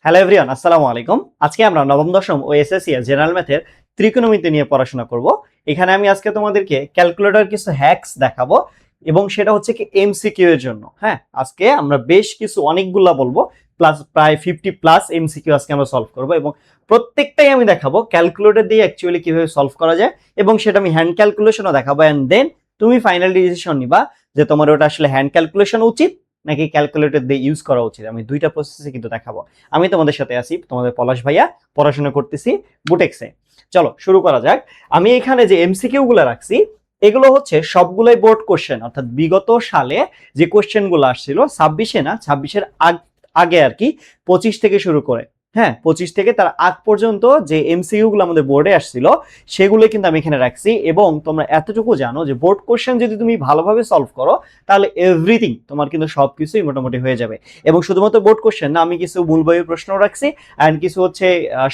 Hello everyone, আসসালামু আলাইকুম। আজকে আমরা নবম দশম ও এসএসসি এর জেনারেল ম্যাথের ত্রিকোণমিতি নিয়ে পড়াশোনা করব। এখানে আমি আজকে তোমাদেরকে ক্যালকুলেটর কিছু হ্যাকস দেখাবো এবং সেটা হচ্ছে কি এমসিকিউ এর জন্য। হ্যাঁ, আজকে আমরা বেশ কিছু অনেকগুলা বলবো, প্লাস প্রায় 50 প্লাস এমসিকিউ আজকে আমরা সলভ করব এবং প্রত্যেকটাই আমি দেখাবো ক্যালকুলেটর দিয়ে অ্যাকচুয়ালি কিভাবে সলভ করা যায় এবং সেটা আমি হ্যান্ড ক্যালকুলেশনও দেখাবো। এন্ড দেন তুমি ফাইনাল ডিসিশন নিবা যে তোমার ওটা আসলে হ্যান্ড ক্যালকুলেশন উচিত নাকি ক্যালকুলেটর দিয়ে ইউজ করা উচিত। আমি দুইটা প্রসেসে কিন্তু দেখাবো। আমি তোমাদের সাথে আছি, তোমাদের পলাশ ভাইয়া, পড়াশোনা করতেছি বুটেক্সে। চলো শুরু করা যাক। আমি এখানে যে এমসিকিউ গুলো রাখছি এগুলো হচ্ছে সবগুলোই বোর্ড কোশ্চেন, অর্থাৎ বিগত সালে যে কোশ্চেন গুলো আসছিল 26-এ না, 26-এর আগে আর কি, 25 থেকে শুরু করে, হ্যাঁ 25 থেকে তার আগ পর্যন্ত যে এমসিকিউ গুলো আমাদের বোর্ডে আসছিল সেগুলো কিন্তু আমি এখানে রাখছি। এবং তোমরা এতটুকু জানো যে বোর্ড কোশ্চেন যদি তুমি ভালোভাবে সলভ করো তাহলে এভরিথিং তোমার কিন্তু সবকিছুই মোটামুটি হয়ে যাবে। এবং শুধুমাত্র বোর্ড কোশ্চেন না, আমি কিছু মূল বইয়ের প্রশ্ন রাখছি অ্যান্ড কিছু হচ্ছে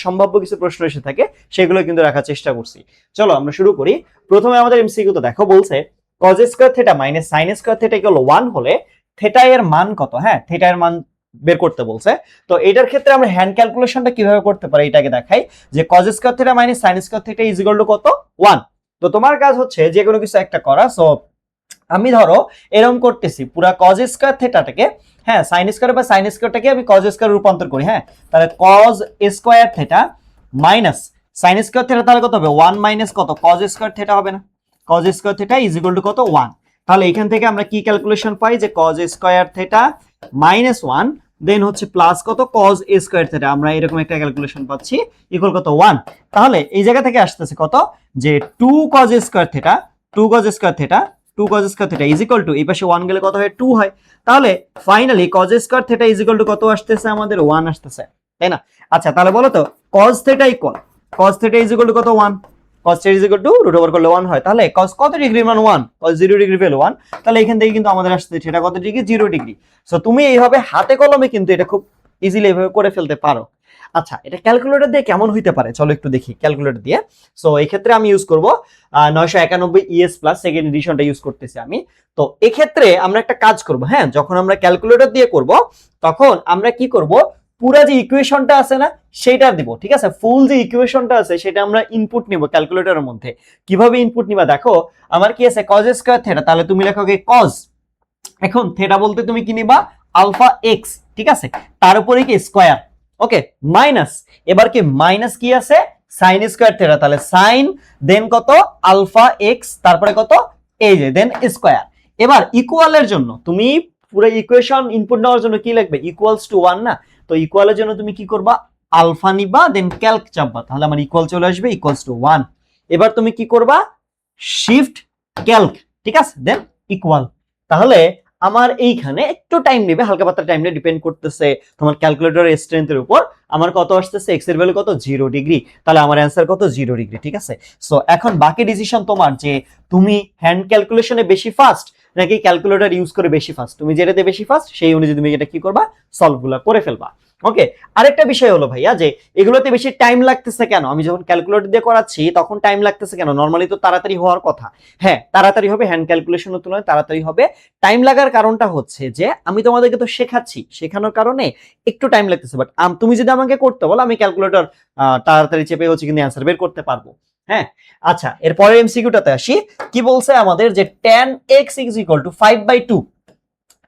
সম্ভাব্য কিছু প্রশ্ন এসে থাকে, সেগুলো কিন্তু রাখার চেষ্টা করছি। চলো আমরা শুরু করি। প্রথমে আমাদের এমসিকিউ তো দেখো, বলছে cos square theta minus sin square theta equal 1 হলে থিটা এর মান কত। হ্যাঁ, থিটা এর মান বের করতে বলছে। তো এটার ক্ষেত্রে আমরা হ্যান্ড ক্যালকুলেশনটা কিভাবে করতে পারি এটাকে দেখাই, যে cos square theta minus sin square theta is equal to কত, 1। তো তোমার কাজ হচ্ছে যে কোনো কিছু একটা করা। সো আমি ধরো এরকম করতেছি, পুরা cos স্কয়ার থিটাটাকে, হ্যাঁ sin স্কয়ার বা sin স্কয়ারটাকে আমি cos স্কয়ার রূপান্তর করি। হ্যাঁ, তাহলে cos square theta minus sin square theta তাহলে কত হবে, 1 মাইনাস কত cos স্কয়ার থিটা হবে না, cos square theta is equal to কত, 1। তাহলে এখান থেকে আমরা কি ক্যালকুলেশন পাই, যে cos স্কয়ার থিটা মাইনাস 1 দেন হচ্ছে প্লাস কত cos স্কয়ার থিটা, আমরা এরকম একটা ক্যালকুলেশন পাচ্ছি ইকুয়াল কত, 1। তাহলে এই জায়গা থেকে আসতেছে কত, যে 2 cos square theta, 2 cos square theta, 2 cos square theta is equal two, এই পাশে 1 গেলে কত হয়, 2 হয়। তাহলে finally cos square theta is equal to কত আসতেছে, আমাদের 1 আসতেছে, তাই না? আচ্ছা তাহলে বলো তো cos theta equal, cos theta is equal to কত, 1। cos theta is equal to root over করলে 1 হয়। তাহলে cos কত ডিগ্রি মান 1, cos 0 ডিগ্রি ভ্যালু 1। তাহলে এখান থেকে কিন্তু আমাদের আসছে থিটা কত ডিগ্রি, 0 ডিগ্রি। সো তুমি এইভাবে হাতে কলমে কিন্তু এটা খুব ইজিলি এইভাবে করে ফেলতে পারো। আচ্ছা, এটা ক্যালকুলেটর দিয়ে কেমন হইতে পারে চলো একটু দেখি ক্যালকুলেটর দিয়ে। সো এই ক্ষেত্রে আমি ইউজ করব 991 ES প্লাস সেকেন্ড এডিশনটা ইউজ করতেছি আমি। তো এক্ষেত্রে আমরা একটা কাজ করব, হ্যাঁ যখন আমরা ক্যালকুলেটর দিয়ে করব তখন আমরা কি করব, পুরা যে ইকুয়েশনটা আছে না সেটা দিব, ঠিক আছে? ফুল যে ইকুয়েশনটা আছে সেটা আমরা ইনপুট নিব ক্যালকুলেটরের মধ্যে। কিভাবে ইনপুট নিবা দেখো, আমার কি আছে cos স্কয়ার থিটা, তাহলে তুমি লেখো কি cos, এখন থিটা বলতে তুমি কি নিবা, আলফা এক্স, ঠিক আছে, তার উপরে কি স্কয়ার, ওকে, মাইনাস, এবার কি মাইনাস কি আছে sin স্কয়ার থিটা, তাহলে sin দেন কত আলফা এক্স, তারপরে কত এই যে দেন স্কয়ার। এবার ইকুয়ালের জন্য তুমি পুরো ইকুয়েশন ইনপুট নেওয়ার জন্য কি লিখবে, ইকুয়ালস টু 1 না, তো ইকুয়ালের জন্য তুমি কি করবা, আলফা নিবা দেন ক্যালক চাপবা, তাহলে আমার ইকুয়াল চলে আসবে ইকুয়ালস টু 1। এবার তুমি কি করবা, শিফট ক্যালক, ঠিক আছে, দেন ইকুয়াল। তাহলে আমার এইখানে একটু টাইম নেবে, হালকা পাতলা টাইম নেবে, ডিপেন্ড করতেছে তোমার ক্যালকুলেটরের স্ট্রেংথের উপর। আমার কত আসতেছে, এক্স এর ভ্যালু কত, 0 ডিগ্রি, তাহলে আমার অ্যান্সার কত, 0 ডিগ্রি, ঠিক আছে। সো এখন বাকি ডিসিশন তোমার, যে তুমি হ্যান্ড ক্যালকুলেশনে বেশি ফাস্ট নাকি ক্যালকুলেটর ইউজ করে বেশি ফাস্ট, তুমি যেটাতে বেশি ফাস্ট সেই অনুযায়ী তুমি এটা কি করবা, সলভ গুলা করে ফেলবা। ওকে, আরেকটা বিষয় হলো ভাইয়া, যে এগুলোতে বেশি টাইম লাগতেছে কেন, আমি যখন ক্যালকুলেটর দিয়ে করাচ্ছি তখন টাইম লাগতেছে কেন, নরমালি তো তাড়াতাড়ি হওয়ার কথা। হ্যাঁ তাড়াতাড়ি হবে, হ্যান্ড ক্যালকুলেশনের তুলনায় তাড়াতাড়ি হবে। টাইম লাগার কারণটা হচ্ছে যে আমি তোমাদেরকে তো শেখাচ্ছি, শেখানোর কারণে একটু টাইম লাগতেছে, বাট তুমি যদি আমাকে করতে বলো আমি ক্যালকুলেটর তাড়াতাড়ি চেপে হচ্ছে কিন্তু অ্যান্সার বের করতে পারবো। হ্যাঁ আচ্ছা, এরপরে এমসিকিউটাতে আসি। কি বলছে আমাদের, যে tan x is equal two 5/2,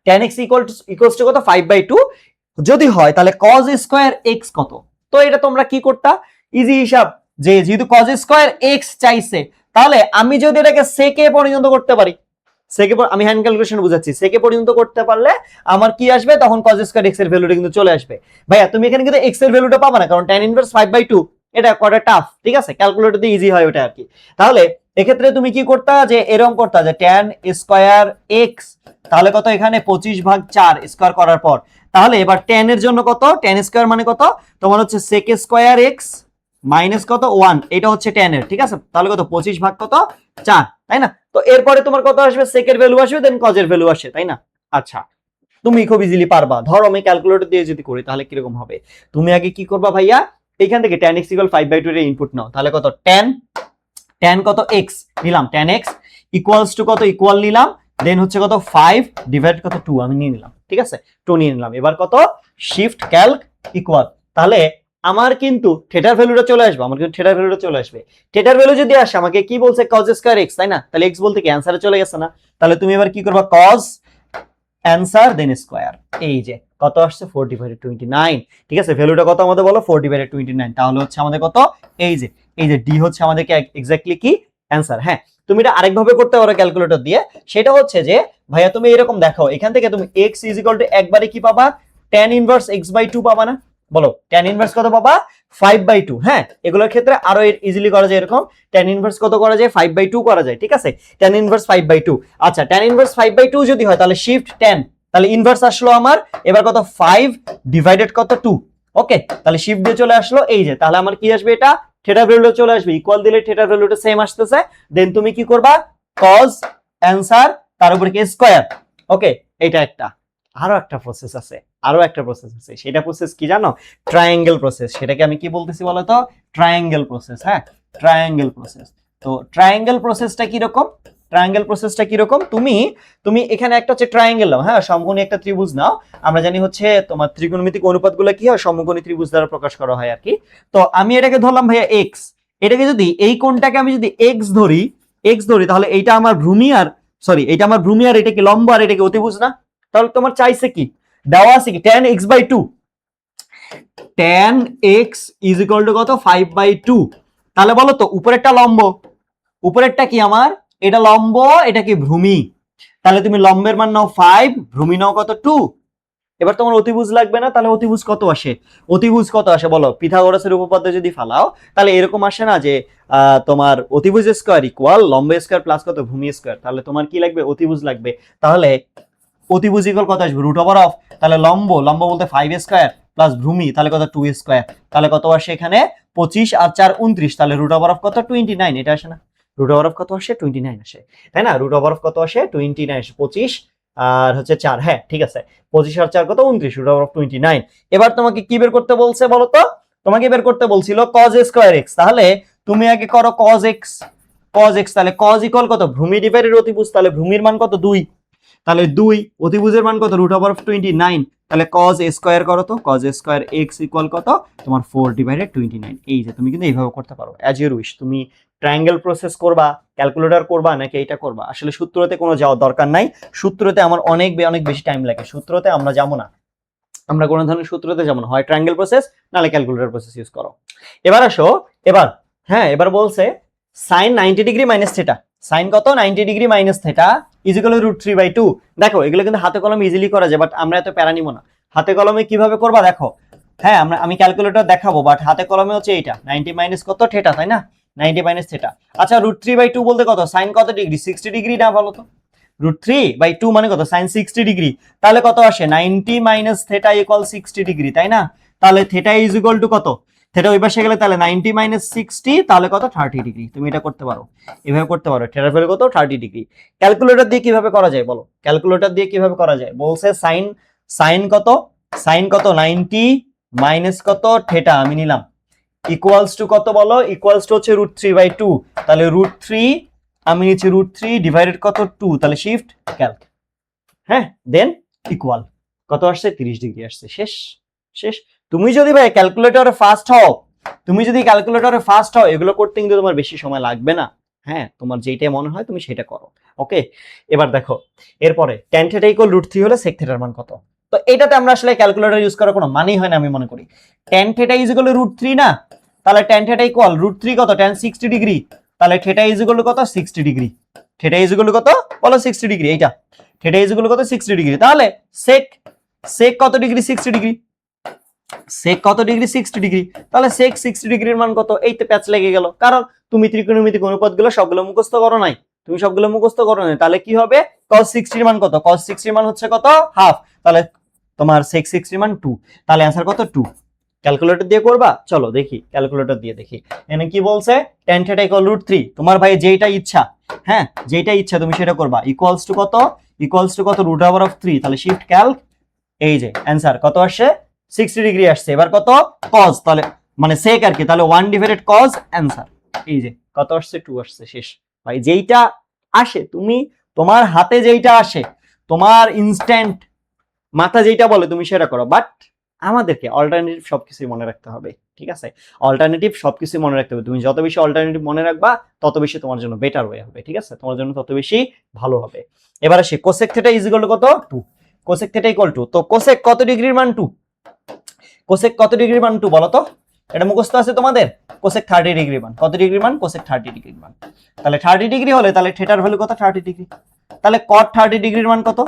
tan x equals to কত, 5/2 যদি হয় তাহলে cos স্কয়ার x কত। তো এটা তোমরা কি করতা, ইজি হিসাব, যে যেহেতু cos স্কয়ার x চাইছে তাহলে আমি যদি এটাকে সেকে পরিণত করতে পারি, সেকে আমি হ্যান্ড ক্যালকুলেশন বুঝাচ্ছি, সেকে পরিণত করতে পারলে আমার কি আসবে, তখন cos স্কয়ার x এর ভ্যালুটা কিন্তু চলে আসবে। ভাইয়া তুমি এখানে কিন্তু x এর ভ্যালুটা পাবা না, কারণ tan ইনভার্স 5/2 এটা কটা টাফ, ঠিক আছে, ক্যালকুলেটর দিয়ে ইজি হয় ওটা আর কি। তাহলে এক্ষেত্রে তুমি কি করতা, যে এরকম করতা, যে tan স্কয়ার x তাহলে কত, এখানে 25/4 স্কয়ার করার পর, তাহলে এবার tan এর জন্য কত, tan স্কয়ার মানে কত তোমার হচ্ছে sec স্কয়ার x মাইনাস কত 1, এটা হচ্ছে tan এর, ঠিক আছে, তাহলে কত 25/4, তাই না? তো এরপরে তোমার কত আসবে, sec এর ভ্যালু আসবে দেন cos এর ভ্যালু আসে, তাই না? আচ্ছা তুমি খুব ইজিলি পারবা। ধরো আমি ক্যালকুলেটর দিয়ে যদি করি তাহলে কিরকম হবে, তুমি আগে কি করবা ভাইয়া, এইখান থেকে tan x = 5/2 এর ইনপুট নাও, তাহলে কত tan কত x নিলাম, tan x ইকুয়ালস টু কত, ইকুয়াল নিলাম, দেন হচ্ছে কত 5 ডিভাইড কত 2 আমি নিয়ে নিলাম, ঠিক আছে, 2 নিয়ে নিলাম। এবার কত, শিফট ক্যালক ইকুয়াল, তাহলে আমার কিন্তু থিটার ভ্যালুটা চলে আসবে, আমার কিন্তু থিটার ভ্যালুটা চলে আসবে। থিটার ভ্যালু যদি আসে আমাকে কি বলছে, cos স্কয়ার x, তাই না? তাহলে x বলতে কি অ্যানসারে চলে গেছে না? তাহলে তুমি এবার কি করবা, cos অ্যানসার দেন স্কয়ার। এই যে কত আসছে 4/29, ঠিক আছে? ভ্যালুটা কত আমাদের বলো, 4/29। তাহলে হচ্ছে আমাদের কত, এই যে ডি হচ্ছে আমাদের এক্স্যাক্টলি কি অ্যানসার। হ্যাঁ, তুমি এটা আরেকভাবে করতে পারো ক্যালকুলেটর দিয়ে, সেটা হচ্ছে যে ভাইয়া তুমি এরকম দেখো, এখান থেকে তুমি x একবারে কি পাবা, tan ইনভার্স x/2 পাবা না? বলো tan ইনভার্স কত পাবা, 5/2। হ্যাঁ, এগুলোর ক্ষেত্রে আরো ইজিলি করা যায়, এরকম tan ইনভার্স কত করা যায়, 5/2 করা যায়, ঠিক আছে? tan inverse 5/2। আচ্ছা, tan ইনভার্স 5/2 যদি হয় তাহলে শিফট 10, তাহলে ইনভার্স আসলো আমার এবার কত, 5 ডিভাইডেড কত 2। ওকে, তাহলে শিফট দিয়ে চলে আসলো, এই যে তাহলে আমার কি আসবে, এটা থিটা ভ্যালুটা চলে আসবে, ইকুয়াল দিলে থিটা ভ্যালুটা সেম আসতেছে। দেন তুমি কি করবা, cos অ্যানসার তার উপরে কি স্কয়ার। ওকে, এটা একটা। আরো একটা প্রসেস আছে, সেটা প্রসেস কি জানো, ট্রায়াঙ্গেল প্রসেস। সেটাকে আমি কি বলতেছি বলো তো, ট্রায়াঙ্গেল প্রসেস। হ্যাঁ, ট্রায়াঙ্গেল প্রসেস। তো ট্রায়াঙ্গেল প্রসেসটা কি রকম, তুমি এখানে একটা হচ্ছে ট্রায়াঙ্গেল নাও, হ্যাঁ, সমকোণী একটা ত্রিভুজ নাও। আমরা জানি হচ্ছে তোমার ত্রিকোণমিতিক অনুপাতগুলো কি হয়, সমকোণী ত্রিভুজ দ্বারা প্রকাশ করা হয় আর কি। তো আমি এটাকে ধরলাম ভাইয়া এক্স, এটাকে যদি এই কোণটাকে আমি যদি এক্স ধরি, তাহলে এইটা আমার ভূমি আর এইটা আমার ভূমি আর এটা কি লম্ব আর এটা কি অতিভুজ না? তাহলে তোমার চাইছে কি, দেওয়া আছে কি tan x/2, tan x কত, 5/2। তাহলে বলো তো উপরেরটা লম্ব, উপরেরটা কি আমার, এটা লম্ব, এটা কি ভূমি। তাহলে তুমি লম্বের মান নাও 5, ভূমি নাও কত 2। এবার তোমার অতিভুজ লাগবে না, তাহলে অতিভুজ কত আসে বলো, পিথাগোরাসের উপপাদ্য যদি ফালাও তাহলে এরকম আসে না যে তোমার অতিভুজ স্কয়ার ইকুয়াল লম্ব স্কয়ার প্লাস কত ভূমি স্কয়ার। তাহলে তোমার কি লাগবে, অতিভুজ লাগবে। তাহলে অতিভুজ ইকুয়াল কত আসবে, রুট ওভার অফ, তাহলে লম্ব বলতে 5 স্কয়ার প্লাস ভূমি তাহলে কত 2 স্কয়ার। তাহলে কত আসে এখানে 25 আর 4 29, তাহলে রুট ওভার অফ কত 29, এটা আসে না? রুট ওভার অফ কত আসে 29 আসে, তাই না? রুট ওভার অফ কত আসে 29 আসে, 25 আর হচ্ছে 4, হ্যাঁ ঠিক আছে, 25 আর 4 কত 29, রুট ওভার অফ 29। এবার তোমাকে কি বের করতে বলছে বলো তো, তোমাকে বের করতে বলছিল cos স্কয়ার x। তাহলে তুমি আগে করো cos x, তাহলে cos ইকুয়াল কত, ভূমি ডিভাইডেড অতিভুজ, তাহলে ভূমির মান কত 2, তাহলে 2, অতিভুজের মান কত, রুট ওভার অফ 29। তাহলে cos স্কয়ার করো তো, cos স্কয়ার x ইকুয়াল কত তোমার 4/29। এই যে তুমি কিন্তু এইভাবে করতে পারো, অ্যাজ ইউর উইশ। তুমি ট্রায়াঙ্গেল প্রসেস করবা, ক্যালকুলেটর করবা, নাকি এটা করবা, আসলে সূত্রতে কোনো যাওয়ার দরকার নাই। সূত্রতে আমার অনেক বেশি টাইম লাগে, সূত্রতে আমরা যাবো না, আমরা কোনো ধরনের সূত্রতে যাবো না, হয় ট্রায়াঙ্গেল প্রসেস নাহলে ক্যালকুলেটর প্রসেস ইউজ করো। এবার আসো, এবার বলছে sin 90 degree minus theta, sine কত 90 ডিগ্রি মাইনাস থিটা ইজিক্যাল √3/2। দেখো এগুলো কিন্তু হাতে কলমে ইজিলি করা যায়, বাট আমরা এত প্যারা নিব না। হাতে কলমে কিভাবে করবা দেখো, হ্যাঁ আমি ক্যালকুলেটর দেখাবো, বাট হাতে কলমে হচ্ছে এইটা 90 মাইনাস কত থিটা, তাই না? 90 মাইনাস থিটা। আচ্ছা √3/2 বলতে কত, সাইন কত ডিগ্রি, 60 ডিগ্রি না বলো তো? √3/2 মানে কত, সাইন 60 ডিগ্রি। তাহলে কত আসে 90 মাইনাস থিটা ইকুয়াল 60 ডিগ্রি, তাই না? তাহলে থিটা ইজ ইকুয়াল টু কত, থিটা ওই পাশে গেলে তাহলে 90 মাইনাস 60 তাহলে কত 30 ডিগ্রি। তুমি এটা করতে পারো, এভাবে করতে পারো, থিটার ভ্যালু কত 30 ডিগ্রি। ক্যালকুলেটর দিয়ে কিভাবে করা যায় বলো, ক্যালকুলেটর দিয়ে কিভাবে করা যায়, বলছে সাইন কত, 90 মাইনাস কত থিটা আমি নিলাম ইকুয়ালস টু কত বলো, ইকুয়ালস টু হচ্ছে √3/2। তাহলে √3 আমি নিচ্ছি √3 ডিভাইডেড কত 2, তাহলে শিফট ক্যালক, হ্যাঁ দেন ইকুয়াল কত আসছে 30 ডিগ্রি আসছে। শেষ। তুমি যদি ভাই ক্যালকুলেটরে ফাস্ট হও, এগুলো করতে কিন্তু তোমার বেশি সময় লাগবে না। হ্যাঁ, তোমার যেটাই মনে হয় তুমি সেটা করো। ওকে, এবার দেখো এরপরে tan θ ইকুয়াল √3 হলে sec θ এর মান কত। তো এটাতে আমরা আসলে ক্যালকুলেটর ইউজ করার কোনো মানেই হয় না আমি মনে করি। tan θ ইজ ইকুয়াল √3 না, তাহলে tan θ ইকুয়াল √3 কত, tan 60 ডিগ্রি, তাহলে θ ইজ ইকুয়াল কত 60 ডিগ্রি, θ ইজ ইকুয়াল কত বলো 60 ডিগ্রি, এইটা θ ইজ ইকুয়াল কত 60 ডিগ্রি। তাহলে sec কত ডিগ্রি, 60 ডিগ্রি, sec কত ডিগ্রি 60 ডিগ্রি, তাহলে sec 60 ডিগ্রির মান কত, এইতে প্যাচ লেগে গেল, কারণ তুমি ত্রিকোণমিতিক অনুপাতগুলো সবগুলো মুখস্থ করো নাই, তাহলে কি হবে, cos 60 এর মান কত, cos 60 এর মান হচ্ছে কত হাফ, তাহলে তোমার sec 60 এর মান 2, তাহলে অ্যানসার কত 2। ক্যালকুলেটর দিয়ে করবা, চলো দেখি ক্যালকুলেটর দিয়ে দেখি। এখানে কি বলছে, tan θ ইকুয়াল √3, তোমার ভাই যেটা ইচ্ছা, হ্যাঁ যেটা ইচ্ছা তুমি সেটা করবা, ইকুয়ালস টু কত, √3, তাহলে শিফট ক্যালক, এই যে অ্যানসার কত আসছে 60 ডিগ্রি আসছে। এবার কত cos, তাহলে মানে sec আর কি, তাহলে 1 ডিভাইডেড cos অ্যানসার, এই যে কত আসছে 2 আসছে। শেষ ভাই, যেইটা আসে তুমি, তোমার হাতে যেইটা আসে, তোমার ইনস্ট্যান্ট মাথা যেইটা বলে তুমি সেটা করো, বাট আমাদেরকে অল্টারনেটিভ সবকিছুই মনে রাখতে হবে, ঠিক আছে? অল্টারনেটিভ সবকিছুই মনে রাখতে হবে। তুমি যত বেশি অল্টারনেটিভ মনে রাখবা তত বেশি তোমার জন্য বেটার ওয়ে হবে, ঠিক আছে? তোমার জন্য তত বেশি ভালো হবে। এবার আসি cosec theta is equal to কত? 2। কোসেক থিটা ইকুয়াল টু, তো কোসেক কত ডিগ্রির মান? 2। কোসেক কত ডিগ্রির মান? 2 বলো তো, এটা মুখস্থ আছে তোমাদের? কোসেক 30 ডিগ্রি মান। কত ডিগ্রি মান? কোসেক 30 ডিগ্রি মান। তাহলে 30 ডিগ্রি হলে তাহলে থিটার ভ্যালু কত? 30 ডিগ্রি। তাহলে কট 30 ডিগ্রির মান কত?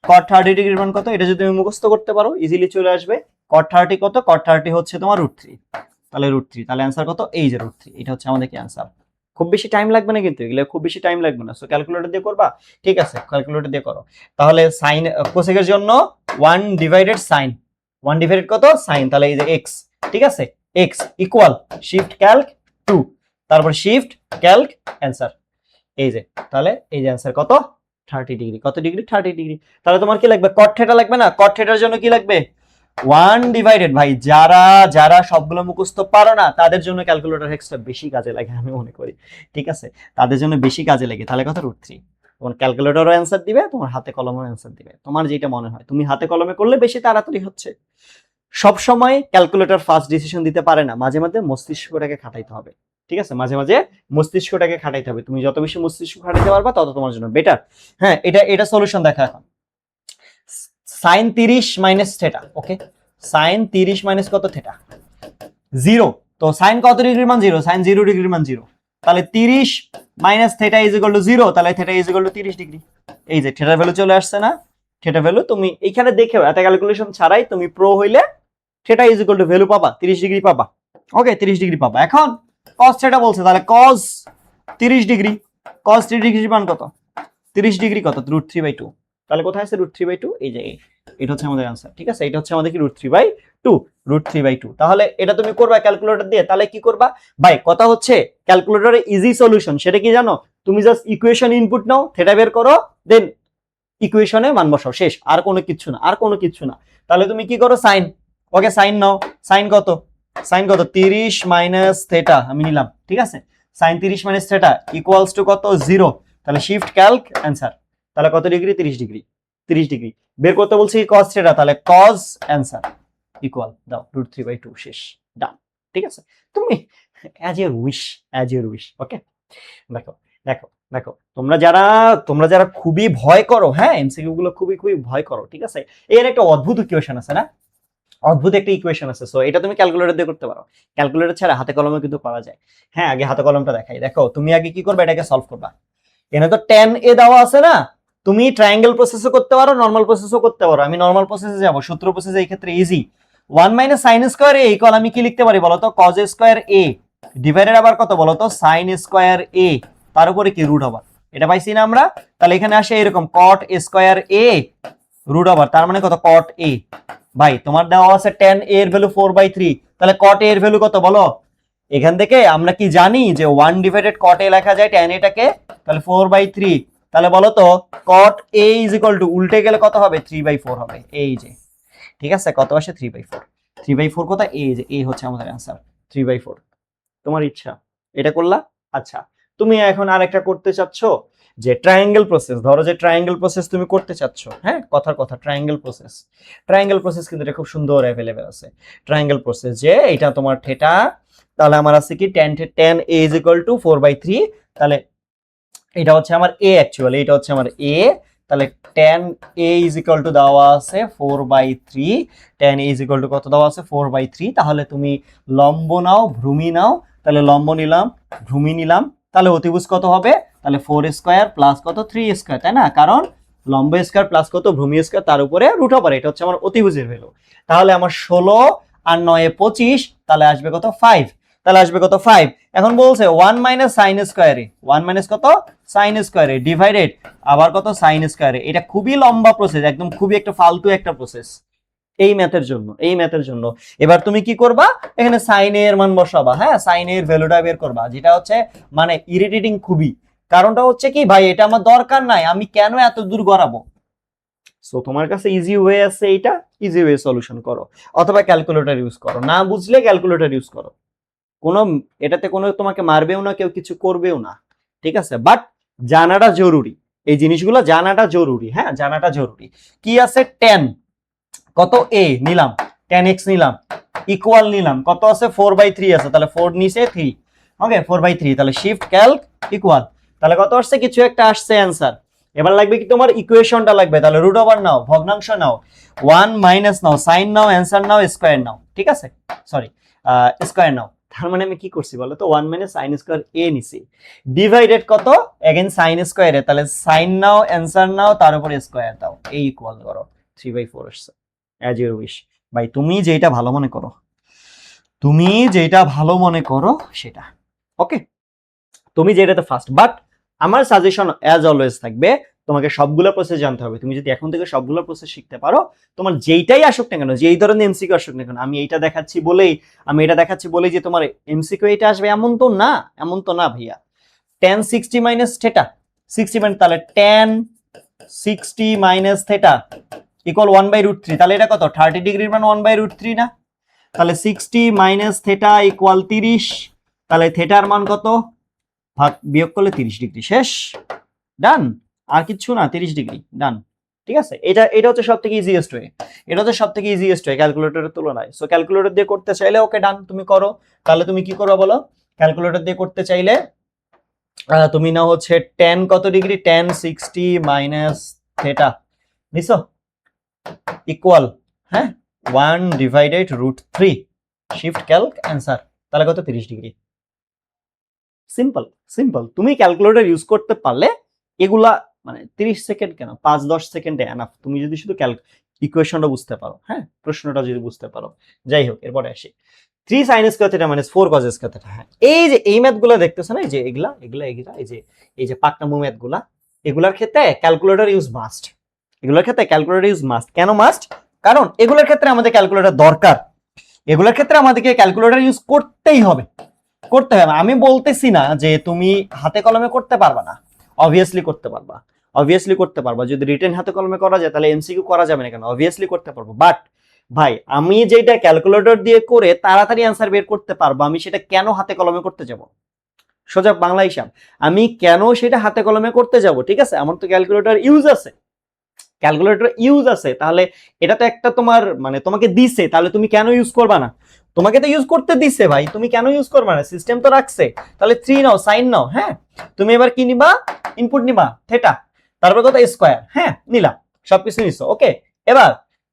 কট 30 ডিগ্রির মান কত? এটা যদি তুমি মুখস্থ করতে পারো ইজিলি চলে আসবে। কট 30 কত? কট 30 হচ্ছে তোমার √3। তাহলে √3, তাহলে অ্যান্সার কত? এই যে √3, এটা হচ্ছে আমাদের কি অ্যান্সার। খুব বেশি টাইম লাগবে না কিন্তু, এগুলো খুব বেশি টাইম লাগবে না। সো ক্যালকুলেটর দিয়ে করবা, ঠিক আছে? ক্যালকুলেটর দিয়ে করো। তাহলে সাইন কোসেকের জন্য 1 ডিভাইডেড সাইন, 1 ডিভাইডেড কত? সাইন, তাহলে এই যে x, ঠিক আছে? x ইকুয়াল শিফট ক্যালক 2, তারপর শিফট ক্যালক অ্যান্সার, এই যে। তাহলে এই যে অ্যান্সার কত? 30 ডিগ্রি। কত ডিগ্রি? 30 ডিগ্রি। তাহলে তোমার কি লাগবে? কট থিটা লাগবে না? কট থিটার জন্য কি লাগবে? 1 ডিভাইডেড, ভাই যারা যারা সবগুলো মুখস্থ পারো না তাদের জন্য ক্যালকুলেটর হেক্সটা বেশি কাজে লাগে আমি মনে করি, ঠিক আছে? তাদের জন্য বেশি কাজে লাগে। তাহলে কত? √3। তোমার ক্যালকুলেটরও অ্যান্সার দিবে, তোমার হাতে কলমেও অ্যান্সার দিবে, তোমার যেটা মনে হয়। তুমি হাতে কলমে করলে বেশি তাড়াতাড়ি হচ্ছে। সব সময় ক্যালকুলেটর ফার্স্ট ডিসিশন দিতে পারে না, মাঝে মাঝে মস্তিষ্কটাকে খাটাইতে হবে, ঠিক আছে? মাঝে মাঝে মস্তিষ্কটাকে খাটাইতে হবে। তুমি যত বেশি মস্তিষ্ক খাটাইতে পারবা তত তোমার জন্য বেটার। হ্যাঁ, এটা সলিউশন দেখা এখন। সাইন 30 মাইনাস থিটা, ওকে? সাইন 30 মাইনাস কত? থিটা 0। তো সাইন কত ডিগ্রির মান? 0। সাইন 0 ডিগ্রির মান 0। তাহলে 30 minus theta is equal two 0, তাহলে theta is equal two 30 degree. এই যে থিটার ভ্যালু চলে আসছে না? থিটা ভ্যালু তুমি এইখানে দেখেও, এত ক্যালকুলেশন ছাড়াই তুমি প্রো হইলে theta is equal to value পাবা, 30 ডিগ্রি পাবা। ওকে, 30 ডিগ্রি পাবা। এখন cos থিটা বলছে, তাহলে cos 30 ডিগ্রি, cos 30 ডিগ্রির মান কত? 30 ডিগ্রি কত? √3/2। তাহলে কোথায় আছে √3/2? এই যে এটা হচ্ছে আমাদের आंसर, ঠিক আছে? এটা হচ্ছে আমাদের কি √3/2, √3/2। তাহলে এটা তুমি করবা ক্যালকুলেটর দিয়ে। তাহলে কি করবা ভাই? কথা হচ্ছে ক্যালকুলেটরে ইজি সলিউশন সেটা কি জানো? তুমি জাস্ট ইকুয়েশন ইনপুট নাও, থিটা বের করো, দেন ইকুয়েশনে মান বসাও, শেষ। আর কোনো কিছু না, আর কোনো কিছু না। তাহলে তুমি কি করো? সাইন, ওকে সাইন নাও। সাইন কত? সাইন কত? 30 মাইনাস থিটা আমি নিলাম, ঠিক আছে? Sine 30 minus theta equals to কত? 0। তাহলে শিফট ক্যালক অ্যান্সার। তাহলে কত ডিগ্রি? 30 ডিগ্রি। 30 ডিগ্রি বের করতে বলছি cos থিটা, তাহলে cos অ্যান্সার ইকুয়াল দাও √3/2, শেষ, ডান, ঠিক আছে? তুমি as your wish, as your wish. Okay, দেখো দেখো দেখো, তোমরা যারা খুবই ভয় করো, হ্যাঁ, এমসিকিউ গুলো খুবই খুবই ভয় করো, ঠিক আছে? এর একটা অদ্ভুত ইকুয়েশন আছে না? অদ্ভুত একটা ইকুয়েশন আছে। সো এটা তুমি ক্যালকুলেটর দিয়ে করতে পারো। ক্যালকুলেটর ছাড়া হাতে কলমে কিন্তু করা যায়। হ্যাঁ, আগে হাতে কলমটা দেখাই। দেখো, তুমি আগে কি করবে? এটাকে সলভ করবা। এখানে তো tan a দেওয়া আছে না? তুমি ট্রায়াঙ্গেল প্রসেসও করতে পারো, নরমাল প্রসেসও করতে পারো। আমি নরমাল প্রসেসে যাব, সূত্র প্রসেসে এই ক্ষেত্রে easy. 1 minus sine square a equal, আমি কি লিখতে পারি বলো তো? cos স্কয়ার a ডিভাইডেড আবার কত বলো তো? sin স্কয়ার a, তার উপরে কি রুট ওভার। এটা পাইছি না আমরা? তাহলে এখানে আসে এরকম cot square a root over, তার মানে কত? cot a। ভাই তোমার দেওয়া আছে tan a এর ভ্যালু 4/3, তাহলে cot a এর ভ্যালু কত বলো? এখান থেকে আমরা কি জানি যে 1 ডিভাইডেড cot a লেখা যায় tan a টাকে, তাহলে 4/3। তাহলে বলো তো cot a is equal two, উল্টে গেলে কত হবে? 3/4 হবে, এই যে, ঠিক আছে? কত আসে? 3/4। 3/4 কোথায়? এই যে, এই হচ্ছে আমাদের অ্যান্সার 3/4। তোমার ইচ্ছা এটা করলা। আচ্ছা, তুমি এখন আরেকটা করতে চাচ্ছ যে ট্রায়াঙ্গেল প্রসেস, ধরো যে ট্রায়াঙ্গেল প্রসেস তুমি করতে চাচ্ছ, হ্যাঁ, কথার কথা ট্রায়াঙ্গেল প্রসেস। ট্রায়াঙ্গেল প্রসেস কিন্তু এটা খুব সুন্দর অ্যাভেলেবেল আছে। ট্রায়াঙ্গেল প্রসেস যে এটা তোমার থিটা, তাহলে আমার আছে কি tan a is equal two 4/3। তাহলে এটা হচ্ছে আমার a, অ্যাকচুয়ালি এটা হচ্ছে আমার a। তাহলে tan a is equal two দেওয়া আছে 4/3। tan a is equal to কত দেওয়া আছে? 4/3। তাহলে তুমি লম্ব নাও, ভূমি নাও। তাহলে লম্ব নিলাম, ভূমি নিলাম, তাহলে অতিভুজ কত হবে? তাহলে 4 স্কয়ার প্লাস কত? 3 স্কয়ার, তাই না? কারণ লম্ব স্কয়ার প্লাস কত? ভূমি স্কয়ার, তার উপরে রুট ওভার। এটা হচ্ছে আমার অতিভুজের ভ্যালু। তাহলে আমার 16 আর 9 25, তাহলে আসবে কত? 5। তাহলে আসবে কত? 5। এখন বলছে 1 মাইনাস সাইন স্কয়ারে, 1 মাইনাস কত? সাইন স্কয়ারে ডিভাইডেড আবার কত? সাইন স্কয়ারে। এটা খুবই লম্বা প্রসেস, একদম খুবই একটা ফালতু একটা প্রসেস এই ম্যাথের জন্য, এই ম্যাথের জন্য। এবার তুমি কি করবা? এখানে সাইন এর মান বসাবা, হ্যাঁ, সাইন এর ভ্যালুটা বের করবা, যেটা হচ্ছে মানে ইরিটেটিং খুবই। কারণটা হচ্ছে কি ভাই, এটা আমার দরকার নাই, আমি কেন এত দূর গড়াবো? সো তোমার কাছে ইজি ওয়ে আছে, এইটা ইজি ওয়ে সলিউশন করো, অথবা ক্যালকুলেটর ইউজ করো। না বুঝলে ক্যালকুলেটর ইউজ করো। কোনো এটাতে কোনো তোমাকে মারবেও না, কেউ কিছু করবেও না, ঠিক আছে? বাট জানাটা জরুরি, এই জিনিসগুলো জানাটা জরুরি, হ্যাঁ, জানাটা জরুরি। কি আছে? tan কত? a নিলাম, tan x নিলাম ইকুয়াল নিলাম কত আছে 4/3 আছে তাহলে 4 নিচে 3 ওকে 4/3 তাহলে শিফট ক্যালক ইকুয়াল তাহলে কত আসছে কিছু একটা আসছে অ্যানসার এবার লাগবে কি তোমার ইকুয়েশনটা লাগবে তাহলে রুট ওভার নাও ভগ্নাংশ নাও 1 মাইনাস নাও সাইন নাও অ্যানসার নাও স্কয়ার নাও ঠিক আছে সরি স্কয়ার নাও তার মানে আমি কি করছি বলো তো 1 মাইনাস সাইন স্কয়ার a নিছি ডিভাইডেড কত अगेन সাইন স্কয়ারে তাহলে সাইন নাও অ্যানসার নাও তার উপরে স্কয়ার দাও a ইকুয়াল করো 3/4 আসছে অ্যাজ ইউর উইশ ভাই তুমি যেটা ভালো মনে করো সেটা ওকে তুমি যেটাতে ফার্স্ট বাট আমার সাজেশন অ্যাজ অলওয়েজ থাকবে তোমাকে সবগুলো প্রসেস জানতে হবে তুমি যদি এখন থেকে সবগুলো প্রসেস শিখতে পারো তোমার যেইটাই আসুক না কেন যেই ধরনের এমসিকিউ আসুক না কেন আমি এটা দেখাচ্ছি বলেই যে তোমার এমসিকিউ এটা আসবে এমন তো না ভাইয়া tan 60 মাইনাস থেটা 60 মানে তাহলে tan 60 মাইনাস থেটা ইকুয়াল 1/√3 তাহলে এটা কত 30 ডিগ্রির মান 1/√3 না তাহলে 60 মাইনাস থেটা ইকুয়াল 30 তাহলে থেটার মান কত ভাগ বিয়োগ করলে 30 ডিগ্রি শেষ ডান আর কিছু না 30 ডিগ্রি ডান ঠিক আছে এটা হচ্ছে সবথেকে ইজিয়েস্ট ওয়ে ক্যালকুলেটরের তুলনায় সো ক্যালকুলেটর দিয়ে করতে চাইলে ওকে ডান তুমি করো তাহলে তুমি কি করো বলো ক্যালকুলেটর দিয়ে করতে চাইলে তুমি না হচ্ছে tan কত ডিগ্রি tan 60 মাইনাস থেটা নিছো ইকুয়াল হ্যাঁ 1/√3 শিফট ক্যালক অ্যানসার তাহলে কত 30 ডিগ্রি সিম্পল তুমি ক্যালকুলেটর ইউজ করতে পারলে এগুলা মানে 30 সেকেন্ড কেন 5-10 সেকেন্ডে এনাফ তুমি যদি শুধু ইকুয়েশনটা বুঝতে পারো হ্যাঁ প্রশ্নটা যদি বুঝতে পারো যাই হোক এরপরে আসি 3 sin square theta minus 4 cos square theta হ্যাঁ এই যে এই ম্যাথগুলো দেখতেছ না এই যে এগুলা এই যে পাকনামু ম্যাথগুলা এগুলার ক্ষেত্রে ক্যালকুলেটর ইউজ মাস্ট কেন মাস্ট কারণ এগুলোর ক্ষেত্রে আমাদের ক্যালকুলেটর দরকার এগুলোর ক্ষেত্রে আমাদেরকে ক্যালকুলেটর ইউজ করতে হবে আমি বলতেছি না যে তুমি হাতে কলমে করতে পারবা না অবভিয়াসলি করতে পারবা যদি রিটেন হাতে কলমে করা যায় তাহলে এমসিকিউ করা যাবে না কেন অবভিয়াসলি করতে পারবো বাট ভাই আমি যেটা ক্যালকুলেটর দিয়ে করে তাড়াতাড়ি অ্যান্সার বের করতে পারবো আমি সেটা কেন হাতে কলমে করতে যাব সোজা বাংলা হিসাব আমি কেন সেটা হাতে কলমে করতে যাব ঠিক আছে আমার তো ক্যালকুলেটর ইউজ আছে তাহলে এটা তো একটা তোমার মানে তোমাকে দিছে তাহলে তুমি কেন ইউজ করবা না তোমাকে তো ইউজ করতে দিছে ভাই তুমি কেন ইউজ করবা না সিস্টেম তো রাখছে তাহলে 3 নাও সাইন নাও হ্যাঁ তুমি এবার কি নিবা ইনপুট নিবা থেটা তারপর কত স্কয়ার হ্যাঁ নিলাম সবকিছু নিছো ওকে এবার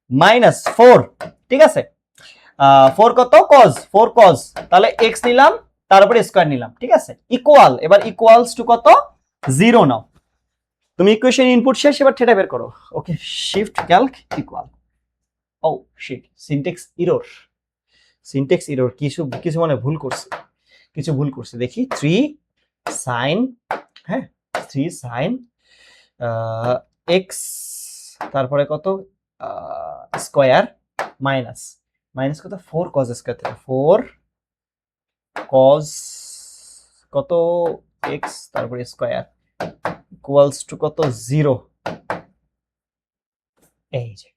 -4 ঠিক আছে 4 কত cos তাহলে x নিলাম তারপরে স্কয়ার নিলাম ঠিক আছে ইকুয়াল এবার ইকুয়ালস টু কত 0 নাও তুমি ইকুয়েশন ইনপুট শেষ এবার থেটা বের করো ওকে শিফট ক্যালক ইকুয়াল ও শিট সিনট্যাক্স এরর কিছু মানে ভুল করছি দেখি 3 sin হ্যাঁ 3 sin x তারপরে কত স্কয়ার মাইনাস কত 4 cos স্কয়ার থেকে 4 cos কত x তারপরে স্কয়ার ইকুয়ালস টু কত 0 এই যে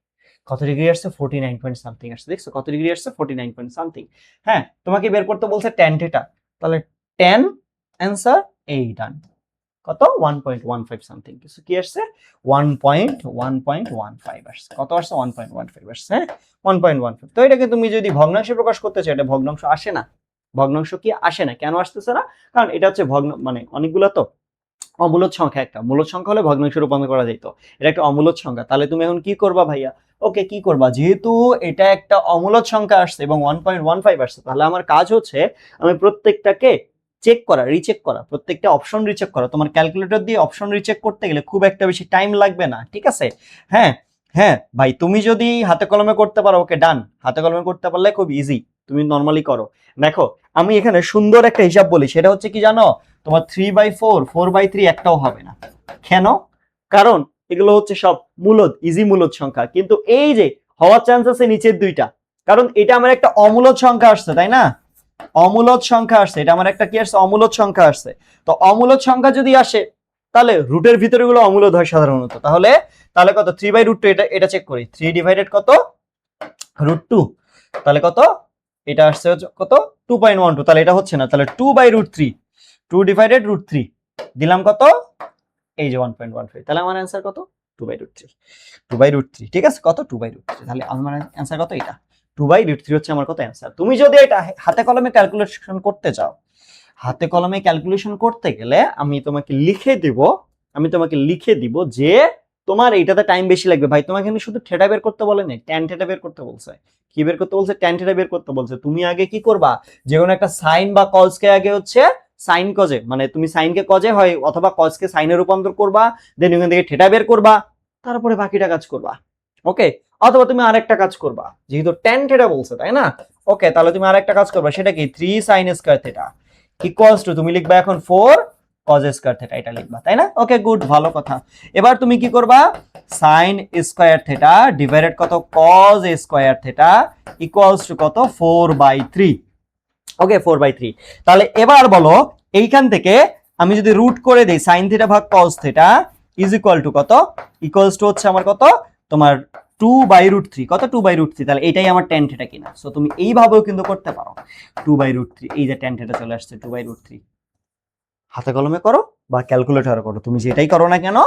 কত ডিগ্রি আসছে 49 পয়েন্ট সামথিং আসছে দেখছো কত ডিগ্রি আসছে 49 পয়েন্ট সামথিং হ্যাঁ তোমাকে বের করতে বলছে tan থিটা তাহলে tan অ্যানসার এই ডান কত 1.15 সামথিং কিছু কি আসছে 1.15 আসছে কত আসছে 1.15 আসছে হ্যাঁ 1.15 তো এটাকে তুমি যদি ভগ্নাংশে প্রকাশ করতে চাও এটা ভগ্নাংশ আসে না কেন আসতেছে না কারণ এটা হচ্ছে মানে অনেকগুলো তো অমূলদ সংখ্যা একটা মূলদ সংখ্যা হলে ভগ্নাংশে রূপান্তর করা যেত এটা একটা অমূলদ সংখ্যা তাহলে তুমি এখন কি করবা ভাইয়া ওকে কি করবা যেহেতু এটা একটা অমূলদ সংখ্যা আসছে এবং 1.15 আসছে তাহলে আমার কাজ হচ্ছে আমি প্রত্যেকটাকে রিচেক করা প্রত্যেকটা অপশন রিচেক করা তোমার ক্যালকুলেটর দিয়ে অপশন রিচেক করতে গেলে খুব একটা বেশি টাইম লাগবে না ঠিক আছে হ্যাঁ ভাই তুমি যদি হাতে কলমে করতে পারো ওকে ডান হাতে কলমে করতে পারলে খুব ইজি তুমি নরমালি করো দেখো আমি এখানে সুন্দর একটা হিসাব বলি সেটা হচ্ছে কি জানো তোমার 3/4 4/3 একটাও হবে না কেন কারণ এগুলো হচ্ছে সব ইজি মূলদ সংখ্যা কিন্তু এই যে হওয়ার চান্স আছে নিচের দুইটা কারণ এটা আমার একটা অমূলদ সংখ্যা আসছে তাই না অমূলদ সংখ্যা আসছে এটা আমার একটা কি আসছে অমূলদ সংখ্যা আসছে তো অমূলদ সংখ্যা যদি আসে তাহলে রুটের ভিতরে গুলো অমূলদ হয় সাধারণত তাহলে কত 3/√2 এটা চেক করি 3 ডিভাইডেড কত √2 তাহলে কত এটা আসছে কত 2.12 তাহলে এটা হচ্ছে না তাহলে 2/√3 2 ডিভাইডেড √3 দিলাম কত এই যে 1.15 তাহলে আমার অ্যানসার কত 2/√3 ঠিক আছে কত 2/√3 তাহলে আমার অ্যানসার কত এটা 2/√3 হচ্ছে আমার কত অ্যান্সার। তুমি যদি এটা হাতে কলমে ক্যালকুলেশন করতে চাও, হাতে কলমে ক্যালকুলেশন করতে গেলে আমি তোমাকে লিখে দিব যে তোমার এইটাতে টাইম বেশি লাগবে ভাই। তোমাকে কিন্তু শুধু থিটা বের করতে বলে নাই, ট্যান থিটা বের করতে বলছে। কি বের করতে বলছে? ট্যান থিটা বের করতে বলছে। তুমি আগে কি করবা, যে কোনো একটা সাইন বা কজকে আগে হচ্ছে সাইন কজে, মানে তুমি সাইনকে কজে হয় অথবা কজকে সাইনে রূপান্তর করবা, দেন ওখান থেকে থিটা বের করবা, তারপরে বাকিটা কাজ করবা। ওকে, অথবা তুমি আরেকটা কাজ করবা, যেহেতু ট্যান থিটা বলছে তাই না। ওকে, তাহলে তুমি আরেকটা কাজ করবা, সেটা কি 3 sin square theta equals two, তুমি লিখবা এখন 4 cos স্কয়ার থিটা, এটা লিখবা তাই না। ওকে গুড, ভালো কথা। এবার তুমি কি করবা, sin স্কয়ার থিটা ডিভাইডেড কত cos square theta equals to কত 4/3। ওকে 4/3। তাহলে এবার বলো এইখান থেকে আমি যদি রুট করে দেই sin থিটা ভাগ cos theta is equal to কত, ইকুয়ালস টু হচ্ছে আমার কত, তোমার 2/√3। কত? 2/√3। তাহলে এটাই আমার tan থিটা কিনা। সো তুমি এইভাবেও কিন্তু করতে পারো, 2/√3, এই যে tan থিটা চলে আসছে 2/√3। হাতে কলমে করো বা ক্যালকুলেটরে করো, তুমি যেটাই করো না কেন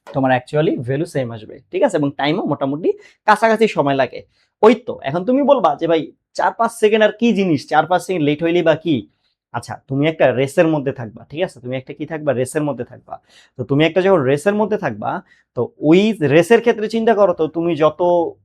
তোমার অ্যাকচুয়ালি ভ্যালু সেম আসবে, ঠিক আছে, এবং টাইমও মোটামুটি কাছাকাছি সময় লাগে। ওই তো এখন তুমি বলবা যে ভাই 4-5 সেকেন্ড আর কি জিনিস, 4-5 সেকেন্ড লেট হইলেই বা কি। আচ্ছা, তুমি একটা রেসের মধ্যে থাকবা, ঠিক আছে, তুমি একটা কি থাকবা, রেসের মধ্যে থাকবা। তো তুমি একটা যখন রেসের মধ্যে থাকবা, তো ওই রেসের ক্ষেত্রে চিন্তা করো তো, তুমি যত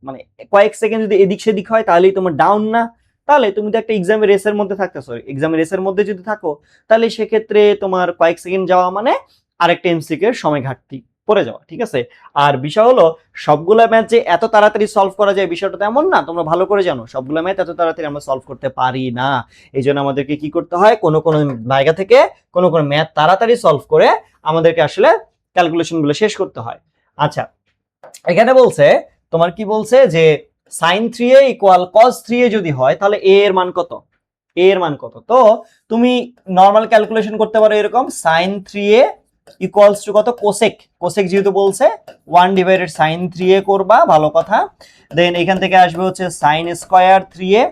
মানে কয়েক সেকেন্ড যদি এদিক সেদিক হয় তাহলেই তোমার ডাউন না। তাহলে তুমি তো একটা এক্সামের রেসের মধ্যে থাকতেছো, এক্সামের রেসের মধ্যে যদি থাকো তাহলে সেক্ষেত্রে তোমার কয়েক সেকেন্ড যাওয়া মানে আরেকটা এমসিকিউ এর সময় ঘাটতি পড়ে যাওয়া, ঠিক আছে। আর বিষয় হলো সবগুলা ম্যাথ যে এত তাড়াতাড়ি সলভ করা যায় বিষয়টা তেমন না, তোমরা ভালো করে জানো সবগুলা ম্যাথ এত তাড়াতাড়ি আমরা সলভ করতে পারি না। এই জন্য আমাদেরকে কি করতে হয়, কোনো কোনো জায়গা থেকে কোনো কোনো ম্যাথ তাড়াতাড়ি সলভ করে আমাদেরকে আসলে ক্যালকুলেশন গুলো শেষ করতে হয়। আচ্ছা, এখানে বলছে তোমার কি বলছে যে sin 3a equal cos 3a যদি হয় তাহলে a এর মান কত, a এর মান কত। তো তুমি নরমাল ক্যালকুলেশন করতে পারো এরকম, sin 3a ইকুয়ালস টু কত, কোসেক, কোসেক যেহেতু বলছে 1/sin 3a করবা, ভালো কথা। দেন এখান থেকে আসবে হচ্ছে sin square 3a,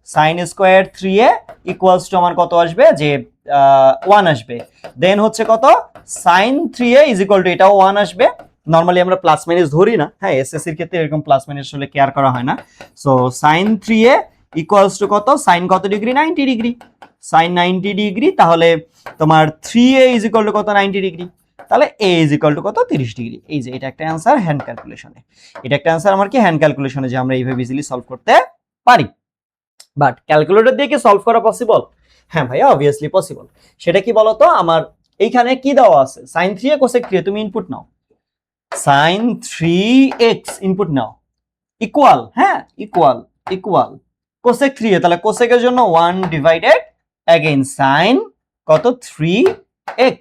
sin square 3a equals to আমার কত আসবে, যে 1 আসবে। দেন হচ্ছে কত, sin 3a is equal two, এটাও 1 আসবে। নরমালি আমরা প্লাস মাইনাস ধরি না, হ্যাঁ এসএসসি এর ক্ষেত্রে এরকম প্লাস মাইনাস হলে কেয়ার করা হয় না। So sin 3a equals to কত, sin কত ডিগ্রি, 90 ডিগ্রি, sin 90 ডিগ্রি। তাহলে তোমার 3a ইজ ইকুয়াল টু কত, 90 ডিগ্রি। তাহলে a ইজ ইকুয়াল টু কত, 30 ডিগ্রি। এই যে এটা একটা অ্যান্সার হ্যান্ড ক্যালকুলেশনে, এটা একটা অ্যান্সার আমার কি হ্যান্ড ক্যালকুলেশনে, যে আমরা এইভাবে ইজিলি সলভ করতে পারি। বাট ক্যালকুলেটর দিয়ে কি সলভ করা পসিবল? হ্যাঁ ভাইয়া অবভিয়াসলি পসিবল। সেটা কি বলতো, আমার এইখানে কি দেওয়া আছে, sin 3a cosec 3a, তুমি ইনপুট নাও sin 3x ইনপুট নাও ইকুয়াল, হ্যাঁ ইকুয়াল ইকুয়াল cosec 3a, তাহলে cosec এর জন্য 1 ডিভাইডেড अगेन sin কত 3x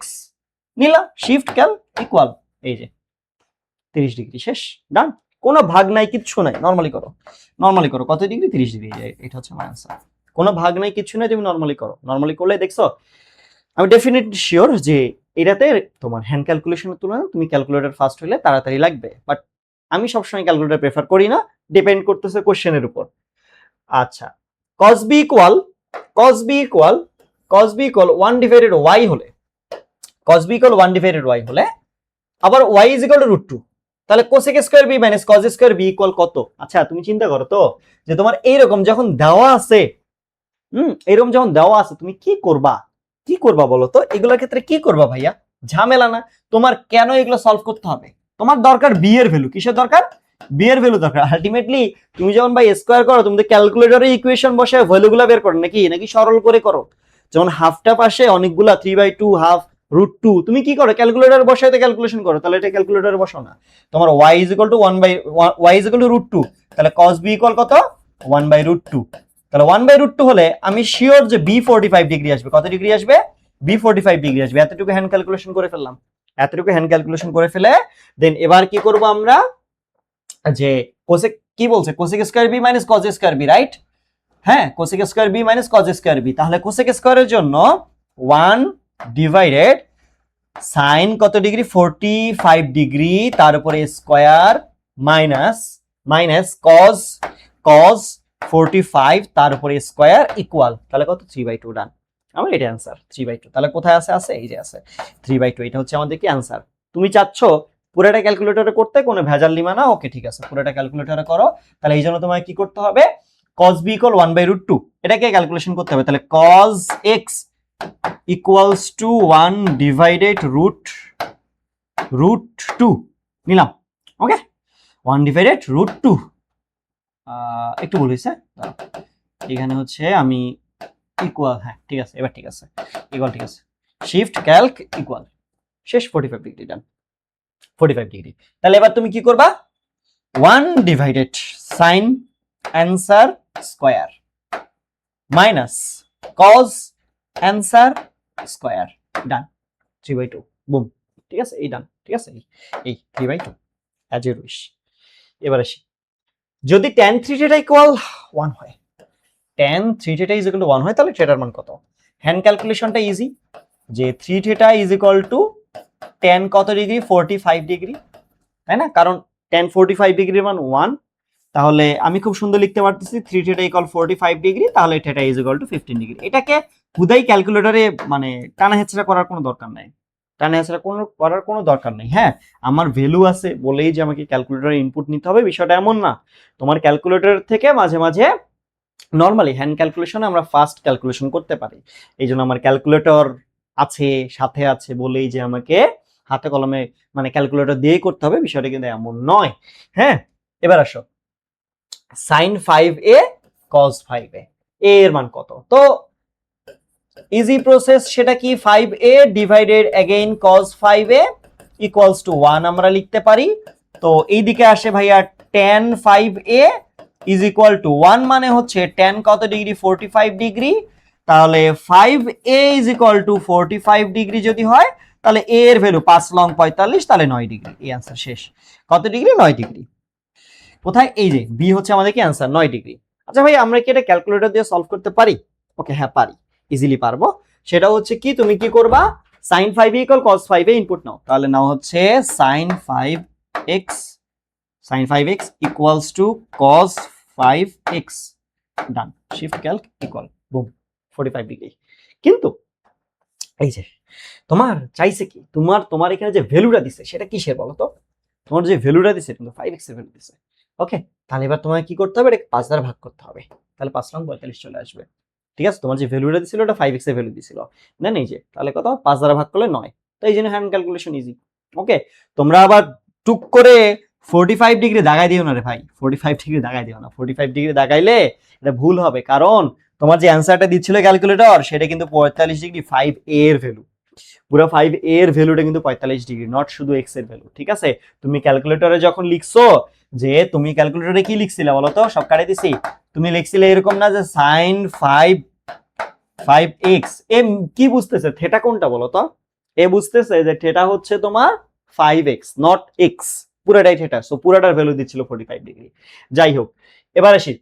নিলা, শিফট ক্যাল ইকুয়াল, এই যে 30 ডিগ্রি, শেষ, ডান। কোনো ভাগ নাই, কিচ্ছু নাই, নরমালি করো, নরমালি করো, কত ডিগ্রি, 30 ডিগ্রি, এটা হচ্ছে আমার आंसर। কোনো ভাগ নাই, কিচ্ছু নাই, তুমি নরমালি করো, নরমালি করলে দেখছো আমি ডেফিনেটলি শিওর যে এটাতে তোমার হ্যান্ড ক্যালকুলেশনের তুলনায় তুমি ক্যালকুলেটর ফাস্ট হলে তাড়াতাড়ি লাগবে। বাট আমি সবসময় ক্যালকুলেটর প্রেফার করি না, ডিপেন্ড করতেছে কোশ্চেনের উপর। আচ্ছা, cos b equal cos b equal cos b equal 1 divided y হলে, cos b equal 1 divided y হলে আবার y ইজ ইকুয়াল টু √2, তাহলে cosec square b minus cos square b equal কত। আচ্ছা তুমি চিন্তা করো তো, যে তোমার এইরকম যখন দেওয়া আছে, এরকম যখন দেওয়া আছে তুমি কি করবা, কি করবা বলো তো, এগুলোর ক্ষেত্রে কি করবা ভাইয়া, ঝামেলা না। তোমার কেন এগুলো সলভ করতে হবে, তোমার দরকার বি এর ভ্যালু, কিসের দরকার, বি এর ভ্যালু দরকার। আলটিমেটলি তুমি যখন ভাই স্কয়ার করো, তুমি তো ক্যালকুলেটরে ইকুয়েশন বসে ভ্যালুগুলো বের করো নাকি, নাকি সরল করে করো। যখন হাফটা পাশে অনেকগুলা 3/2 হাফ √2, তুমি কি করো, ক্যালকুলেটর বসাইতে ক্যালকুলেশন করো, তাহলে এটা ক্যালকুলেটরে বসাও না। তোমার y ইজ ইকুয়াল টু 1/√2, তাহলে cos b ইকুয়াল কত, 1/√2। তাহলে 1/√2 হলে আমি শিওর যে b 45 ডিগ্রি আসবে, কত ডিগ্রি আসবে, b 45 ডিগ্রি আসবে। এতটুকু হ্যান্ড ক্যালকুলেশন করে ফেললাম, এতটুকু হ্যান্ড ক্যালকুলেশন করে ফেলে দেন এবার কি করব আমরা, যে কোসেক কি বলছে, cosec square b minus cos square b, right, হ্যাঁ cosec square b minus cos square b। তাহলে কোসেক স্কয়ারের জন্য 1 ডিভাইডেড sin কত ডিগ্রি, 45 ডিগ্রি, তার উপরে স্কয়ার মাইনাস মাইনাস cos 45 তার উপরে স্কয়ার ইকুয়াল, তাহলে কত 3/2, ডান। আমার এটা অ্যান্সার 3/2। তাহলে কোথায় আছে, আছে এই যে আছে 3/2, এটা হচ্ছে আমাদের কি অ্যান্সার। তুমি চাচ্ছ পুরোটা ক্যালকুলেটরে করতে কোনো ভেজাল নিবা না, ওকে ঠিক আছে, পুরোটা ক্যালকুলেটরে করো। তাহলে এই জন্য তোমাকে কি করতে হবে, cos b ইকুয়াল 1/√2 এটাকে ক্যালকুলেশন করতে হবে। তাহলে cos x equals to 1 divided √2 নিলাম, ওকে 1 ডিভাইডেড √2। একটু ভুল হয়েছে, এখানে হচ্ছে আমি ইকুয়াল, হ্যাঁ ঠিক আছে, এবার ঠিক আছে, ইকুয়াল ঠিক আছে, শিফট ক্যালক ইকুয়াল, শেষ 45 ডিগ্রি ডান, 45 ডিগ্রি। তাহলে এবার তুমি কি করবা, 1 divided sine answer square minus cos answer square, done 3/2 boom, ঠিক আছে, এই ডান, ঠিক আছে, এই 3/2 অ্যাজ ইউ উইশ। এবার আসি, যদি tan 3θ ইকুয়াল 1 হয়, tan 3θ ইজ ইকুয়াল টু 1 হয়, তাহলে থিটার মান কত? হ্যান্ড ক্যালকুলেশনটা ইজি, যে 3θ ইজ ইকুয়াল টু tan কত ডিগ্রি, 45 ডিগ্রি, তাই না? কারণ tan 45 ডিগ্রির মান 1, তাহলে আমি খুব সুন্দর লিখতে পারতেছি 3θ ইকুয়াল 45 ডিগ্রি, তাহলে θ ইজ ইকুয়াল টু 15 ডিগ্রি। এটাকে হুদাই ক্যালকুলেটরে মানে টানা হেঁচড়া করার কোনো দরকার নাই, টানা হেঁচড়া করার কোনো দরকার নেই। হ্যাঁ, আমার ভ্যালু আছে বলেই যে আমাকে ক্যালকুলেটরে ইনপুট নিতে হবে বিষয়টা এমন না। তোমার ক্যালকুলেটর থেকে মাঝে মাঝে নর্মালি হ্যান্ড ক্যালকুলেশনে আমরা ফাস্ট ক্যালকুলেশন করতে পারি, এই জন্য আমার ক্যালকুলেটর আছে সাথে আছে বলেই যে আমাকে হাতে কলমে মানে ক্যালকুলেটর দিয়ে করতে হবে বিষয়টা কিন্তু এমন নয়। হ্যাঁ, এবার আসো sin 5a cos 5a, এর মান কত? তো ইজি প্রসেস, সেটা কি 5a divided again cos 5a equals to 1 আমরা লিখতে পারি। তো এই দিকে আসে ভাইয়া tan 5a is equal to 1 মানে হচ্ছে tan কত ডিগ্রি, 45 ডিগ্রি, তাহলে 5a is equal two 45 degree যদি হয় তাহলে a এর ভ্যালু 5 লং 45, তাহলে 9 ডিগ্রি, এই आंसर শেষ। কত ডিগ্রি, 9 ডিগ্রি। কোথায়, এই যে বি হচ্ছে আমাদের কি आंसर 9 ডিগ্রি। আচ্ছা ভাই, আমরা কি এটা ক্যালকুলেটর দিয়ে সলভ করতে পারি? ওকে হ্যাঁ পারি, ইজিলি পারবো। সেটা হচ্ছে কি, তুমি কি করবা, sin 5 ইকুয়াল cos 5 এ ইনপুট নাও, তাহলে নাও হচ্ছে sin 5x equals to cos 5x, done, shift Calc equal broom 45 degree. কিন্তু এই যে তোমার চাইছে কি, তোমার এখানে যে ভ্যালুটা দিছে সেটা কিসের বলো তো? তোমার যে ভ্যালুটা দিছে কিন্তু 5x এর ভ্যালু দিছে। ওকে, তাহলে এবার তোমাকে কি করতে হবে, এটা 5 দ্বারা ভাগ করতে হবে, তাহলে 5 লং 45 চলে আসবে। ঠিক আছে, তোমার যে ভ্যালুটা দিছিল ওটা 5x এর ভ্যালু দিছিল, দেন এই যে তাহলে কত, 5 দ্বারা ভাগ করলে 9, তো এই জন্য হ্যান্ড ক্যালকুলেশন ইজি। ওকে, তোমরা আবার টুক করে 45 ডিগ্রি দাগাই দিও না রে ভাই, 45 ডিগ্রি দাগাই দিও না, 45 ডিগ্রি দাগাইলে এটা ভুল হবে, কারণ তোমার যে অ্যান্সারটা দিচ্ছিল ক্যালকুলেটর সেটা কিন্তু 45 ডিগ্রি 5a এর ভ্যালু, পুরো 5a এর ভ্যালুটা কিন্তু 45 ডিগ্রি, নট শুধু x এর ভ্যালু। ঠিক আছে, তুমি ক্যালকুলেটরে যখন লিখছো, যে তুমি ক্যালকুলেটরে কি লিখছিলে বলো তো, সব কাটে দিছি, তুমি লিখছিলে এরকম না যে sin 5x, এ কি বুঝতেছে, থিটা কোনটা বলো তো? এ বুঝতেছে যে থিটা হচ্ছে তোমার 5x নট x, পুরোটাই থিটা, সো পুরোটার ভ্যালু দিচ্ছিল 45 ডিগ্রি। যাই হোক, এবার আসি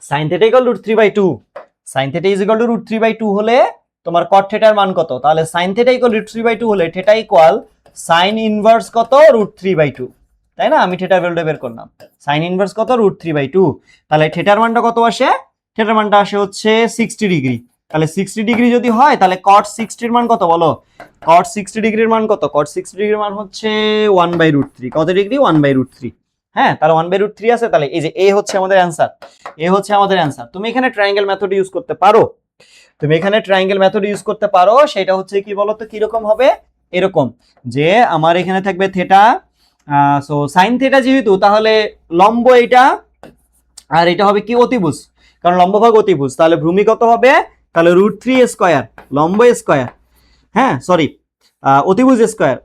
sin θ equal to √3/2, sin θ is equal to √3/2 হলে তোমার cot θ এর মান কত? তাহলে sin θ ইকুয়াল √3/2 হলে θ ইকুয়াল sin ইনভার্স কত, √3/2, তাই না? আমি থিটার ভ্যালুটা বের করলাম, sin ইনভার্স কত, √3/2, তাহলে থিটার মানটা কত আসে? থিটার মানটা আসে হচ্ছে 60 ডিগ্রি। তাহলে 60 ডিগ্রি যদি হয় তাহলে cot 60 এর মান কত বলো? cot 60 ডিগ্রির মান কত? cot 60 ডিগ্রির মান হচ্ছে 1/√3, কত ডিগ্রি, 1/√3। হ্যাঁ, তাহলে 1/√3 আছে, তাহলে এই যে এ হচ্ছে আমাদের অ্যান্সার, এ হচ্ছে আমাদের অ্যান্সার। তুমি এখানে ট্রায়াঙ্গেল মেথড ইউজ করতে পারো, তুমি এখানে ট্রায়াঙ্গেল মেথড ইউজ করতে পারো, সেটা হচ্ছে কি বলতো, কি রকম হবে, এরকম যে আমার এখানে থাকবে থিটা, সো sin থিটা যেহেতু, তাহলে লম্ব এটা, আর এটা হবে কি, অতিভুজ, কারণ লম্ব ভাগ অতিভুজ, তাহলে ভূমি কত হবে, তাহলে √3 স্কয়ার, লম্ব স্কয়ার, হ্যাঁ সরি অতিভুজ স্কয়ার,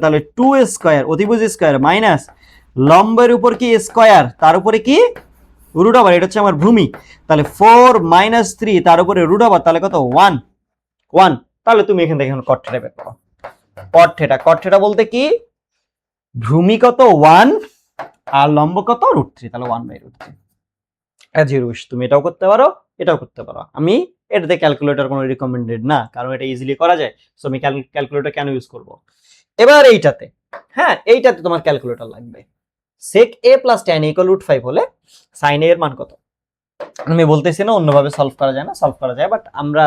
তাহলে 2 স্কয়ার অতিভুজ স্কয়ার মাইনাস লম্বের উপর কি স্কয়ার, তার উপরে কি রুট ওভার, এটা হচ্ছে আমার ভূমি, তাহলে 4 - 3 তার উপরে রুট ওভার, তাহলে কত, 1। তাহলে তুমি এখান থেকে এখন cot θ বের করো, cot θ বলতে কি, ভূমি কত 1 আর লম্ব কত √3, তাহলে 1/√3। অ্যাজ ইউ উইশ, তুমি এটাও করতে পারো, এটাও করতে পারো, আমি এটাতে ক্যালকুলেটর কোনো রিকমেন্ডেড না, কারণ এটা ইজিলি করা যায়, সো আমি ক্যালকুলেটর কেন ইউজ করব। এবার এইটাতে, হ্যাঁ এইটাতে তোমার ক্যালকুলেটর লাগবে। sec a plus tan a equal √5 হলে sin a এর মান কত? আমি বলতেছি না অন্যভাবে সলভ করা যায় না, সলভ করা যায়, বাট আমরা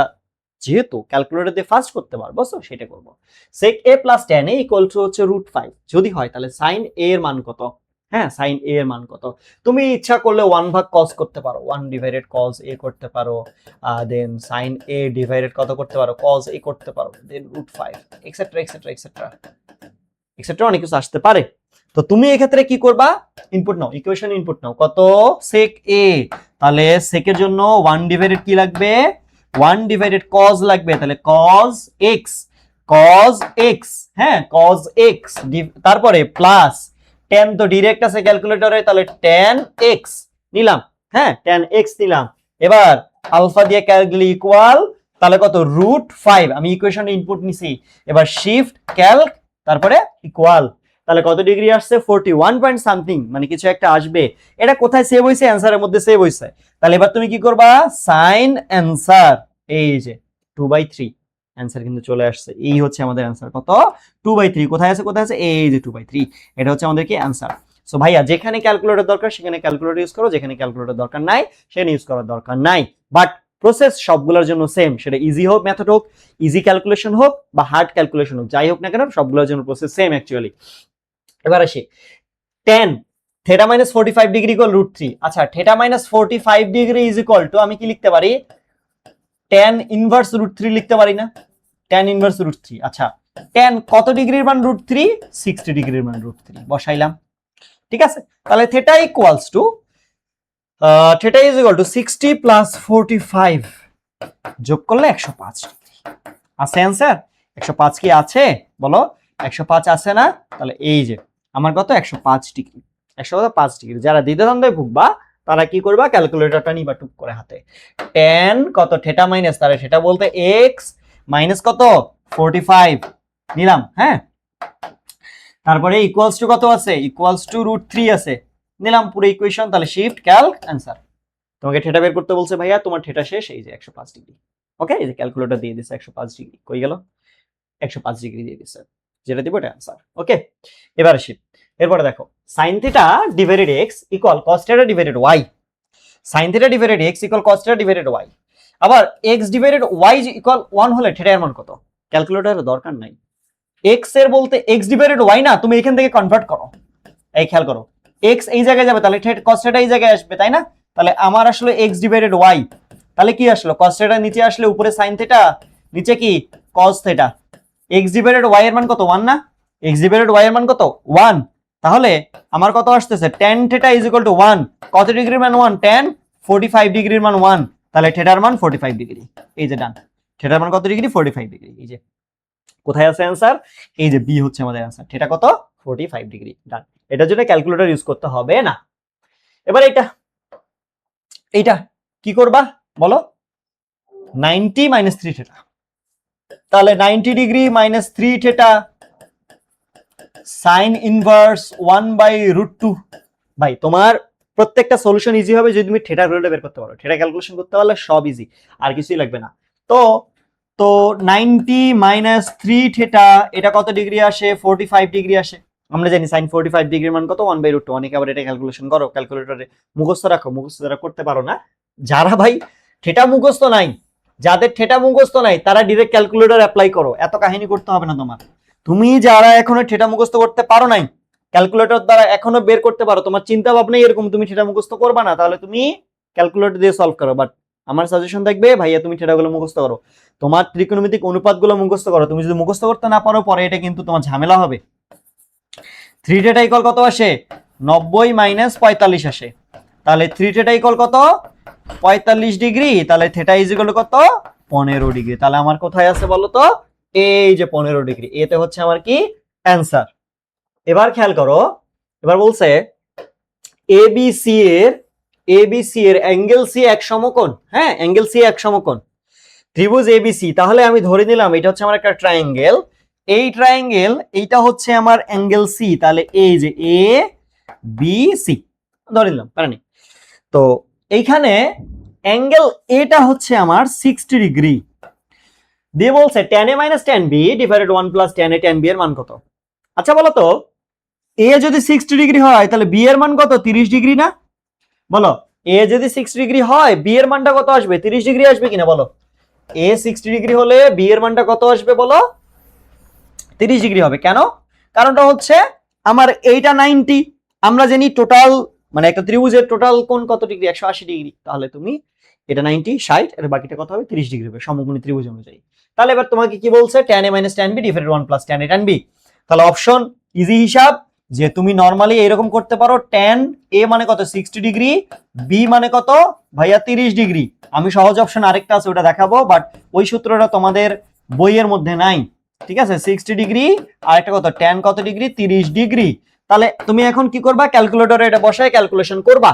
যেহেতু ক্যালকুলেটর দিয়ে ফার্স্ট করতে পারবো সো সেটা করবো। sec a plus tan a equal to হচ্ছে √5 যদি হয় তাহলে sin a এর মান কত? হ্যাঁ, sin a এর মান কত? তুমি ইচ্ছা করলে 1 ভাগ cos করতে পারো, 1 ডিভাইডেড cos a করতে পারো, দেন sin a ডিভাইডেড কত করতে পারো, cos a করতে পারো, দেন √5 এক্সেট্রা এক্সেট্রা এক্সেট্রা এক্সেট্রা অনেক কিছু আসতে পারে। তো তুমি এক্ষেত্রে কি করবা? ইনপুট নাও, ইকুয়েশন ইনপুট নাও। কত? sec a, তাহলে sec এর জন্য 1 ডিভাইডেড কি লাগবে? 1 ডিভাইডেড cos লাগবে, তাহলে cos x, cos x, হ্যাঁ cos x, তারপরে প্লাস tan তো ডাইরেক্ট আছে ক্যালকুলেটরে, তাহলে tan x নিলাম, হ্যাঁ tan x নিলাম। এবার আলফা দিয়ে ক্যালকুলে ইকুয়াল, তাহলে কত? √5, আমি ইকুয়েশনে ইনপুট নিছি। এবার শিফট ক্যালক তারপরে ইকুয়াল, তাহলে কত ডিগ্রি আসছে? 41 পয়েন্ট সামথিং, মানে কিছু একটা আসবে। এটা কোথায় সেভ হইছে? অ্যানসারের মধ্যে সেভ হইছে। তাহলে এবার তুমি কি করবা? সাইন অ্যানসার, এই যে 2/3 অ্যানসার কিন্তু চলে আসছে। এই হচ্ছে আমাদের অ্যানসার, কত? 2/3। কোথায় আছে? কোথায় আছে? এই যে 2/3, এটা হচ্ছে আমাদের কি অ্যানসার। সো ভাইয়া যেখানে ক্যালকুলেটর দরকার সেখানে ক্যালকুলেটর ইউজ করো, যেখানে ক্যালকুলেটর দরকার নাই সেখানে ইউজ করার দরকার নাই। বাট প্রসেস সবগুলোর জন্য সেম, সেটা ইজি হোক মেথড হোক, ইজি ক্যালকুলেশন হোক বা হার্ড ক্যালকুলেশন হোক, যাই হোক না কেন সবগুলোর জন্য প্রসেস সেম অ্যাকচুয়ালি। এবার আসি tan theta minus 45 degree equal √3। আচ্ছা, theta minus 45 degree is equal two, আমি কি লিখতে পারি? tan ইনভার্স √3 লিখতে পারি না? tan inverse √3। আচ্ছা, tan কত ডিগ্রির মান √3? 60 ডিগ্রির মান √3 বসাইলাম, ঠিক আছে। তাহলে theta equals two theta is equal two 60 plus 45 যোগ করলে 105 ডিগ্রি। আছে অ্যানসার? 105 কি আছে বলো? 105 আছে না? তাহলে এই যে আমার কত? 105 ডিগ্রি, 105 ডিগ্রি। যারা দ্বিধাদ্বন্দ্বে ভুগবা তারা কি করবা? ক্যালকুলেটরটা নিবা টুক করে হাতে। tan কত? থিটা মাইনাস, তাহলে সেটা বলতে x মাইনাস কত? 45 নিলাম, হ্যাঁ। তারপরে ইকুয়ালস টু কত আছে? ইকুয়ালস টু √3 আছে, নিলাম পুরো ইকুয়েশন। তাহলে শিফট ক্যালক অ্যানসার। তোমাকে থিটা বের করতে বলছে ভাইয়া, তোমার থিটা শেষ, এই যে 105 ডিগ্রি। ওকে, এই যে ক্যালকুলেটর দিয়ে দিছে 105 ডিগ্রি, কই গেল? 105 ডিগ্রি দিয়ে দিছে, যেটা দিব এটা অ্যানসার। ওকে, এবার আসি। এরপরে দেখো sin theta divided x equal cos theta divided y। sin theta divided x equal cos theta divided y। আবার x ডিভাইডেড y ইকুয়াল 1 হলে থিটা এর মান কত? ক্যালকুলেটরের দরকার নাই, x এর বলতে x ডিভাইডেড y না, তুমি এখান থেকে কনভার্ট করো। এই খেয়াল করো, x এই জায়গায় যাবে তাহলে cos থিটা এই জায়গায় আসবে, তাই না? তাহলে আমার আসলে x ডিভাইডেড y, তাহলে কি আসলো? cos থিটা নিচে আসলে উপরে sin থিটা, নিচে কি cos theta. x divided y এর মান কত? 1 না? x ডিভাইডেড y এর মান কত? 1। তাহলে আমার কত আসতেছে? tan theta is equal to 1। কত ডিগ্রির মান 1? tan 45 ডিগ্রির মান 1, তাহলে থিটার মান 45 ডিগ্রি। এই যে ডান, থিটার মান কত ডিগ্রি? 45 ডিগ্রি। এই যে কোথায় আছে অ্যানসার? এই যে বি হচ্ছে আমাদের অ্যানসার। থিটা কত? 45 ডিগ্রি। ডান, এটার জন্য ক্যালকুলেটর ইউজ করতে হবে না। এবার এইটা কি করবা বলো? 90 মাইনাস 3 থিটা, তাহলে 90 degree minus 3 theta sine inverse 1/√2। ভাই তোমার প্রত্যেকটা সলিউশন ইজি হবে যদি তুমি থিটা ভ্যালুটা বের করতে পারো। থিটা ক্যালকুলেশন করতে পারলে সব ইজি, আর কিছুই লাগবে না। তো তো 90 মাইনাস 3 থিটা এটা কত ডিগ্রি আসে? 45 ডিগ্রি আসে। আমরা জানি সাইন 45 ডিগ্রির মান কত? 1/√2। অনেকে আবার এটা ক্যালকুলেশন করো ক্যালকুলেটরে, মুখস্থ রাখো। মুখস্থ যারা করতে পারো না, যারা ভাই থিটা মুখস্থ নাই, যাদের থিটা মুখস্থ নাই তারা ডাইরেক্ট ক্যালকুলেটর অ্যাপ্লাই করো, এত কাহিনী করতে হবে না তোমার। তুমি যারা এখনো থিটা মুখস্থ করতে পারো নাই, ক্যালকুলেটর দ্বারা এখনো বের করতে পারো, তোমার চিন্তা ভাবনা এরকম তুমি থিটা মুখস্থ করবা না, তাহলে তুমি ক্যালকুলেটর দিয়ে সলভ করো। বাট আমার সাজেশন থাকবে ভাইয়া তুমি থিটাগুলো মুখস্থ করো, তোমার ত্রিকোণমিতিক অনুপাতগুলো মুখস্থ করো। তুমি যদি মুখস্থ করতে না পারো পরে এটা কিন্তু তোমার ঝামেলা হবে। 3 থিটা ইকুয়াল কত আসে? 90 মাইনাস 45 আসে। তাহলে 3 থিটা ইকুয়াল কত? 45 ডিগ্রি। তাহলে থিটা ইজ ইকুয়াল কত? 15 ডিগ্রি। তাহলে আমার কোথায় আছে বলো তো? এই যে 15 ডিগ্রি, এতে হচ্ছে আমার কি অ্যানসার। এবার খেয়াল করো, এবার বলছে এবিসি এর অ্যাঙ্গেল সি এক সমকোণ। হ্যাঁ, অ্যাঙ্গেল সি এক সমকোণ ত্রিভুজ এবিসি। তাহলে আমি ধরে নিলাম এটা হচ্ছে আমার একটা ট্রায়াঙ্গেল। এই ট্রায়াঙ্গেল এইটা হচ্ছে আমার অ্যাঙ্গেল সি। তাহলে এই যে এ বি সি ধরে নিলাম, পারেনি। তো এইখানে অ্যাঙ্গেল এটা হচ্ছে আমার 60 ডিগ্রি দিয়ে বলছে tan a minus tan b divided 1 plus tan a tan b এর মান কত? আচ্ছা বলো তো, এ যদি 60 ডিগ্রি হয় তাহলে বি এর মান কত? 30 ডিগ্রি না? বলো, এ যদি 60 ডিগ্রি হয় বি এর মানটা কত আসবে? 30 ডিগ্রি আসবে কিনা বলো? এ 60 ডিগ্রি হলে বি এর মানটা কত আসবে বলো? 30 ডিগ্রি হবে। কেন? কারণটা হচ্ছে আমার এইটা 90, আমরা জানি টোটাল মানে একটা ত্রিভুজের টোটাল কোণ কত ডিগ্রি? 180 ডিগ্রি। তাহলে তুমি এটা 90 60 এর বাকিটা কত হবে? 30 ডিগ্রি হবে সমকোণী ত্রিভুজ অনুযায়ী। তাহলে এবার তোমাকে কি বলছে? tan a - tan b divided 1 + tan a tan b। তাহলে অপশন ইজি হিসাব যে তুমি নরমালি এরকম করতে পারো, tan a মানে কত? 60 ডিগ্রি, b মানে কত ভাইয়া? 30 ডিগ্রি। আমি সহজ অপশন আরেকটা আছে ওটা দেখাবো, বাট ওই সূত্রটা তোমাদের বইয়ের মধ্যে নাই, ঠিক আছে? 60 ডিগ্রি আর একটা কত? tan কত ডিগ্রি? 30 ডিগ্রি। তাহলে তুমি এখন কি করবা? ক্যালকুলেটরে এটা বসায় ক্যালকুলেশন করবা।